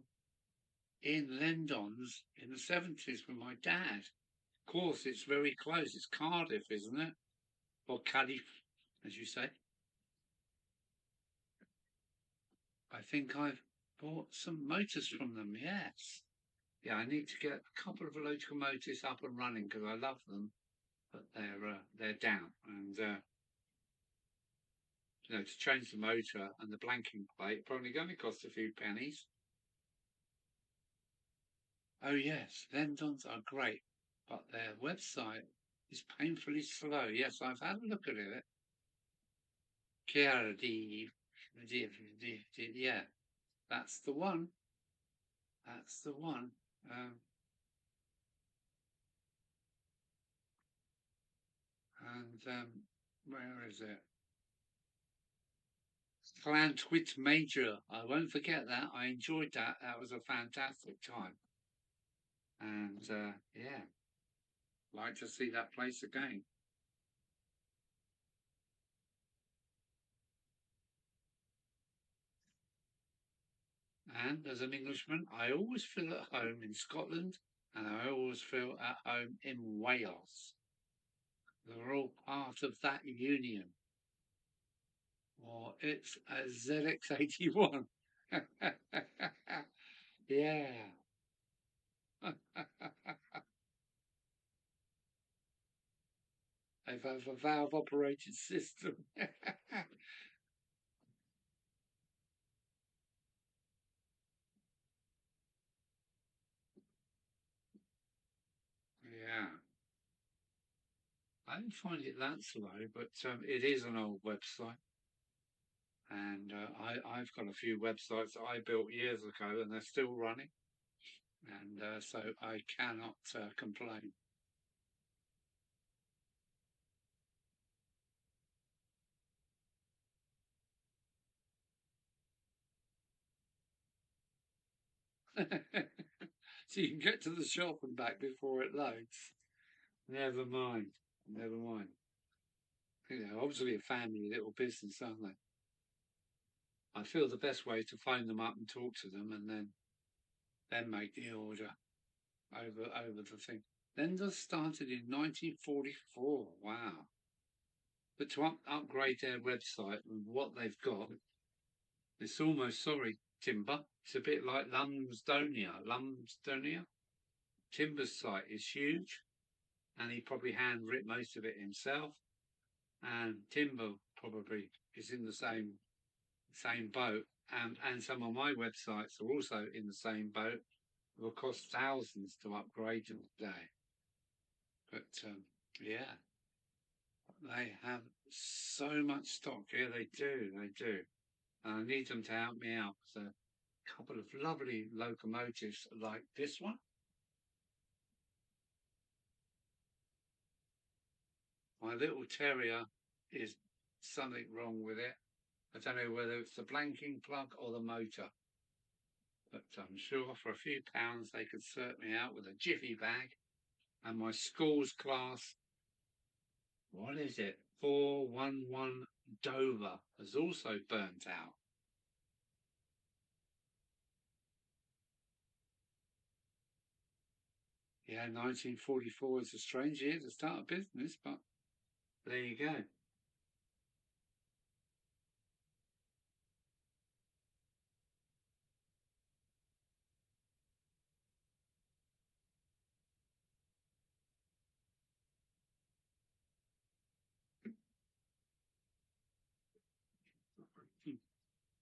in Lendons in the 70s with my dad. Of course, it's very close. It's Cardiff, isn't it? Or Cardiff, as you say. I think I've bought some motors from them, yes. Yeah, I need to get a couple of locomotives up and running because I love them, but they're down, and to change the motor and the blanking plate probably going to cost a few pennies. Oh yes, Lendons are great, but their website is painfully slow. Yes, I've had a look at it. Yeah, that's the one. That's the one. Um, and where is it? Glantwit Major. I won't forget that. I enjoyed that. That was a fantastic time. And yeah, like to see that place again. And as an Englishman, I always feel at home in Scotland, and I always feel at home in Wales. They're all part of that union. Or it's a ZX81. Yeah. They have a valve operated system. Yeah. I didn't find it that slow, but it is an old website. And I've got a few websites that I built years ago, and they're still running, and so I cannot complain. So you can get to the shop and back before it loads. Never mind. Never mind. You know, obviously a family little business, aren't they? I feel the best way to phone them up and talk to them, and then make the order over the thing. Then this started in 1944. Wow. But to upgrade their website and what they've got, it's almost, sorry, Timber. It's a bit like Lumsdonia. Lumsdonia. Timber's site is huge, and he probably handwritten most of it himself. And Timber probably is in the same boat. And some of my websites are also in the same boat. It will cost thousands to upgrade them today. But yeah, they have so much stock. Yeah, they do. They do. And I need them to help me out. So a couple of lovely locomotives like this one. My little terrier is something wrong with it. I don't know whether it's the blanking plug or the motor. But I'm sure for a few pounds they could sort me out with a jiffy bag. And my school's class, what is it? 411 Dover has also burnt out. Yeah, 1944 is a strange year to start a business, but there you go.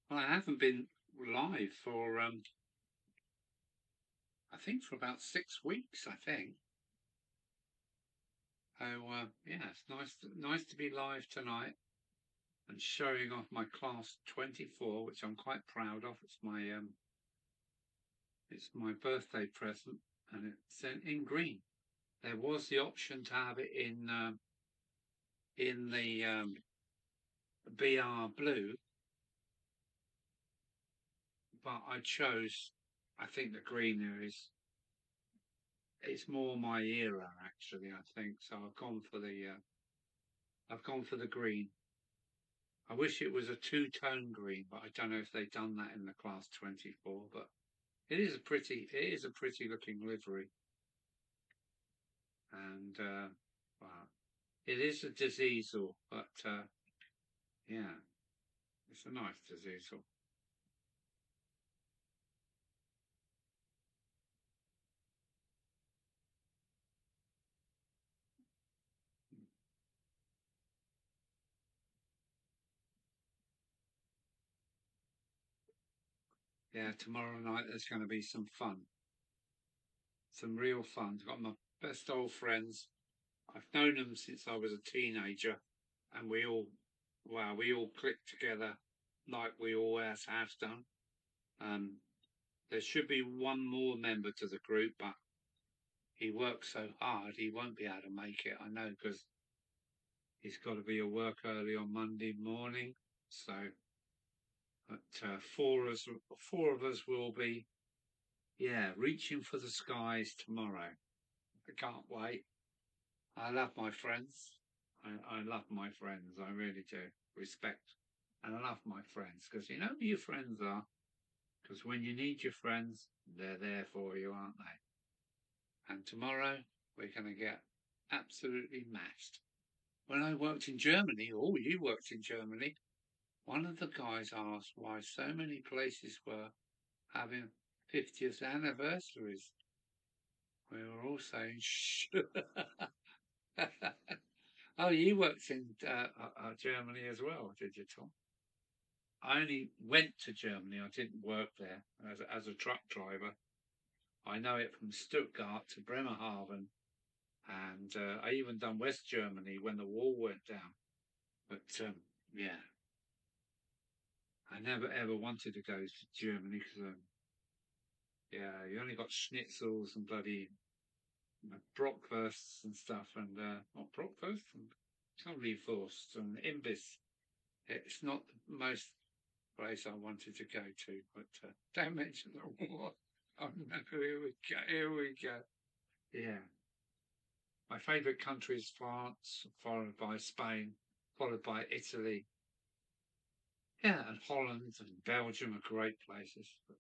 Well, I haven't been live for I think for about 6 weeks. I think. So yeah, it's nice to be live tonight and showing off my class 24, which I'm quite proud of. It's my birthday present, and it's in green. There was the option to have it in the BR blue, but I chose. I think the green there is. It's more my era, actually. I think so. I've gone for the green. I wish it was a two-tone green, but I don't know if they've done that in the class 24. But it is a pretty looking livery, and well, it is a diesel, but yeah, it's a nice diesel. Yeah, tomorrow night there's going to be some fun, some real fun. I've got my best old friends. I've known them since I was a teenager, and we all clicked together like we always have done. Um, there should be one more member to the group, but he works so hard he won't be able to make it. I know because he's got to be at work early on Monday morning. So, but four of us will be, yeah, reaching for the skies tomorrow. I can't wait. I love my friends. I love my friends. I really do. Respect. And I love my friends because you know who your friends are. Because when you need your friends, they're there for you, aren't they? And tomorrow we're going to get absolutely mashed. When I worked in Germany, oh, you worked in Germany, one of the guys asked why so many places were having 50th anniversaries. We were all saying, shh. Oh, you worked in Germany as well, did you, Tom? I only went to Germany. I didn't work there as a truck driver. I know it from Stuttgart to Bremerhaven, and I even done West Germany when the wall went down. But yeah, I never ever wanted to go to Germany because, yeah, you only got schnitzels and bloody bratwursts and stuff, and not bratwurst, and currywurst and imbiss. It's not the most place I wanted to go to, but don't mention the war. Oh no, here we go, here we go. Yeah. My favourite country is France, followed by Spain, followed by Italy. Yeah, and Holland and Belgium are great places, but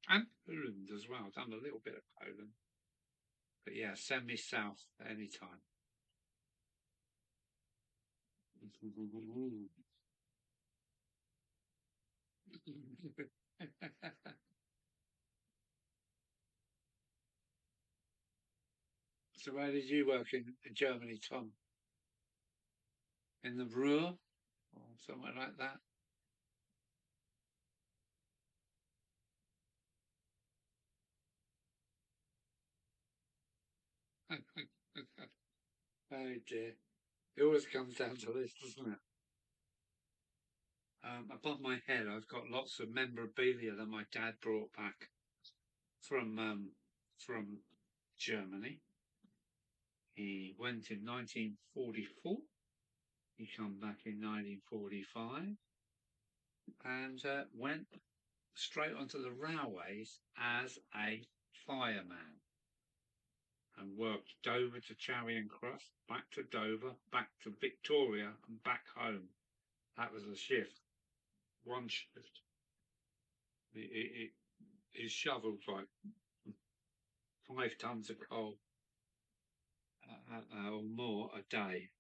and Poland as well. I've done a little bit of Poland, but yeah, send me south anytime. So where did you work in Germany, Tom? In the Ruhr or somewhere like that? Oh dear. It always comes down to this, doesn't it? Above my head, I've got lots of memorabilia that my dad brought back from Germany. He went in 1944. He come back in 1945 and went straight onto the railways as a fireman and worked Dover to Charing Cross, back to Dover, back to Victoria and back home. That was a shift, one shift. He shovelled like 5 tons of coal or more a day.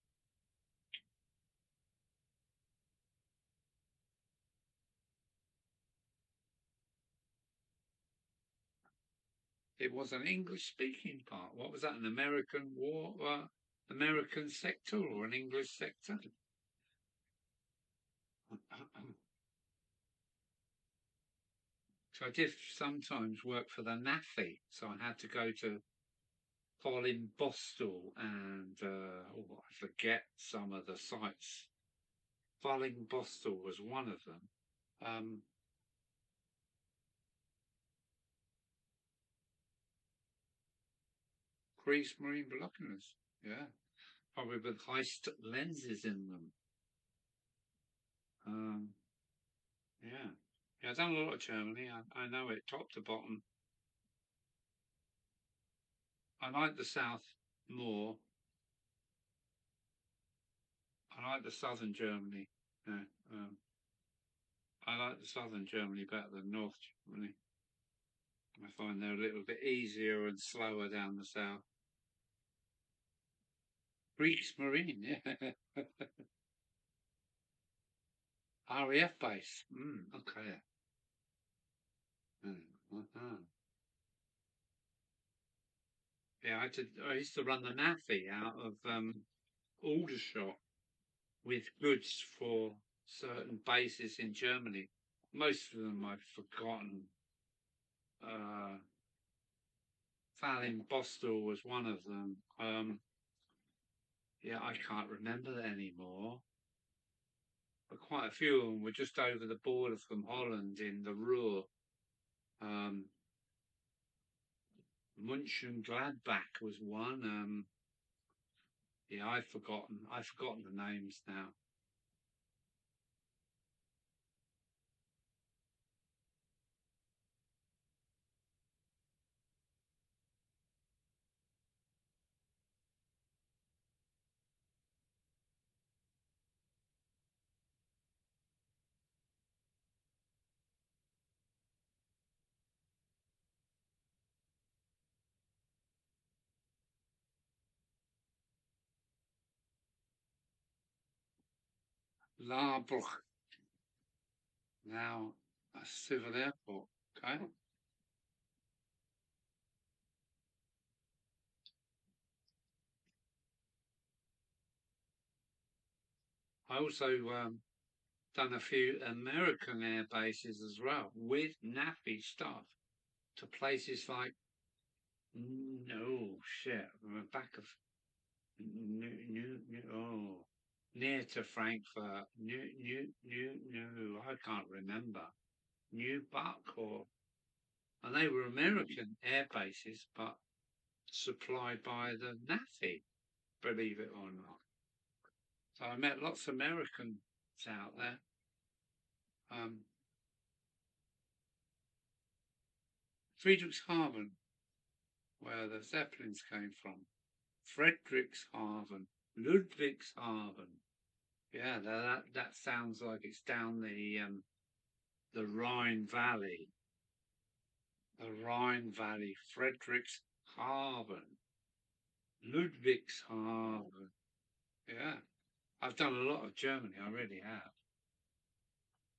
It was an English-speaking part. What was that? An American war, American sector or an English sector? So I did sometimes work for the NAFI, so I had to go to Colin Bostel and I forget some of the sites. Colin Bostel was one of them. Um, Grease marine binoculars, yeah, probably with high lenses in them. Um, yeah, yeah, I've done a lot of Germany. I know it top to bottom. I like the south more. I like the southern Germany. Yeah, I like the southern Germany better than North Germany. I find they're a little bit easier and slower down the south. Greeks Marine, yeah. RAF base. Okay. Uh-huh. Yeah, I used to run the NAFI out of Aldershot with goods for certain bases in Germany. Most of them I've forgotten. Uh, Fallin Bostel was one of them. Yeah, I can't remember anymore. But quite a few of them were just over the border from Holland in the Ruhr. Um, Gladbach was one. Yeah, I've forgotten the names now. Laarbruch, now a civil airport. Okay. I also done a few American air bases as well with NAFI stuff to places like no shit, the back of new, oh. near to Frankfurt. I can't remember. New Buck and they were American air bases, but supplied by the Navy, believe it or not. So I met lots of Americans out there. Friedrichshafen, where the Zeppelins came from. Frederikshafen, Ludwigshafen. Yeah, that sounds like it's down the Rhine Valley. The Rhine Valley, Frederikshafen, Ludwigshafen. Yeah, I've done a lot of Germany. I really have.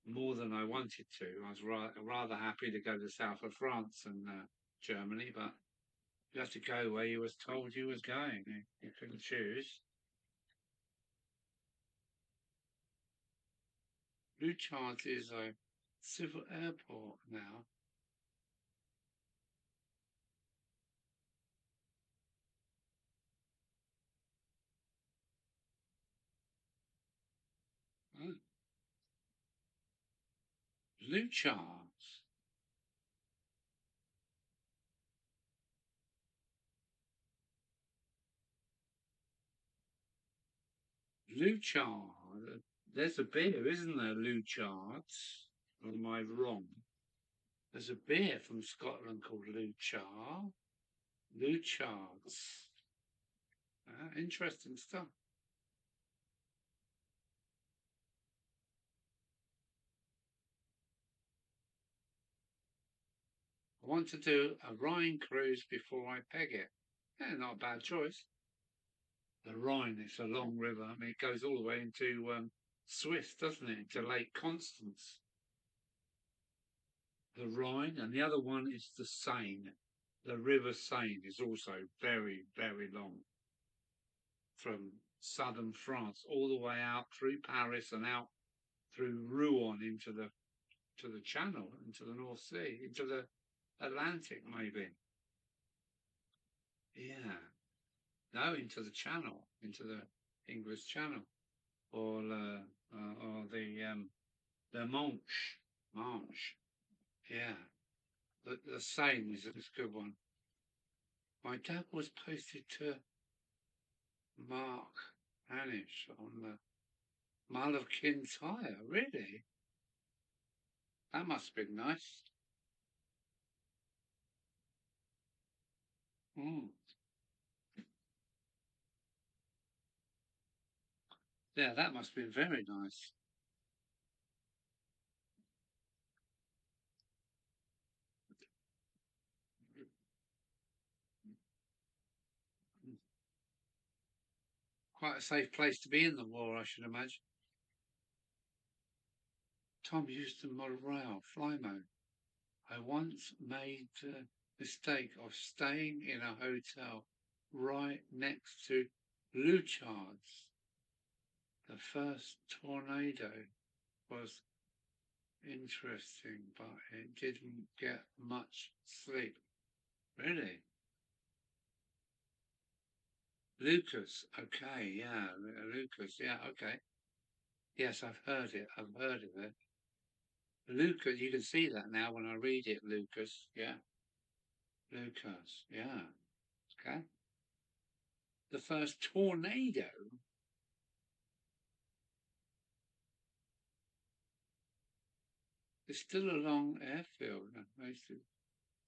More than I wanted to. I was rather happy to go to the south of France and Germany, but you have to go where you was told you was going. You couldn't choose. Luchards is a civil airport now. Oh, Luchards. Luchards. There's a beer, isn't there, Luchards? Or am I wrong? There's a beer from Scotland called Luchard. Luchards. Interesting stuff. I want to do a Rhine cruise before I peg it. Yeah, not a bad choice. The Rhine, it's a long river. I mean, it goes all the way into Swiss, doesn't it? Into Lake Constance. The Rhine, and the other one is the Seine. The River Seine is also very, very long from southern France all the way out through Paris and out through Rouen into the Channel, into the North Sea, into the Atlantic, maybe. Yeah, no, into the Channel, into the English Channel, or the Manche. Yeah, the Seine is a good one. My dad was posted to Mark Hanish on the Mull of Kintyre. Really? That must have been nice. Mm. Yeah, that must have been very nice. Quite a safe place to be in the war, I should imagine. Tom Houston Model Rail, fly mode. I once made the mistake of staying in a hotel right next to Luchards. The first tornado was interesting, but it didn't get much sleep. Really? Lucas, okay, yeah, Lucas, yeah, okay. Yes, I've heard it. I've heard of it. Lucas, you can see that now when I read it, Lucas. Yeah, Lucas, yeah, okay. The first tornado. It's still a long airfield. Most of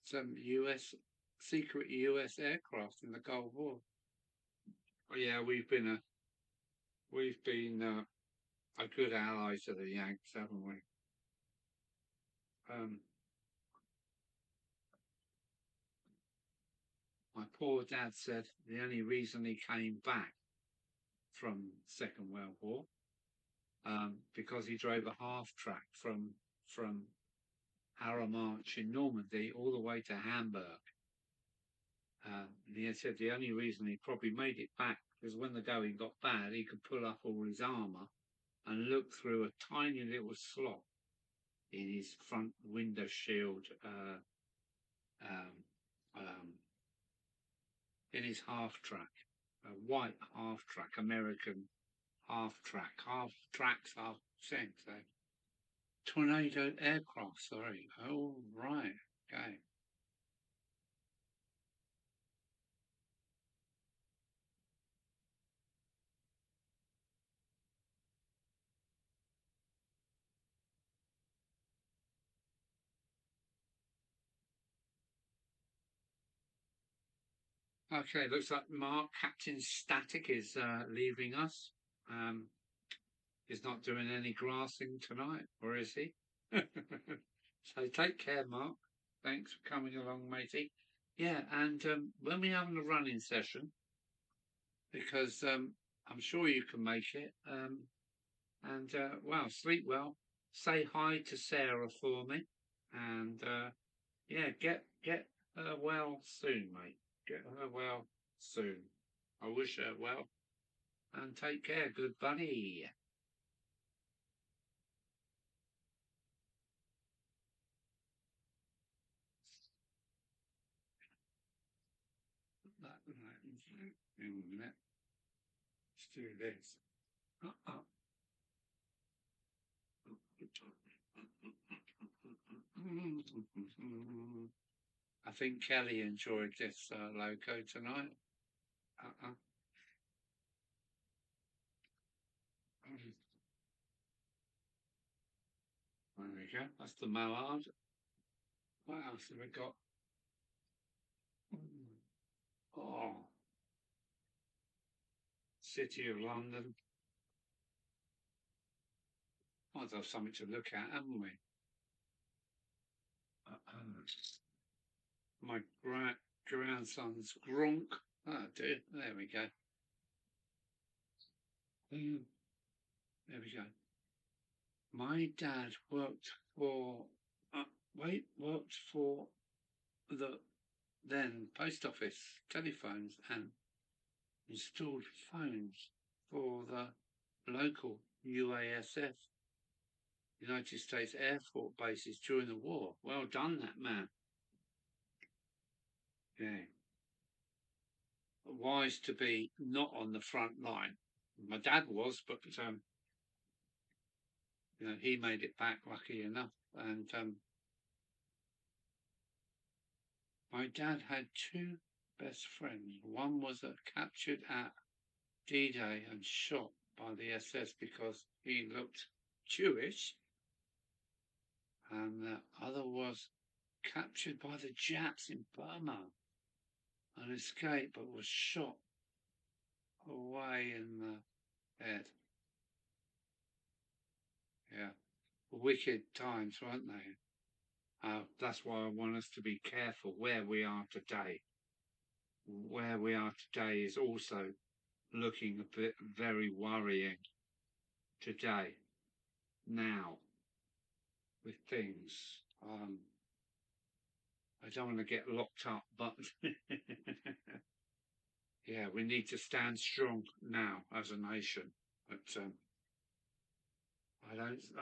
some US secret US aircraft in the Cold War. Well, yeah, we've been a good ally to the Yanks, haven't we? Um, my poor dad said the only reason he came back from Second World War because he drove a half track from Haramarch in Normandy all the way to Hamburg. And he said the only reason he probably made it back was when the going got bad, he could pull up all his armour and look through a tiny little slot in his front window shield um, um, in his half track, a white half track American half tracks, half thing. So tornado aircraft. Sorry. Oh right. Okay. Okay. Looks like Mark Captain Static is leaving us. Um, he's not doing any grassing tonight, or is he? So take care, Mark. Thanks for coming along, matey. Yeah, and when we're having a running session, because I'm sure you can make it. And well, sleep well. Say hi to Sarah for me, and yeah, get her well soon, mate. Get her well soon. I wish her well, and take care, good buddy. Let's do this. I think Kelly enjoyed this loco tonight. Uh-uh. There we go. That's the Mallard. What else have we got? Oh, City of London. Might have something to look at, haven't we? My grandson's Gronk. Oh, dear. There we go. There we go. My dad worked for, worked for the then post office telephones and installed phones for the local UASF, United States Air Force bases during the war. Well done, that man. Yeah. Wise to be not on the front line. My dad was, but you know, he made it back lucky enough. And my dad had two best friends. One was captured at D-Day and shot by the SS because he looked Jewish, and the other was captured by the Japs in Burma and escaped, but was shot away in the head. Yeah, wicked times, weren't they? That's why I want us to be careful where we are today. Where we are today is also looking a bit very worrying today, now, with things. I don't want to get locked up, but yeah, we need to stand strong now as a nation. But I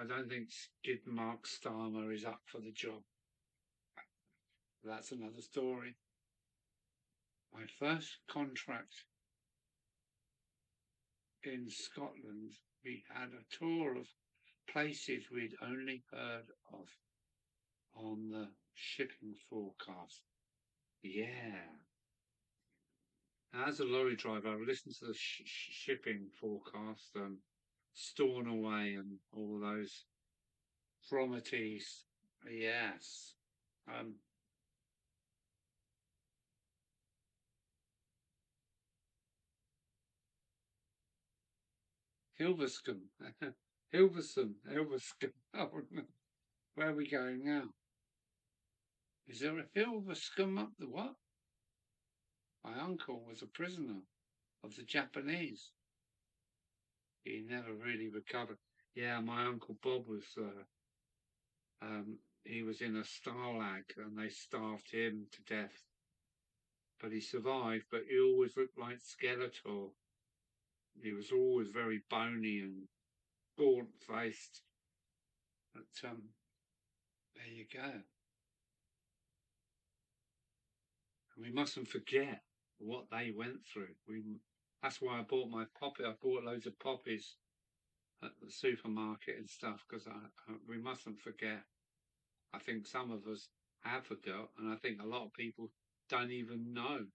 don't think Skid Mark Starmer is up for the job. That's another story. My first contract in Scotland, we had a tour of places we'd only heard of on the shipping forecast. Yeah. Now, as a lorry driver, I listen to the shipping forecast, Stornoway and all those Prometheus. Yes. Um, Hilversum. Hilversum. Oh, no. Where are we going now? Is there a Hilversum up the what? My uncle was a prisoner of the Japanese. He never really recovered. Yeah, my uncle Bob was. He was in a Stalag, and they starved him to death. But he survived. But he always looked like Skeletor. He was always very bony and gaunt-faced. But there you go. We mustn't forget what they went through. That's why I bought my poppy. I bought loads of poppies at the supermarket and stuff because we mustn't forget. I think some of us have forgot, and I think a lot of people don't even know.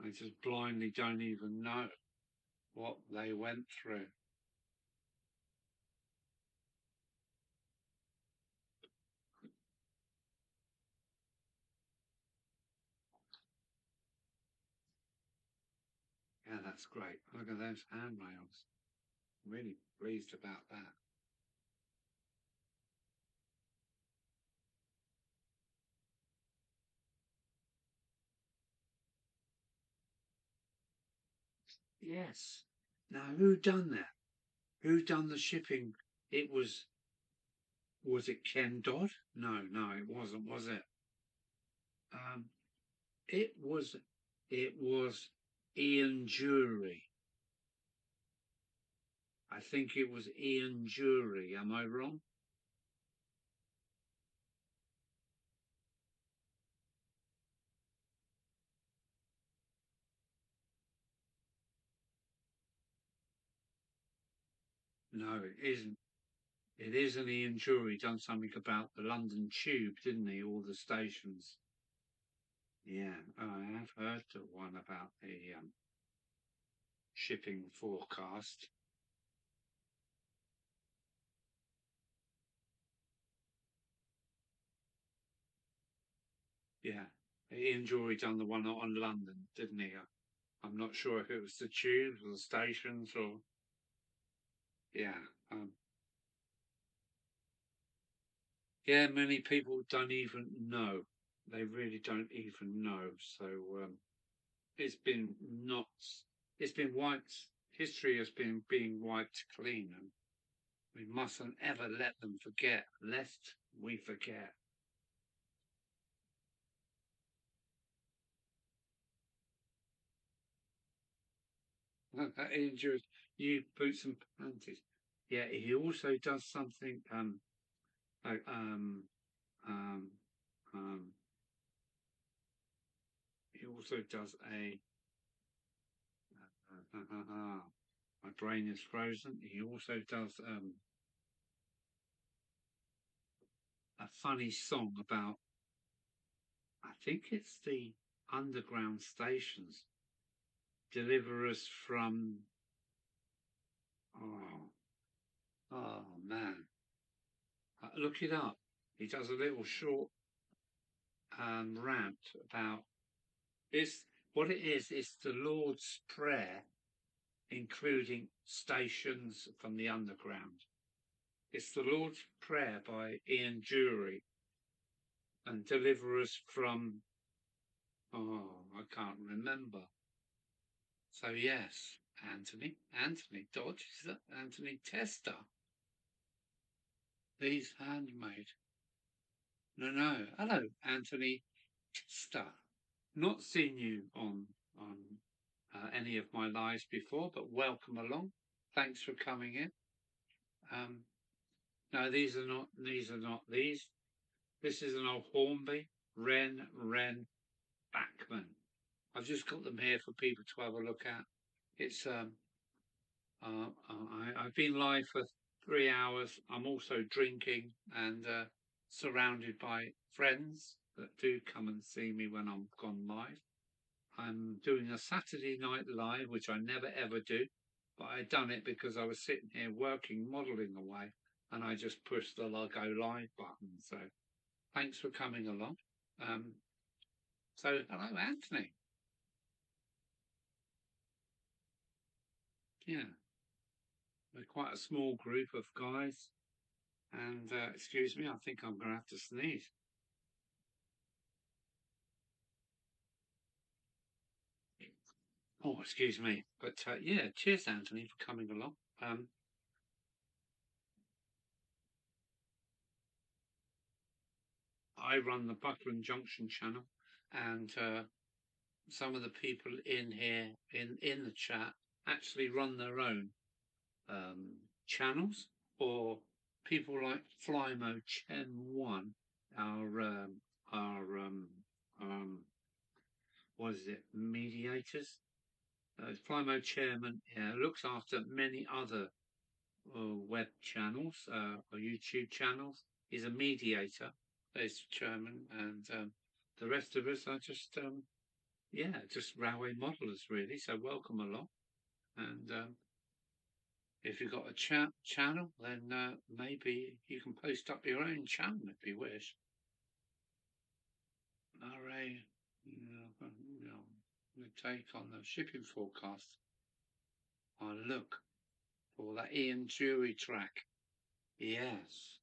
They just blindly don't even know what they went through. Yeah, that's great. Look at those handrails. Really pleased about that. Yes. Now, who done that? Who done the shipping? It was it Ken Dodd? No, no, it wasn't, was it? Um, it was, it was Ian Jury. I think it was Ian Jury. Am I wrong? No, it isn't. It isn't Ian Jury. Done something about the London Tube, didn't he? All the stations. Yeah, I have heard the one about the shipping forecast. Yeah, Ian Jury done the one on London, didn't he? I'm not sure if it was the tubes or the stations or yeah. Um, yeah, many people don't even know. They really don't even know. So it's been not. It's been wiped. History has been being wiped clean, and we mustn't ever let them forget, lest we forget. Injured you boots and panties. Yeah, he also does something. Like, um, um, he also does a. My brain is frozen. He also does a funny song about. I think it's the underground stations deliver us from. Oh, oh man, look it up. He does a little short rant about. It's what it is. It's the Lord's Prayer, including stations from the underground. It's the Lord's Prayer by Ian Jury and deliver us from. Oh, I can't remember. So yes, Anthony Dodge, is that Anthony Tester? He's handmade. No, no. Hello, Anthony Tester. Not seen you on any of my lives before, but welcome along. Thanks for coming in. Um, no, these are not. These are not these. This is an old Hornby Wren Backman. I've just got them here for people to have a look at. It's I've been live for 3 hours. I'm also drinking and surrounded by friends that do come and see me when I'm gone live. I'm doing a Saturday night live, which I never ever do, but I done it because I was sitting here working, modelling away, and I just pushed the go live button. So thanks for coming along. Um, so hello, Anthony. Yeah, we're quite a small group of guys. And excuse me, I think I'm going to have to sneeze. Oh, excuse me. But yeah, cheers, Anthony, for coming along. I run the Buckland Junction channel, and some of the people in here in the chat actually run their own channels, or people like Flymo Chen One, our our what is it, mediators. Flymo chairman, looks after many other web channels or YouTube channels. He's a mediator, as chairman, and the rest of us are just just railway modelers really. So welcome along, and if you've got a channel, then maybe you can post up your own channel if you wish. RA, take on the shipping forecast. I look for that Ian Jury track. Yes.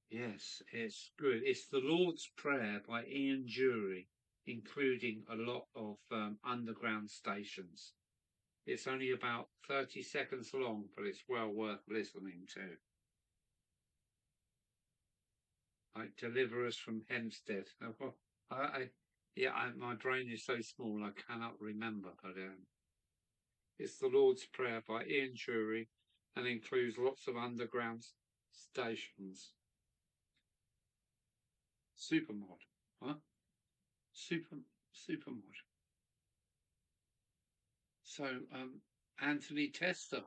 Yes, it's good. It's the Lord's Prayer by Ian Jury, including a lot of underground stations. It's only about 30 seconds long, but it's well worth listening to. Like Deliver Us from Hempstead. My brain is so small I cannot remember, but it's the Lord's Prayer by Ian Jury and includes lots of underground stations. Supermod, huh? Supermod. So, Anthony Tester.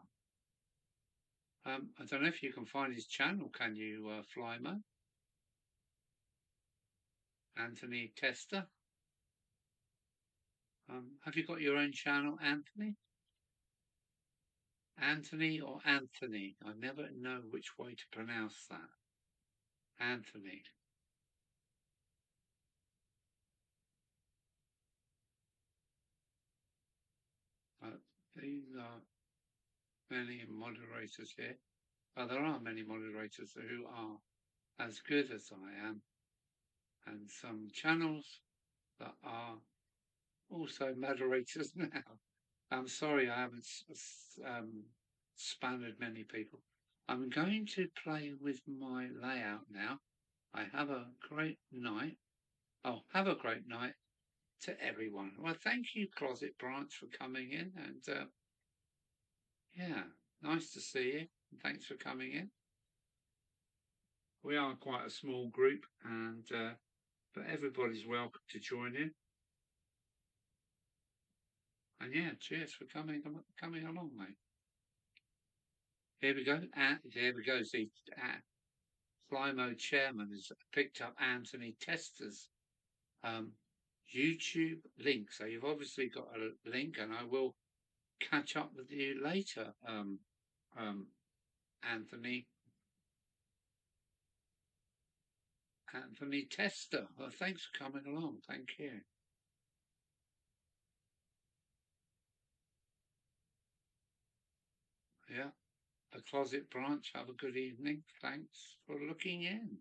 I don't know if you can find his channel. Can you, Flymo? Anthony Tester. Have you got your own channel, Anthony? Anthony or Anthony? I never know which way to pronounce that. Anthony. These are many moderators here. Well, there are many moderators who are as good as I am, and some channels that are also moderators now. I'm sorry I haven't spanned many people. I'm going to play with my layout now. I have a great night. Oh, have a great night to everyone. Well, thank you, Closet Branch, for coming in. And yeah, nice to see you. Thanks for coming in. We are quite a small group, and but everybody's welcome to join in. And yeah, cheers for coming along, mate. Here we go. There we go. See, Flymo chairman has picked up Anthony Tester's YouTube link. So you've obviously got a link, and I will catch up with you later, Anthony Tester. Well, thanks for coming along. Thank you. Yeah. A Closet Branch, have a good evening. Thanks for looking in.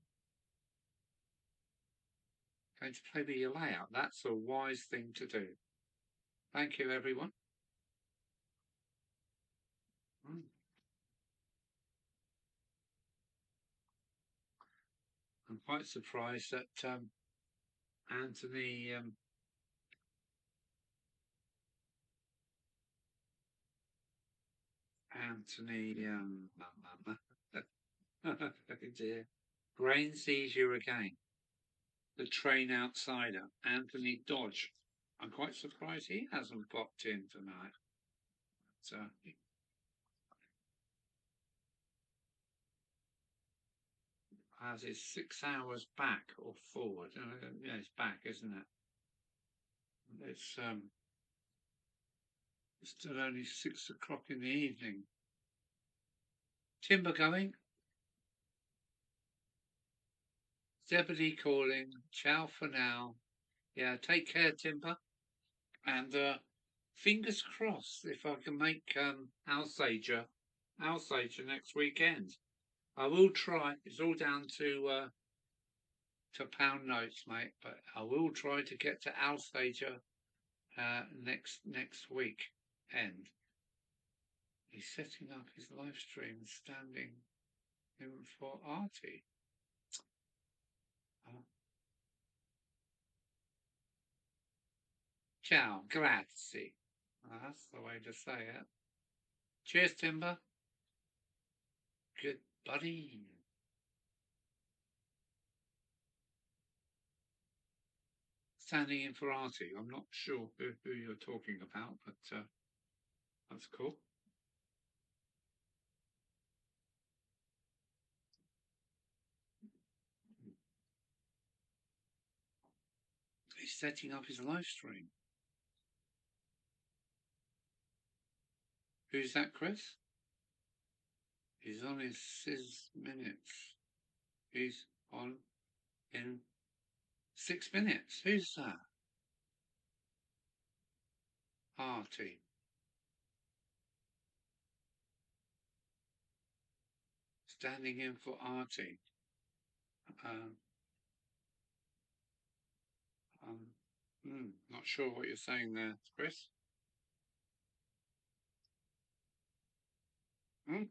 Going to play with your layout. That's a wise thing to do. Thank you, everyone. I'm quite surprised that Anthony dear. Brain sees you again. The train outsider, Anthony Dodge. I'm quite surprised he hasn't popped in tonight. So as is 6 hours back or forward. Yeah, it's back, isn't it? It's still only 6 o'clock in the evening. Timber going. Zebedee calling. Ciao for now. Yeah, take care, Timber. And fingers crossed if I can make Alsager next weekend. I will try. It's all down to pound notes, mate. But I will try to get to Alsager next week end. He's setting up his live stream, standing in for Artie. Ciao, grazie. That's the way to say it. Cheers, Timber. Good buddy. standing in for Artie. I'm not sure who you're talking about, but that's cool. He's setting up his live stream. Who's that, Chris? He's on his 6 minutes. He's on in 6 minutes. Who's that? Artie. Standing in for Artie. Um, not sure what you're saying there, Chris. Hmm?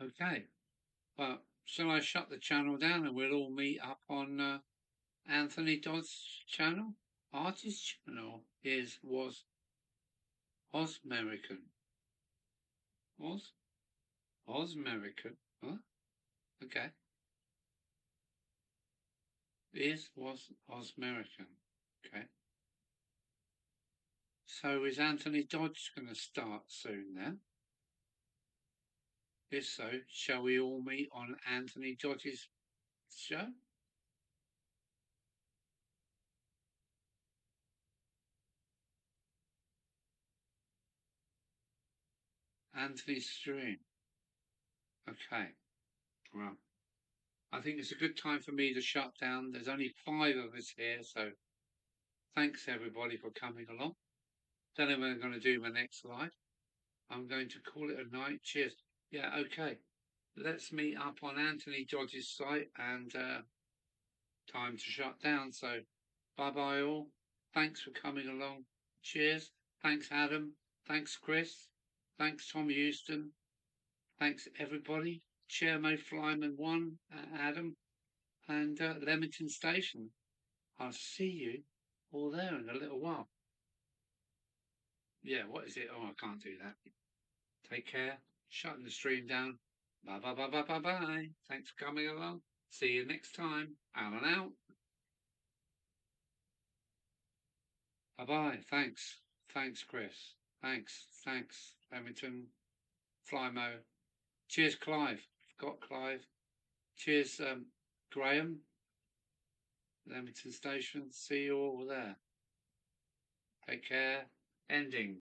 Okay. Well, shall I shut the channel down and we'll all meet up on Anthony Dodd's channel? Artie's channel was Osmerican. Osmerican. Huh? Okay. Was Osmerican. Okay. So is Anthony Dodge going to start soon then? If so, shall we all meet on Anthony Dodge's show? Anthony's stream. Okay. Well, I think it's a good time for me to shut down. There's only 5 of us here, so thanks everybody for coming along. Don't know when I'm going to do my next live. I'm going to call it a night. Cheers. Yeah, okay. Let's meet up on Anthony Dodge's site and time to shut down. So bye-bye all. Thanks for coming along. Cheers. Thanks, Adam. Thanks, Chris. Thanks, Tom Houston. Thanks, everybody. Chairman Flyman 1, Adam, and Leamington Station. I'll see you all there in a little while. Yeah, what is it? Oh, I can't do that. Take care. Shutting the stream down. Bye, bye, bye, bye, bye, bye. Thanks for coming along. See you next time. Alan out. Bye bye. Thanks. Thanks, Chris. Thanks. Thanks, Leamington. Flymo. Cheers, Clive. Got Clive. Cheers, Graham. Leamington Station. See you all there. Take care. Ending.